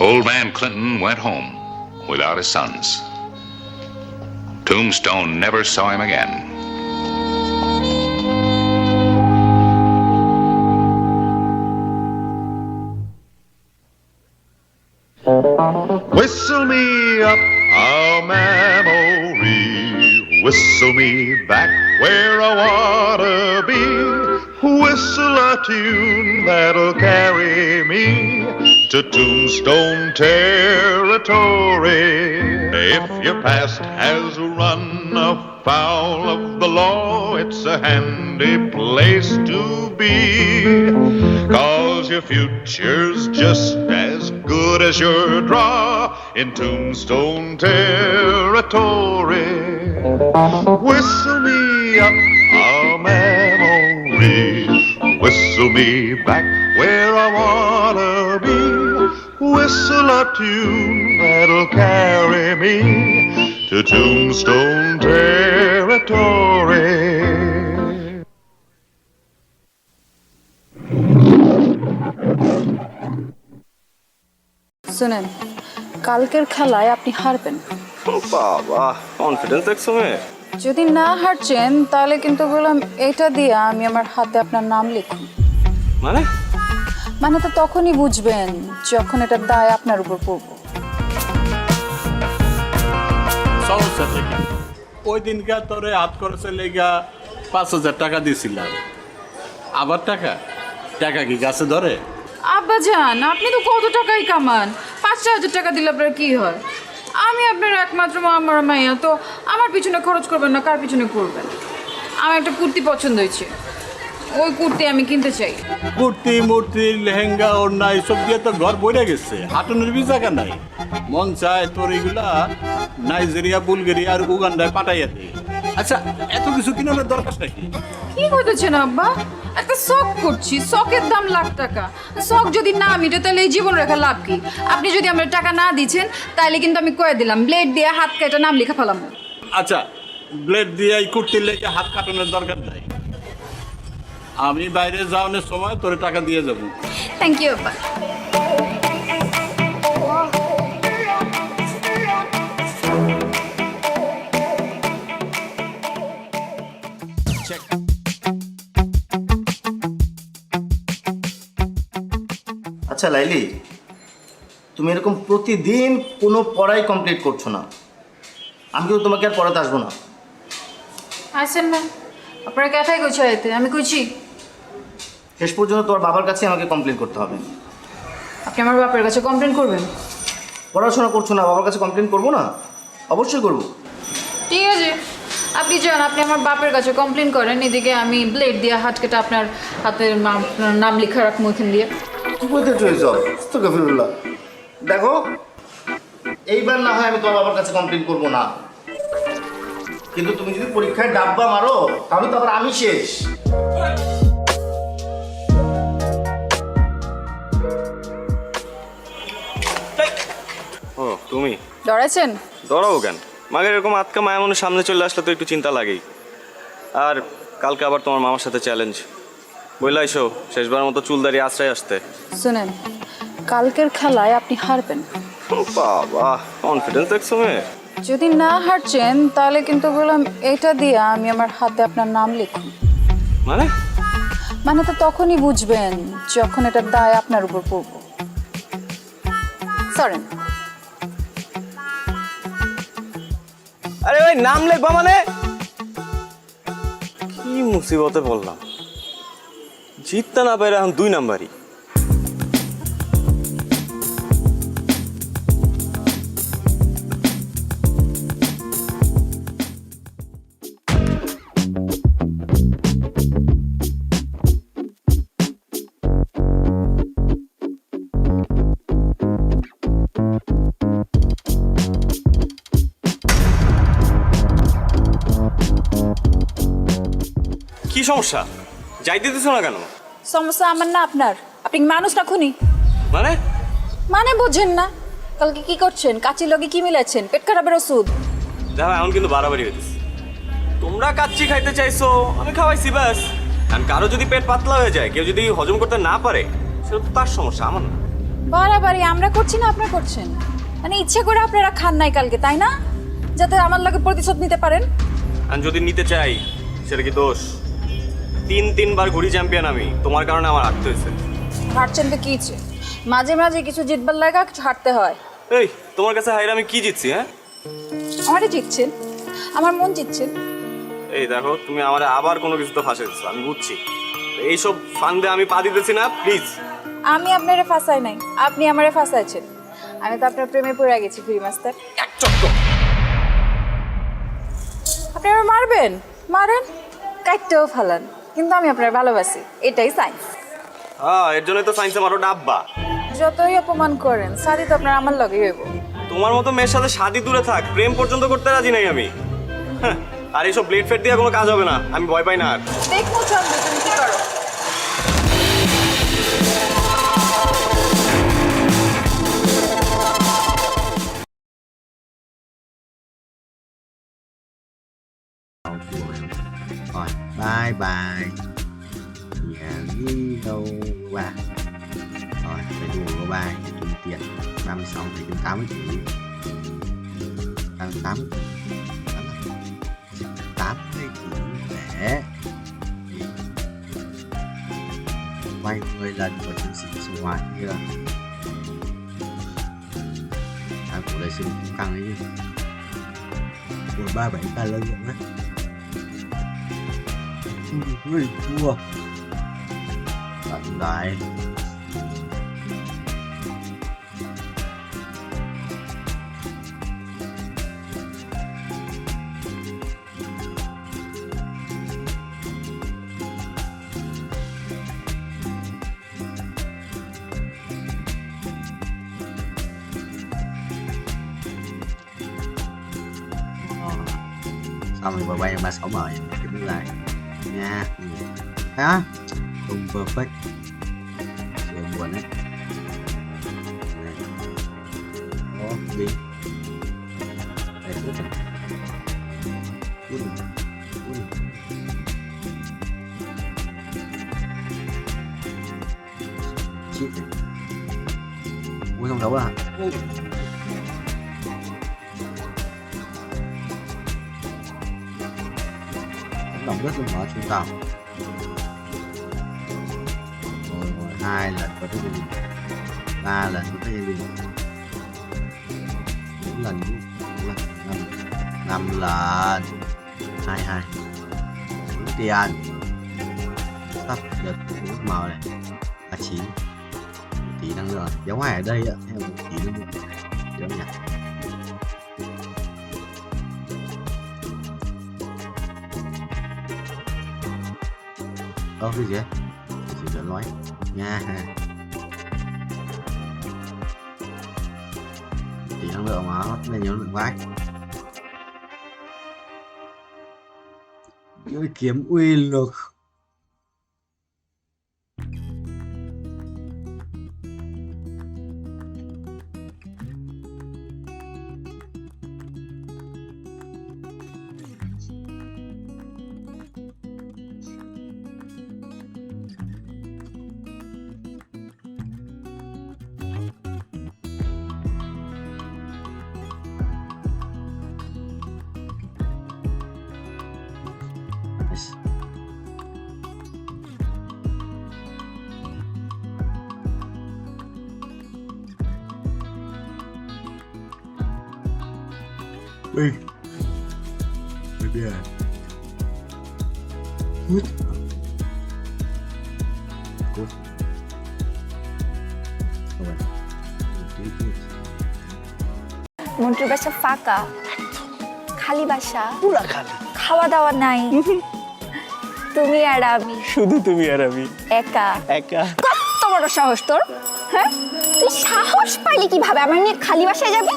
Old man Clinton went home without his sons. Tombstone never saw him again. Whistle me up a memory, whistle me back where I wanna be, whistle a tune that'll carry me to Tombstone territory. If your past has run afoul of the law, it's a handy place to be, 'cause your future's just as good as your draw in Tombstone territory. Whistle me up a memory, whistle me back where I wanna be, whistle a tune that'll carry me to Tombstone territory. শুনেন, কালকের খেলায় আপনি হারবেন। বাবা, confidence দেখছো মেয়ে? যদি না হারছেন তাহলে কিন্তু বললাম এটা দিয়ে আমি আমার হাতে আপনার নাম লিখুন। মানে তো তখনই বুঝবেন যখন এটা দায় আপনার উপর পড়বো। ওই দিনকা তোরে হাত খরচে লেগা 5,000 টাকা দিয়েছিলাম। আবার টাকা টাকা কি গাছে ধরে? আব্বা জান, আপনি তো কত টাকাই কামান, 5,000 টাকা দিলে আপনার কি হয়? আমি আপনার একমাত্র আমার মাইয়া, তো আমার পিছনে খরচ করবেন না, কার পিছনে করবেন? আমার একটা কুর্তি পছন্দ হয়েছে, ওই কুর্তি আমি কিনতে চাই। কুর্তি মূর্তি লেহেঙ্গা ওড়না এসব দিয়ে তো ঘর বইরে গেছে, হাঁটুনের বি জায়গা নাই। মন চায় তোর এগুলা নাইজেরিয়া, বুলগেরিয়া আর উগান্ডায় পাঠাইয়া দে। আচ্ছা, এত কিছু কিনার দরকার নাকি? কি করতেছেন আব্বা? একটা শখ করছি, শখের দাম লাখ টাকা। শখ যদি না মিটে তাহলে এই জীবন রেখা লাভ কি? আপনি যদি আমার টাকা না দিচ্ছেন তাহলে কিন্তু আমি কয়ে দিলাম, ব্লেড দিয়ে হাত কেটে নাম লেখা ফেলাম। আচ্ছা, ব্লেড দিয়ে এই কুর্তির লেগে হাত কাটানোর দরকার নাই। আমি বাইরে যাওয়ানোর সময় তোর টাকা দিয়ে যাবো। থ্যাংক ইউ আব্বা। আচ্ছা লাইলি, তুমি এরকম প্রতিদিন কোনো পড়াই কমপ্লিট করছো না, আমি কিন্তু তোমাকে আর পড়াতে আসবো না। আসেন না, আপনারা ক্যাথাই কইছে আইতে, আমি কইছি শেষ পর্যন্ত তোমার বাবার কাছে আমাকে কমপ্লেন করতে হবে। আপনি আমার বাপের কাছে কমপ্লেন করবেন? পড়াশোনা করছো না, বাবার কাছে কমপ্লেন করবো না? অবশ্যই করবো। ঠিক আছে, আপনি যান, আপনি আমার বাপের কাছে কমপ্লেন করেন, এদিকে আমি ব্লেড দিয়ে হাত কেটে আপনার হাতের নাম লেখা রাখবো এখান দিয়ে। দেখো, এইবার না হয় আমি তোমার বাবার কাছে কমপ্লেন করবো না, কিন্তু তুমি যদি পরীক্ষায় ডাব্বা মারো তাহলে তো আবার আমি শেষ। ও তুমি ডরাইছেন? ডরাবো কেন? মাগের এরকম আটকা মায়া মনে সামনে চলে আসলে তো একটু চিন্তা লাগেই। আর কালকে আবার তোমার মামার সাথে চ্যালেঞ্জ, বললে এসো শেষবার মতো চুল দাঁড়িয়ে আশ্রয় আসতে। শুনেন, কালকের খেলায় আপনি হারবেন। বাবা, কনফিডেন্স দেখছো মেয়ে? যদি না হারছেন তাহলে কিন্তু বললাম এটা দিয়ে আমি আমার হাতে আপনার নাম লিখুন। মানে মানে তো তখনই বুঝবেন যখন এটার দায় আপনার উপর পড়ব। সরেন। আরে ভাই নাম লিখবা মানে কি মুসিবতে বললাম, জিততে না পারে এখন 2 নাম্বারই। কি সমস্যা? যাইতে দিছ না কেন? সমস্যা আমার না আপনার। আপনি মানুষ না খুনি? মানে মানে বোঝেন না? কালকে কি করছেন? কাচির লগে কি মিলাচ্ছেন? পেট খারাপের ওষুধ। দেখো এখন কিন্তু বাড়াবাড়ি হইতেছে। তোমরা কাচ্চি খাইতে চাইছো, আমি খাওয়াইছি ব্যাস। আর কারো যদি পেট পাতলা হয়ে যায়, কেউ যদি হজম করতে না পারে, সেটা তো তার সমস্যা, আমার না। বাড়াবাড়ি আমরা করছি না আপনারা করছেন? মানে ইচ্ছে করে আপনারা খান নাই কালকে, তাই না? যাতে আমার লগে প্রতিশোধ নিতে পারেন। আর যদি নিতে চাই সেটা কি দোষ? 3 বার ঘুরি চ্যাম্পিয়ন আমি, তোমার কারণে আমার হারতে হয়েছে। হারছেন তো কি হচ্ছে? মাঝে মাঝে কিছু জিতবার লাগা কিছু হারতে হয়। এই তোমার কাছে হাইরে আমি কি জিতছি? হ্যাঁ আমারই জিতছেন, আমার মন জিতছেন। এই দেখো তুমি আমার আবার কোনো কিছু তো ফাঁসে দিচ্ছ, আমি বুঝছি। এইসব ফান্দে আমি পা দিতেছি না, প্লিজ। আমি আপনারে ফাঁসাই নাই, আপনি আমারে ফাঁসাইছেন। আমি তো আপনার প্রেমে পড়ে গেছি ফ্রি মাস্টার। এক চক্কর আপনি আমার মারবেন, মারেন, কাটতেও ফালান, কিন্তু আমি আপনার ভালোবাসি, এটাই সাইন্স। হ্যাঁ এর জন্যই তো সায়েন্সে মারো ডাব্বা। যতই অপমান করেন শাদি তো আপনার আমার লগে হইব। তোমার মতো মেয়ের সাথে শাদি দূরে থাক, প্রেম পর্যন্ত করতে রাজি নাই আমি। হ্যাঁ, আর এইসব ব্লেড ফেড দিয়ে কোনো কাজ হবে না, আমি ভয় পাই না আর। দেখো চন্দ্র তুমি কি করো। Rồi, bye bye. Nhà đi đâu ba. Rồi, phải đùa của ba kiếm tiền 36 thì kiếm 80 triệu. 80 80 triệu để quay 10 lần của chiến sĩ sinh hoạt kia. Của đại sư cũng căng ấy chứ. Của 37k lợi nhuận đấy. Ui, thua. Tận lại. Xong rồi bay 36 mời cái lại nha. Hả? Không perfect. Chuyện buồn đấy. Đó, đi. Đây, út rồi. Út rồi. Út rồi. Chít rồi. Út không đấu à? Lòng đất luôn mở trung tàu. Rồi 2 lần có tới gia đình, 3 lần có tới gia đình, 4 lần, 5 lần, 22 tiền sắp được nước màu này 39 1 tỷ năng lượng giống ngoài ở đây ạ, theo 1 tỷ năng lượng giống nhỉ. Cái gì chỉ cần nói nha. Tỷ năng lượng mà nó lên nhiều lượng vãi. Cái kiếm uy lực. Wait. Maybe I. What? Go. মন্টুর বাসা ফাঁকা, খালি বাসা, পুরা খালি, খাওয়া দাওয়া নাই, তুমি আর আমি, শুধু তুমি আর আমি, একা একা। কত বড় সাহস তোর, হ্যাঁ? তুই সাহস পাইলি কিভাবে আমার নিয়ে খালি বাসায় যাবি?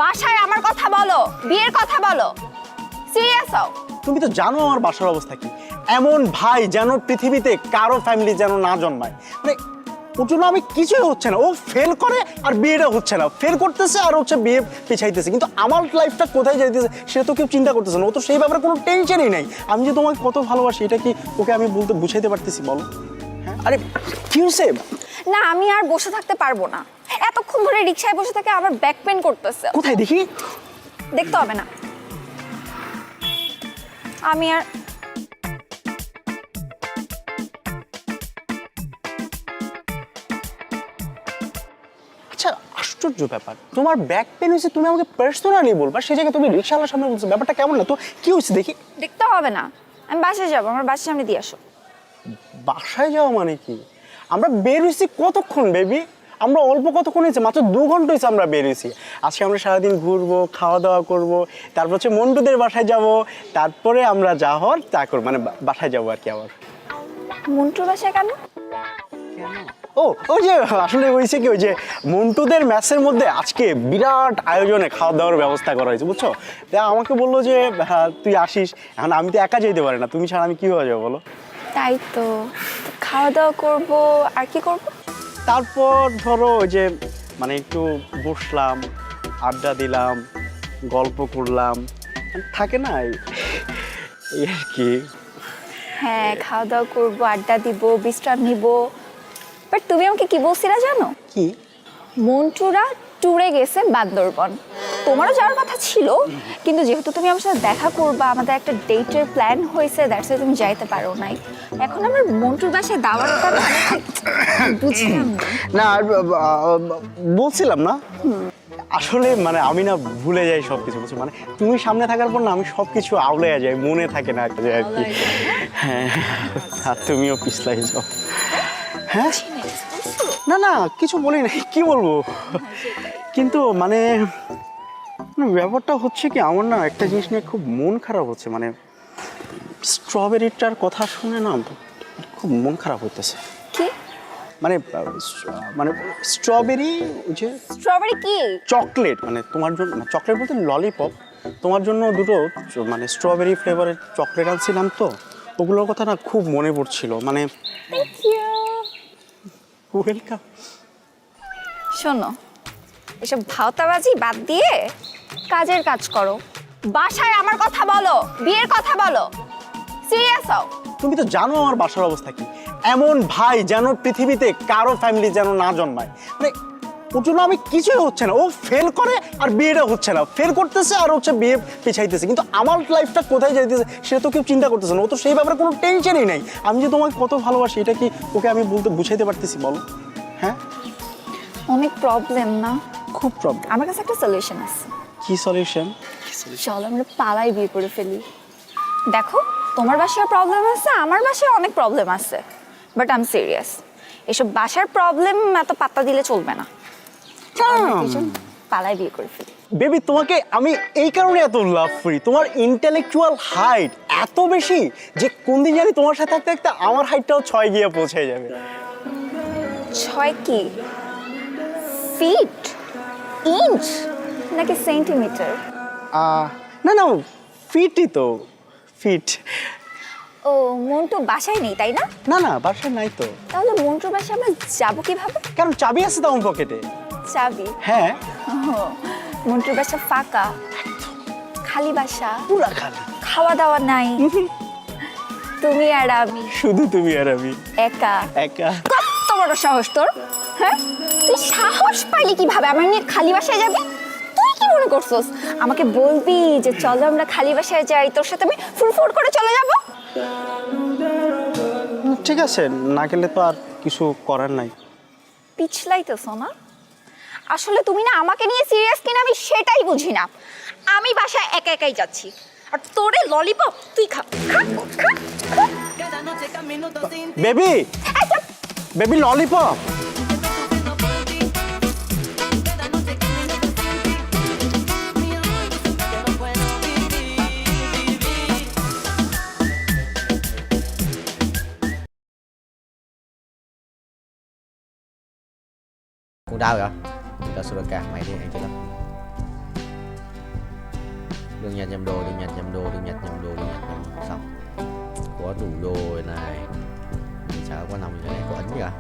বাসায় আমার কথা বলো, বিয়ের কথা বলো, সিরিয়াস হও। তুমি তো জানো আমার বাসার অবস্থা কি। এমন ভাই যেন পৃথিবীতে কারো ফ্যামিলি যেন না জন্মায়। মানে ওর জন্য আমি কিছুই হচ্ছে না, ও ফেল করে আর বিয়েটা হচ্ছে না, ফেল করতেছে আর হচ্ছে বিয়ে পিছাইতেছে, কিন্তু আমার লাইফটা কোথায় যাইতেছে সেটা তো কেউ চিন্তা করতেছে না। ও তো সেই ব্যাপারে কোনো টেনশনই নাই। আমি যে তোমাকে কত ভালোবাসি এটা কি ওকে আমি বলতে বুঝাইতে পারতেছি বলো? হ্যাঁ, আরে কি হয়েছে? না, আমি আর বসে থাকতে পারবো না। এতক্ষণ ধরে রিকশায় বসে থেকে আমার ব্যাক পেন করতেছে। কোথায় দেখি? দেখতে হবে না, আমি আর আচ্ছা, আশ্চর্য ব্যাপার, তোমার ব্যাক পেন হয়েছে তুমি আমাকে পার্সোনালি বলবা, সেই জায়গায় তুমি রিকশাওয়ালার সামনে বলছো, ব্যাপারটা কেমন না? তো কি হয়েছে দেখি? দেখতে হবে না, আমি বাসায় যাবো, আমার বাসার সামনে দিয়ে আসো। বাসায় যাওয়া মানে কি? আমরা বের হয়েছি কতক্ষণ বেবি? আমরা অল্প কতক্ষণ হয়েছে, মাত্র 2 ঘন্টা হয়েছে আমরা বের হয়েছি। আজকে আমরা সারাদিন ঘুরবো, খাওয়া দাওয়া করবো, তারপর হচ্ছে মন্টুদের বাসায় যাব, তারপরে আমরা যা হওয়ার তা করবো, মানে বাসায় যাবো আর কি। আবার মন্টুর বাসায় কেন? ও ওই যে আসলে হয়েছে কি, ওই যে মন্টুদের ম্যাচের মধ্যে আজকে বিরাট আয়োজনে খাওয়া দাওয়ার ব্যবস্থা করা হয়েছে, বুঝছো? আমাকে বললো যে তুই আসিস, এখন আমি তো একা যেতে পারি না, তুমি ছাড়া আমি কি হয়ে যাবো বলো? তাই তো, খাওয়া দাওয়া করবো আর কি করবো? তারপর ধরো ওই যে মানে একটু বসলাম, আড্ডা দিলাম, গল্প করলাম, থাকে না এই আর কি। হ্যাঁ, খাওয়া দাওয়া করবো, আড্ডা দিব, বিশ্রাম নিব। বাট তুমি আমাকে কি বলছিলা জানো? কি? মন্টুরা ট্যুরে গেছে বান্দরবন। তোমারও যাওয়ার কথা ছিল, কিন্তু যেহেতু তুমি আমার সাথে দেখা করবা, আমাদের একটা ডেটের প্ল্যান হয়েছে, দ্যাটস তুমি যাইতে পারো নাই। এখন আমার মন্টুর বাসায় দাওয়াতটা বুঝলাম না, বলছিলাম না আসলে, মানে আমি না ভুলে যাই সবকিছু, বুঝছো? মানে তুমি সামনে থাকার পর না আমি সবকিছু আউলে যাই, মনে থাকে না আর কি। হ্যাঁ, আর তুমিও পিছলাই যাও। হ্যাঁ, না না কিছু বলি নাই, কি বলবো, কিন্তু মানে ব্যাপারটা হচ্ছে কি, আমার না একটা জিনিস নিয়ে খুব মন খারাপ হচ্ছে। মানে স্ট্রবেরিটার কথা শুনে না খুব মন খারাপ হইতেছে। কি মানে মানে স্ট্রবেরি, যে স্ট্রবেরি কি চকলেট, মানে তোমার জন্য চকলেট বলতে ললিপপ, তোমার জন্য দুটো মানে স্ট্রবেরি ফ্লেভারের চকলেট আনছিলাম, তো ওগুলোর কথা না খুব মনে পড়ছিল। মানে থ্যাংক ইউ, ওয়েলকাম। শোনো, এসব ভাওতাবাজি বাদ দিয়ে কাজের কাজ করো, বাসায় আমার কথা বলো, বিয়ের কথা বলো, সিরিয়াস হও। তুমি তো জানো আমার বাসার অবস্থা কি। এমন ভাই যেন পৃথিবীতে কারো ফ্যামিলি যেন না জন্মায়। মানে ওর জন্য আমি কিছুই হচ্ছে না, ও ফেল করে আর বিয়েটা হচ্ছে না, ফেল করতেছে আর হচ্ছে বিয়ে পিছাইতেছে, কিন্তু আমার লাইফটা কোথায় যাইতেছে সেটা তো কেউ চিন্তা করতেছে না। ও তো সেই ব্যাপারে কোনো টেনশনই নাই। আমি যে তোমাকে কত ভালোবাসি এটা কি ওকে আমি বলতে বুঝাইতে পারতেছি বলো? হ্যাঁ, অনেক প্রবলেম না? খুব প্রবলেম। আমার কাছে একটা সলিউশন আছে। কি সলিউশন? চলো আমরা পালাই বিয়ে করে ফেলি। দেখো, তোমার বাসায় প্রবলেম আছে, আমার বাসায় অনেক প্রবলেম আছে, বাট আই এম সিরিয়াস। এসব বাসার প্রবলেম এত পাত্তা দিলে চলবে না। পালাই বিয়ে করে ফেলি। বেবি, তোমাকে আমি এই কারণে এত লাভ করি, তোমার ইন্টেলেকচুয়াল হাইট এত বেশি যে কোন দিন জানি তোমার সাথে থাকতে থাকতে আমার হাইটটাও 6 গিয়ে পৌঁছে যাবে। 6 কি? ফিট, ইঞ্চ নাকি সেন্টিমিটার? না না, ফিটই তো, ফিট। ও, মন্টু বাসায় নেই তাই না? না না, বাসায় নাই তো। তাহলে মন্টুর বাসায় আমরা যাবো কিভাবে? কারণ চাবি আছে তো আমার পকেটে। চাবি? হ্যাঁ। মন্টুর বাসা ফাঁকা, খালি বাসা, পুরা খালি, খাওয়া দাওয়া নাই, তুমি আর আমি, শুধু তুমি আর আমি, একা একা। কত বড় সাহস তোর, হ্যাঁ? তুই সাহস পাইলি কিভাবে আমার নিয়ে খালি বাসায় যাবি? তুই কি মনে করছস আমাকে বলবি যে চলো আমরা খালি বাসায় যাই, তোর সাথে আমি ফুরফুর করে চলে যাব? ঠিক আছে, না গেলে তো আর কিছু করার নাই। পিছলাইতেছ না? আসলে তুমি না আমাকে নিয়ে সিরিয়াস কিনা আমি সেটাই বুঝি না। আমি বাসায় একা একাই যাচ্ছি আর তোরে ললিপপ তুই খা খা খা baby baby lollipop Cũng đau rồi. Tao sửa cả mày đi anh chơi lắm. Đừng nhặt nhầm đồ, đừng nhặt nhầm đồ, đừng nhặt nhầm đồ, đừng nhặt nhầm đồ. Xong. Có đủ đồ rồi này. Mình chả có nằm cái này có ấn gì à?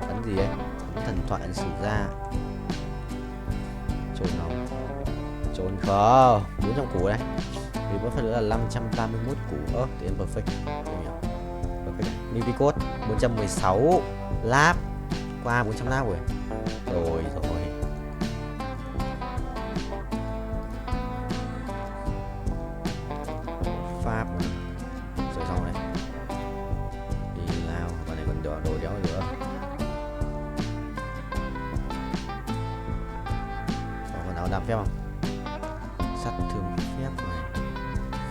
Ấn gì ấy? Ấn thần thoại, ấn sử ra. Trốn không? Trốn khó. 400 củ đây. Vì bớt phần nữa là 531 củ. Tiền perfect. Không hiểu. Perfect. Mini code 416 lap. Qua 400 lap rồi. Rồi. Pháp rồi xong này. Đi lao. Và này còn đồ đéo nữa. Còn áo đam phép không? Sắt thương phép này.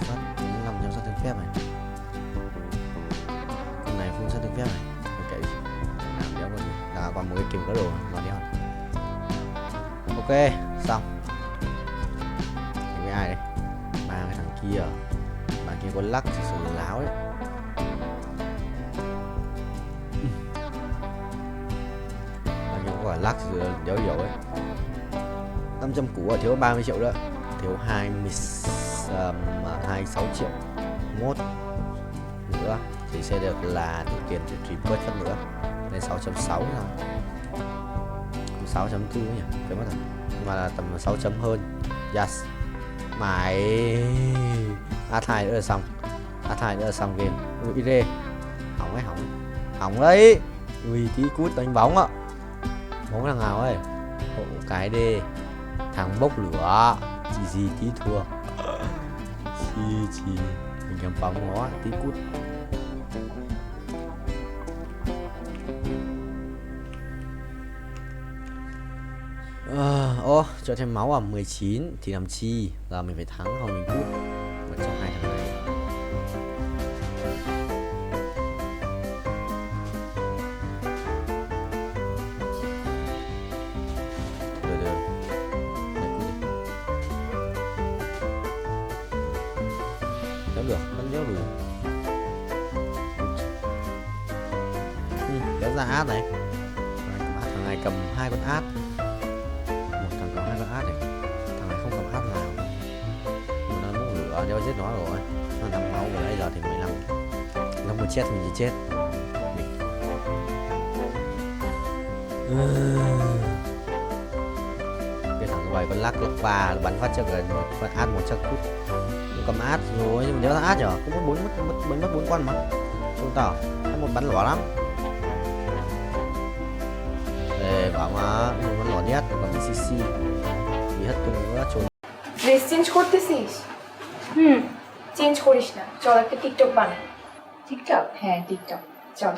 Sắt 500 sắt thương phép này. Con này full sắt thương phép này. Ok. Làm đéo có gì. Là còn một cái kìm có đồ mà đéo. Ok, xong. Với ai đây? Ba cái thằng kia. Bạn kia có lắc thì sự láo đấy. Bạn kia có quả lắc thì sự đéo dấu ấy. 500 củ ở thiếu 30 triệu nữa. Thiếu 26 triệu mốt nữa thì sẽ được là đủ tiền để trip bớt phân nữa. Lên 6.6 rồi. 6.4 nhỉ, quên mất rồi. Nhưng mà là tầm 6 chấm hơn. Yes. Mày A2 nữa là xong. A2 nữa là xong game. Ui rê. Hỏng ấy, hỏng. Hỏng đấy. Ui tí cút đánh bóng ạ. Bóng thằng nào ấy. Hộ cái đi. Thằng bốc lửa. Gì tí thua. Chi mình cầm bóng nó tí cút. Cho thêm máu à 19 thì làm chi là mình phải thắng không mình cút mà trong hai thằng này. Được đéo được vẫn đéo đủ. Kéo ra át này. Thằng này cầm 2 con át. Át này. Thằng này không cầm át nào. Nó muốn lửa đeo giết nó rồi. Nó 5 máu rồi bây giờ thì 15. Nó mà chết mình chỉ chết. Cái thằng vậy con lắc và bắn phát cho gần con át 100 phút. Nó cầm át rồi nhưng mà nếu là át nhở cũng mất 4 con mà. Không tao. Một bắn lỏ lắm. Để bảo mà con lỏ nhất còn CC. Dress change করতেছিস? Change করিস না, চল একটা TikTok বানাই। TikTok? হ্যাঁ TikTok, চল।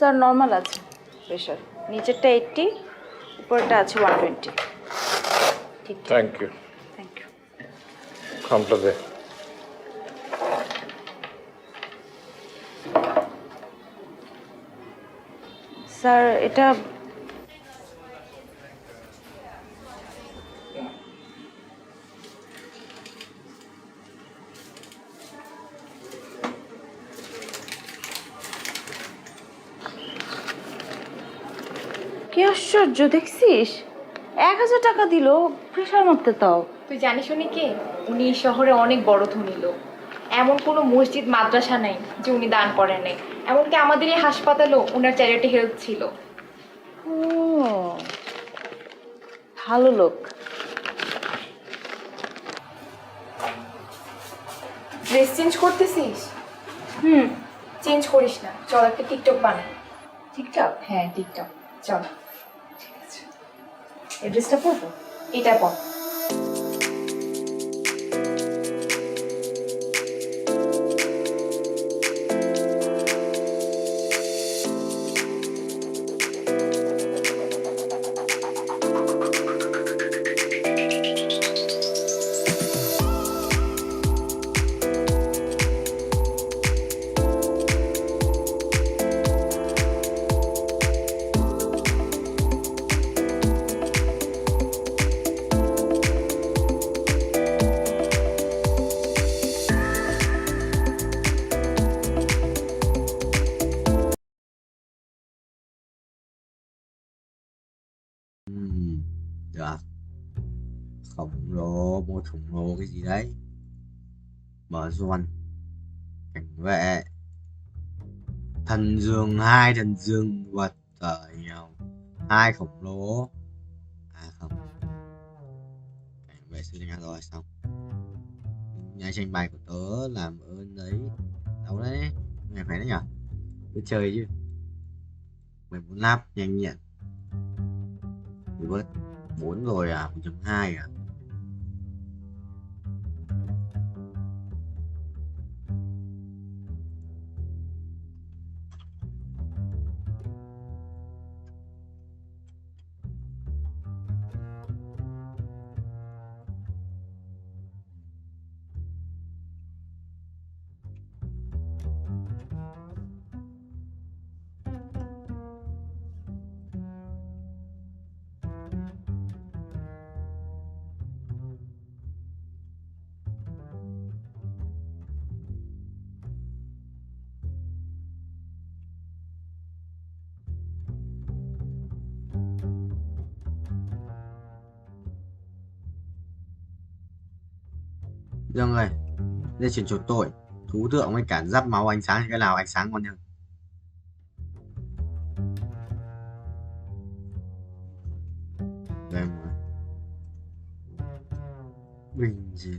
Sir normal আছে pressure, নিচেরটা 80, উপরটা আছে 120। ঠিক থ্যাংক ইউ। Thank you. খামটা দে। স্যার এটা কি আশ্চর্য দেখছিস, 1000 টাকা দিল প্রেশার মারতে। তাও তুই জানিস উনি কে? উনি এই শহরে অনেক বড় ধনী লোক। এমন কোনো মসজিদ মাদ্রাসা নাই যে উনি দান করেন নাই। এমনকি আমাদের এই হাসপাতালেও ওনার চ্যারিটি হেল্প ছিল। ও ভালো লোক। ড্রেস চেঞ্জ করতেছিস? চেঞ্জ করিস না, চল একটা টিকটক বানাই। টিকটক? হ্যাঁ টিকটক, চল। ঠিক আছে, এই ড্রেসটা পরবো, এটা পর। Được. Khổng lồ, một khổng lồ cái gì đấy. Mở ruồn. Cảnh vệ. Thần dương, 2 thần dương vật ở nhau. 2 khổng lồ. À không. Cảnh vệ sư nha rồi xong. Nhà tranh bài của tớ làm ơn đấy. Đâu đấy. Mày khỏe đấy nhở? Cứ chơi chứ. 14 lap nhanh nhẹn. Bớt 4 rồi à, 1.2 à. Dương ơi, đây chuyển chuột tội, thú tượng với cả giáp máu ánh sáng thì cái nào ánh sáng ngon hơn? Đây mà. Bình gì?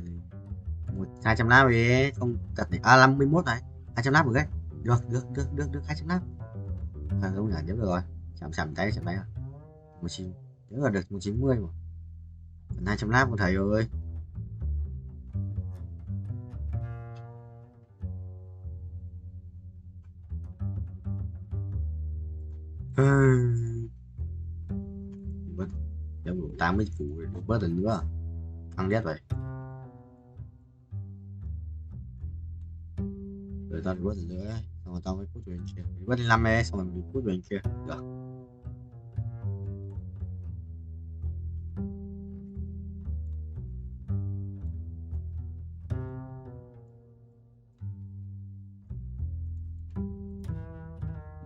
200 lap đi, không thật này. À 51 này, 200 lap được đấy. Được 200 lap. À không nhả nhớ được rồi. Chạm tay rồi. 19, nhớ là được 190 mà. Còn 200 lap của thầy ơi. Bớt em đủ 80 củ rồi, bớt lần nữa ăn đét vậy rồi tao bớt lần nữa ấy. Xong rồi tao mới cút về bên kia, bớt lên 5 ấy, xong rồi mình cút về bên kia được.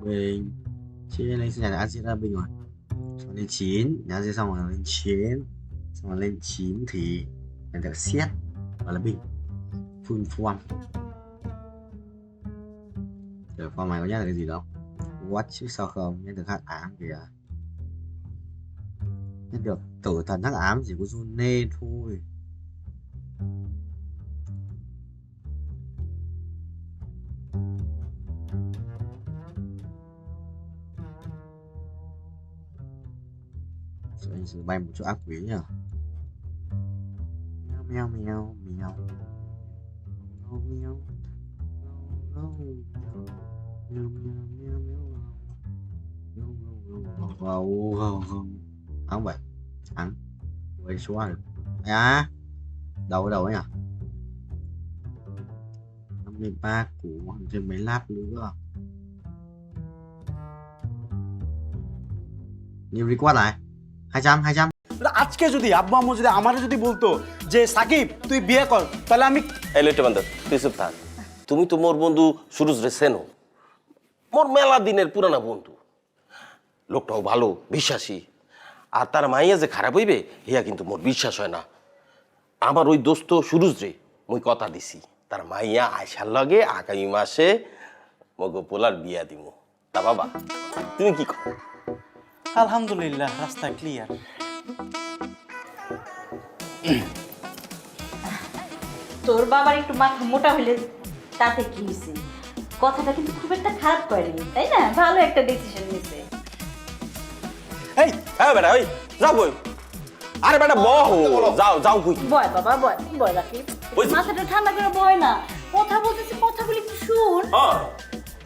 Bình chia lên nhà đã chia ra bình rồi, xong lên 9 nhà chia xong rồi lên 9, xong rồi lên 9 thì mình được xét và là bình full form. Rồi form này có nhắc là cái gì đâu, what chứ sao không nhắc được hắc ám kìa, nhắc được tử thần hắc ám chỉ có June thôi. Anh sẽ bay một chỗ ác quỷ nhỉ. Mèo mèo mèo mèo mèo mèo mèo mèo mèo mèo Không vậy. Anh. Quay số rồi. À. Đâu nhỉ? 53 của thêm mấy lát nữa. Nhiều record lại. 200 আজকে যদি আব্বু আম্মু যদি আমারে যদি বলতো যে সাকিব তুই বিয়ে কর তাহলে আমি এই লেটে বান্ধব তুই চুপ থাক তুমি তো মোর বন্ধু সুরজ রে চেনো মোর মেলা দিনের পুরানা বন্ধু লোকটাও ভালো বিশ্বাসী আর তার মাইয়া যে খারাপ হইবে হিয়া কিন্তু মোর বিশ্বাস হয় না আমার ওই দোস্ত সুরজ রে মুই কথা দিছি তার মাইয়া আয়সার লগে আগামী মাসে মগো পোলার বিয়া দিমু তা বাবা তুমি কি কর আলহামদুলিল্লাহ রাস্তা ক্লিয়ার তোর বাবার একটু মাথা মোটা হইলে তাতে কি হয়েছে কথাটা কিন্তু খুব একটা খারাপ করেনি তাই না ভালো একটা ডিসিশন নিছে এই হ্যাঁ বেটা ওই যাও কই আরে বেটা বহো যাও কই বয় বাবা বয় রাখি মাথাটা ঠান্ডা করে বয় না কথা বলতেছি কথাগুলি একটু শুন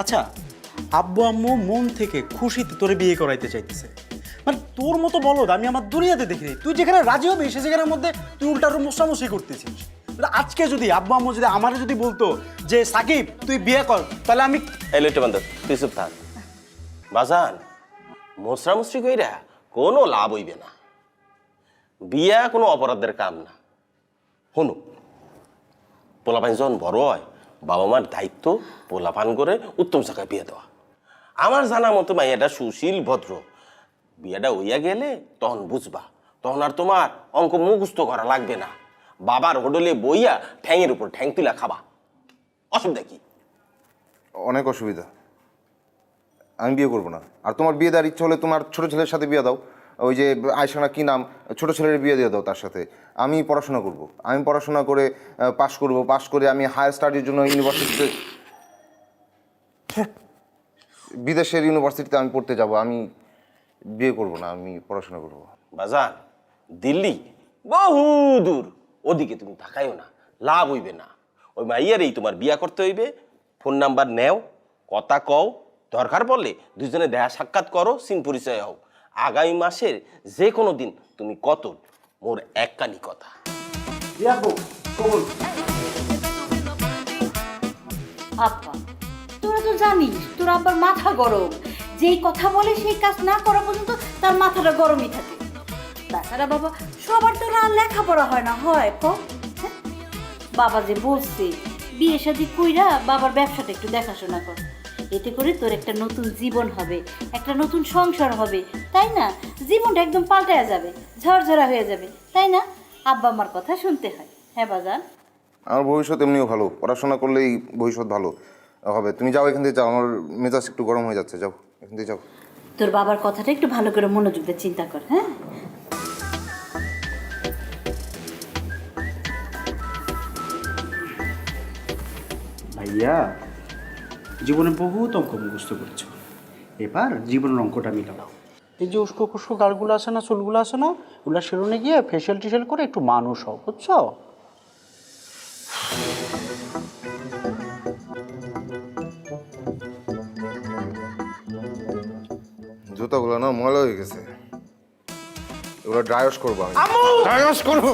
আচ্ছা আব্বু আম্মু মন থেকে খুশিতে তোরে বিয়ে করাইতে চাইতেছে মানে তোর মতো বলদ আমি আমার দুনিয়াতে দেখি নাই তুই যেখানে রাজি হবি সে জায়গার মধ্যে তুই উল্টার মোসামুসি করতেছিস আজকে যদি আব্বু আম্মু যদি আমারে যদি বলতো যে সাকিব তুই বিয়ে কর তাহলে আমি এই লেটে বান্ধব তুই চুপ থাক বাজান মোসরামুসরি কইরা কোনো লাভ হইবে না বিয়া কোনো অপরাধের কাম না শুনো পোলাপান যখন বড় হয় বাবা মার দায়িত্ব পোলাপান করে উত্তম জায়গায় বিয়ে দেওয়া আমার জানা মতো মাইয়াটা সুশীল ভদ্র বিয়েটা হইয়া গেলে তখন বুঝবা তখন আর তোমার অঙ্ক মুখস্থ করা লাগবে না বাবার হোটেলে বইয়া ঠ্যাংয়ের উপর ঠ্যাং তুলা খাবা অসুবিধা কি অনেক অসুবিধা আমি বিয়ে করবো না আর তোমার বিয়ে দেওয়ার ইচ্ছা হলে তোমার ছোট ছেলের সাথে বিয়ে দাও ওই যে আয়সানা কি নাম ছোট ছেলের বিয়ে দিয়ে দাও তার সাথে আমি পড়াশোনা করব আমি পড়াশোনা করে পাশ করে আমি হায়ার স্টাডির জন্য ইউনিভার্সিটিতে বিদেশের ইউনিভার্সিটিতে আমি পড়তে যাব আমি বিয়ে করব না আমি পড়াশোনা করব বাজান দিল্লি বহু দূর ওদিকে তুমি তাকাইও না লাভ হইবে না ওই মাইয়ারেই তোমার বিয়া করতে হইবে ফোন নাম্বার নেও কথা কও দরকার পড়লে দুজনে দেখা সাক্ষাৎ করো সিন পরিচয় হও আগামী মাসের যে কোনো দিন তুমি কত মোর এক কানি কথা আব্বা তোরা তো জানিস তোর আব্বার মাথা গরম যেই কথা বলে সেই কাজ না করা পর্যন্ত তার মাথাটা গরমই থাকে তাছাড়া বাবা সবার তো আর লেখাপড়া হয় না হয় বাবা যে বলছে বিয়ে শাদী কইরা বাবার ব্যবসাটা একটু দেখাশোনা কর এতে করে তোর একটা নতুন জীবন হবে একটা নতুন সংসার হবে তাই না জীবনটা একদম পাল্টায়া যাবে ঝরঝরা হয়ে যাবে তাই না আব্বা আমার কথা শুনতে হয় হ্যাঁ বাজান আমার ভবিষ্যৎ এমনিও ভালো পড়াশোনা করলেই ভবিষ্যৎ ভালো হবে তুমি যাও এখান থেকে যাও আমার মেজাজ একটু গরম হয়ে যাচ্ছে যাও এখান থেকে যাও তোর বাবার কথাটা একটু ভালো করে মনোযোগ দিয়ে চিন্তা কর হ্যাঁ ভাইয়া জীবনে বহুত অঙ্ক মুখস্থ করেছ এবার জীবনের অঙ্কটা মিলাও এই যে উস্কো খুস্কো গালগুলো আছে না চুলগুলো আছে না ওগুলো সেলুনে গিয়ে ফেশিয়াল টিশিয়াল করে একটু মানুষ হও বুঝছো জুতাগুলো না ময়লা হয়ে গেছে এগুলো ড্রাই ওয়াশ করবো আমি ড্রাই ওয়াশ করবো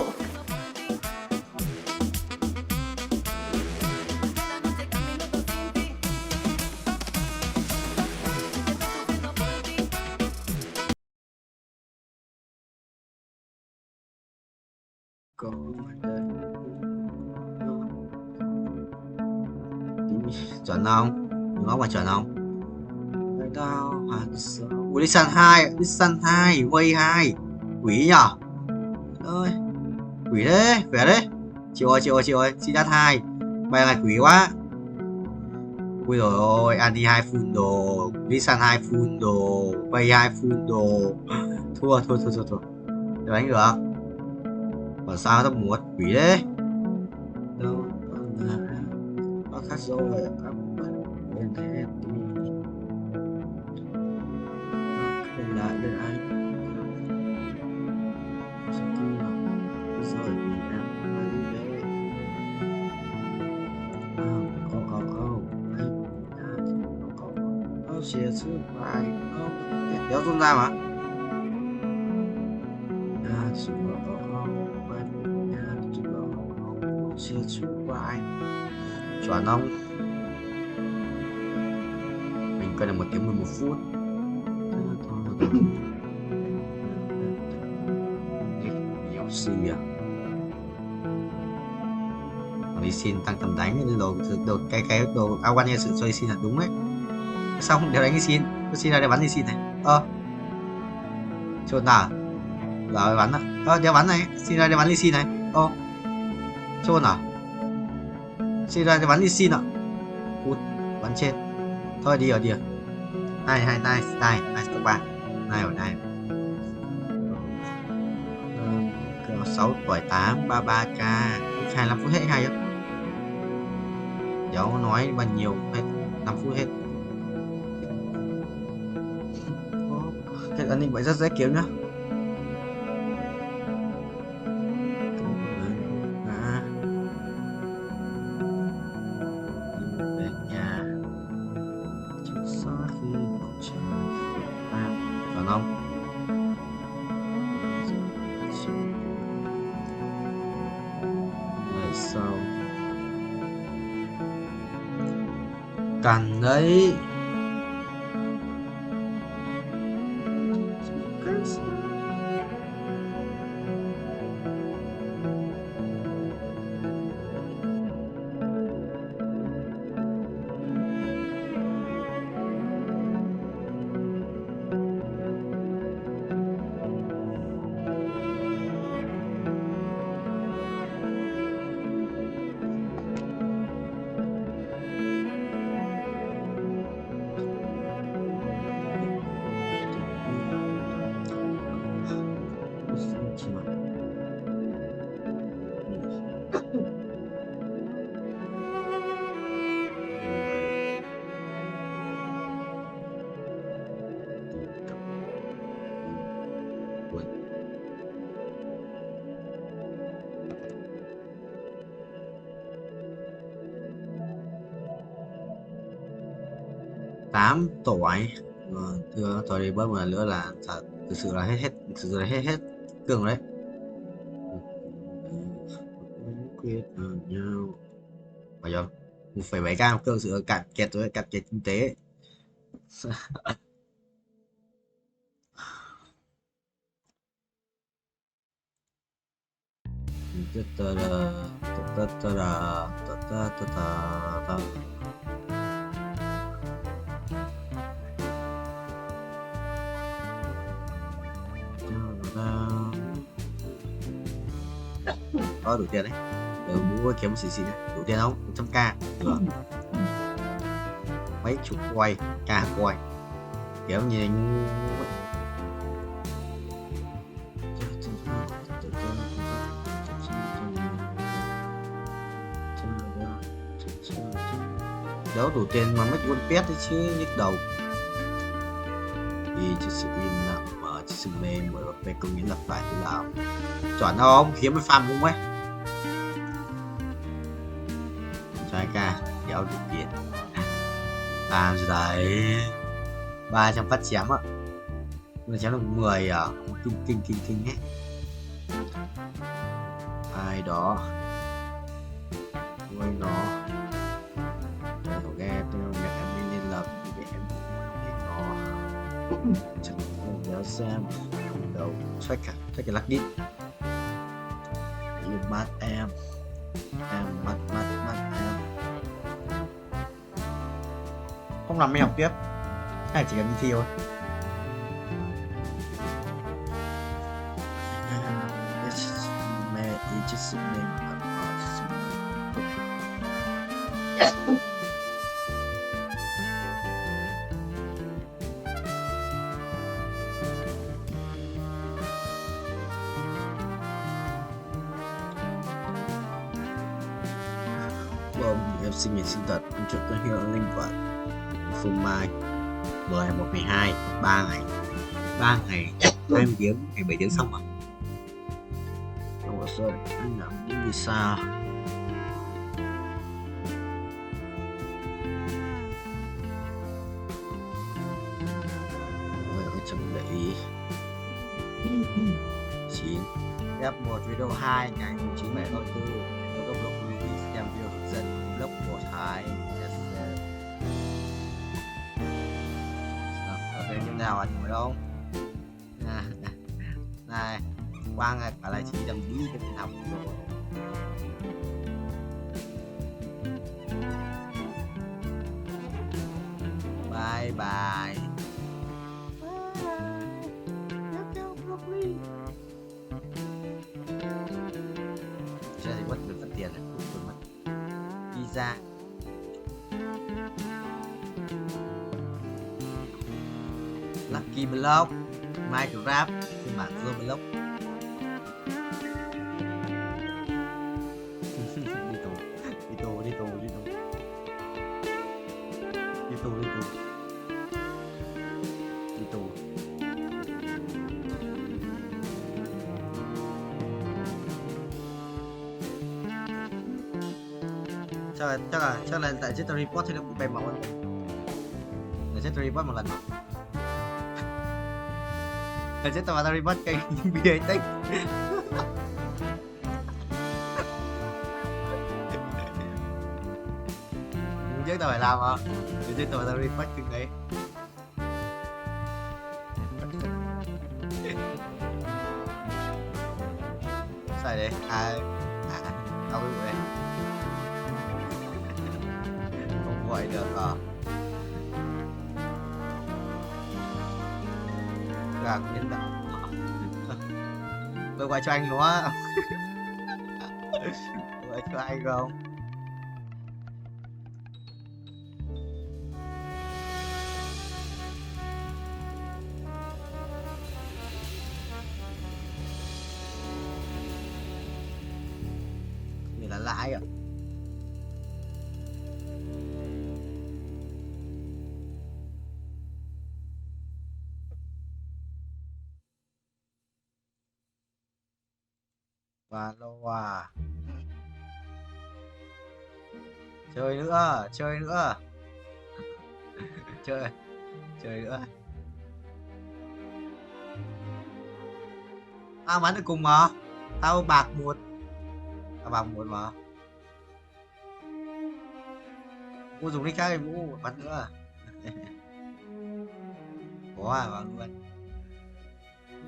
Chọn không? Ngó mà chọn không? Đâu hả? Ui Listen 2 Vây 2 Quỷ nhở? Ơi Quỷ thế, khỏe đấy Chịu ơi, xin đắt 2 Bay này quỷ quá Ui dồi ôi, Andy 2 full đồ Listen 2 full đồ Vây 2 full đồ Thua Để đánh được Còn sao tao muốn quỷ đấy Đâu Nó khác rồi Bên thế lại bên anh rồi mình đang đi đây anh sẽ giữ bài Kéo tuôn ra mà. Chuẩn không? Mình cần là 1 tiếng 11 phút. Nhiều gì à? Đi xin tăng tầm đánh đồ cái đồ Awan nghe sự cho đi xin là đúng đấy. Sao không đéo đánh đi xin? Tôi xin ra để bắn đi xin này. Chốt nào? Rồi bắn ạ. Đéo bắn này, xin ra để bắn đi xin này. Chốt nào? Xin ra để bắn đi xin ạ. Cút, bắn trên. Thôi đi rồi. Hai nice top 3. Này ở đây. 6 tuổi 8 33k 25 phút hết hay không? Cháu nói bao nhiêu hết 5 phút hết. Cái an ninh vậy rất dễ kiếm nhá. Về nhà chúc gió khi bầu trời còn không? Sau cần đấy. Tám tuổi thưa tôi đi bớt một lần nữa là thực sự là hết thực sự là hết cường đấy. Quyết nhau phải không? 1,7k cường sự cạn kiệt rồi, cạn kiệt kinh tế. Có đủ tiền đấy. Mua kiếm xì này đủ tiền không? 100k được. Mấy chục quay cả quay kiểu như anh đéo đủ tiền mà mấy quân pet đấy chứ nhức đầu. Vì cho sự im lặng mở cho sự mềm mở về công nghĩa lặp lại thế nào chuẩn không? Kiếm mới farm không ấy. Trai ca đéo đủ tiền làm gì đấy. 300 phát chém ạ. Mình chém được 10 à? Kinh ấy. Ai đó quay nó nghe tôi nhạc em nên lập để em nó chẳng nhớ xem đầu check cái lắc đít yêu mắt em mắt em không làm mày học tiếp hay chỉ cần đi thi thôi. Em sinh nhật sinh tật chúc có hiệu linh vật phương mai 10 1 12 3 ngày 20 tiếng ngày 7 tiếng xong rồi. Không có sợ anh nằm đi sao rồi ở trong 19. Rap 1 Video 2 ngày 19/7/4. Logo blog release xem video hướng dẫn blog của Thái. Ok như nào anh hỏi không? Này, Quang cả là chỉ đầm đi cái học rồi. Bye bye. Chơi thì mất được phần tiền này, mất visa. Lucky Block, Minecraft, phiên bản Roblox. Đi tù, đi tù, đi tù, đi tù. Đi tù, đi tù. Đi tù. Chắc là tại chết report thì nó cũng bèm máu rồi. Để chết report một lần. Để chết tao report cái bia tích. Chứ tao phải làm hả? Để chết tao report từng đấy. Sai đấy. Tao bị vậy. Không gọi được à? Gạt nhân đạo. Tôi gọi cho anh đúng không? Tôi gọi cho anh không? Này là lãi à? Và lâu à. Chơi nữa, chơi nữa. Chơi, chơi nữa. Tao bắn được cùng mà. Tao bạc một. Tao bạc một mà. Mua dùng đi khác thì mua bắn nữa. Có à, vào luôn.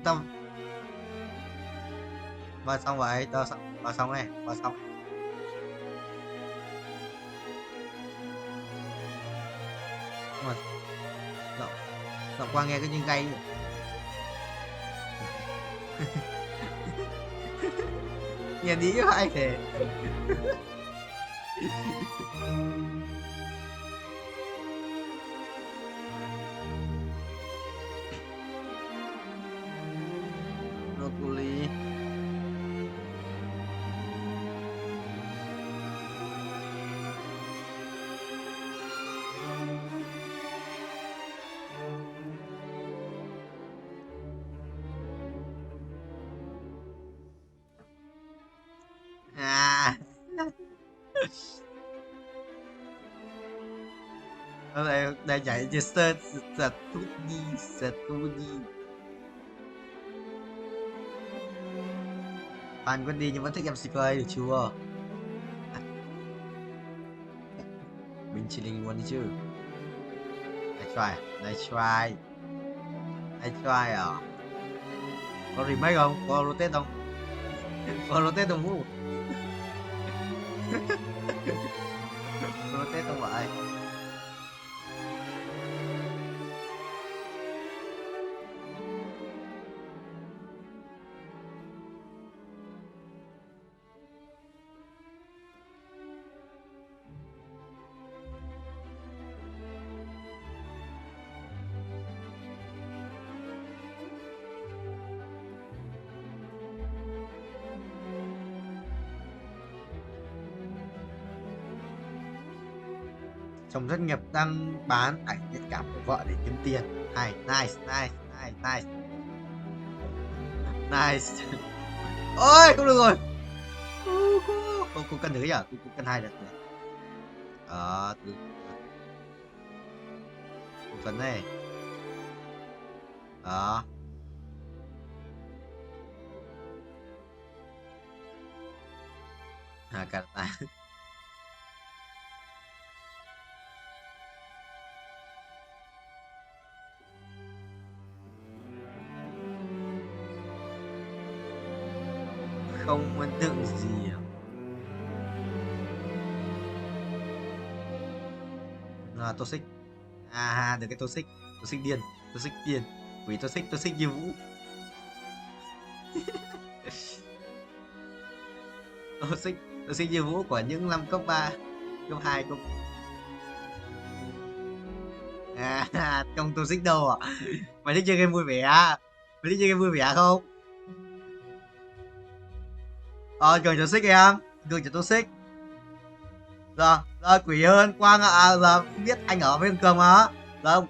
Tao vào xong vậy, tao vào xong này, vào xong. Mà Giọng qua nghe cái như gay. Nghe đi vậy thế. Broccoli. À. Đây chạy cho search giật tu đi. Bạn có đi nhưng vẫn thích MC Play được chưa? Mình chỉ linh luôn đi chứ. I try à? Có remake không? Có rotate không? Có rotate không Vũ? Rotate không vậy? Chồng thất nghiệp đang bán ảnh nhạy cảm của vợ để kiếm tiền. Hay, nice. Ôi, không được rồi. Cô cân thử nhở? Cô cân 2 được rồi. Từ phần này. Cả tài. Không ấn tượng gì à? Toxic. Được cái Toxic. Toxic điên. Toxic điên. Quỷ Toxic như Vũ. Toxic như Vũ của những năm cấp 3, cấp 2, cấp không Toxic đâu à? Mày thích chơi game vui vẻ à? Mày thích chơi game vui vẻ không? Cường Toxic em. Cường Toxic. Rồi, quỷ hơn Quang ạ. Giờ biết anh ở với Cường mà. Rồi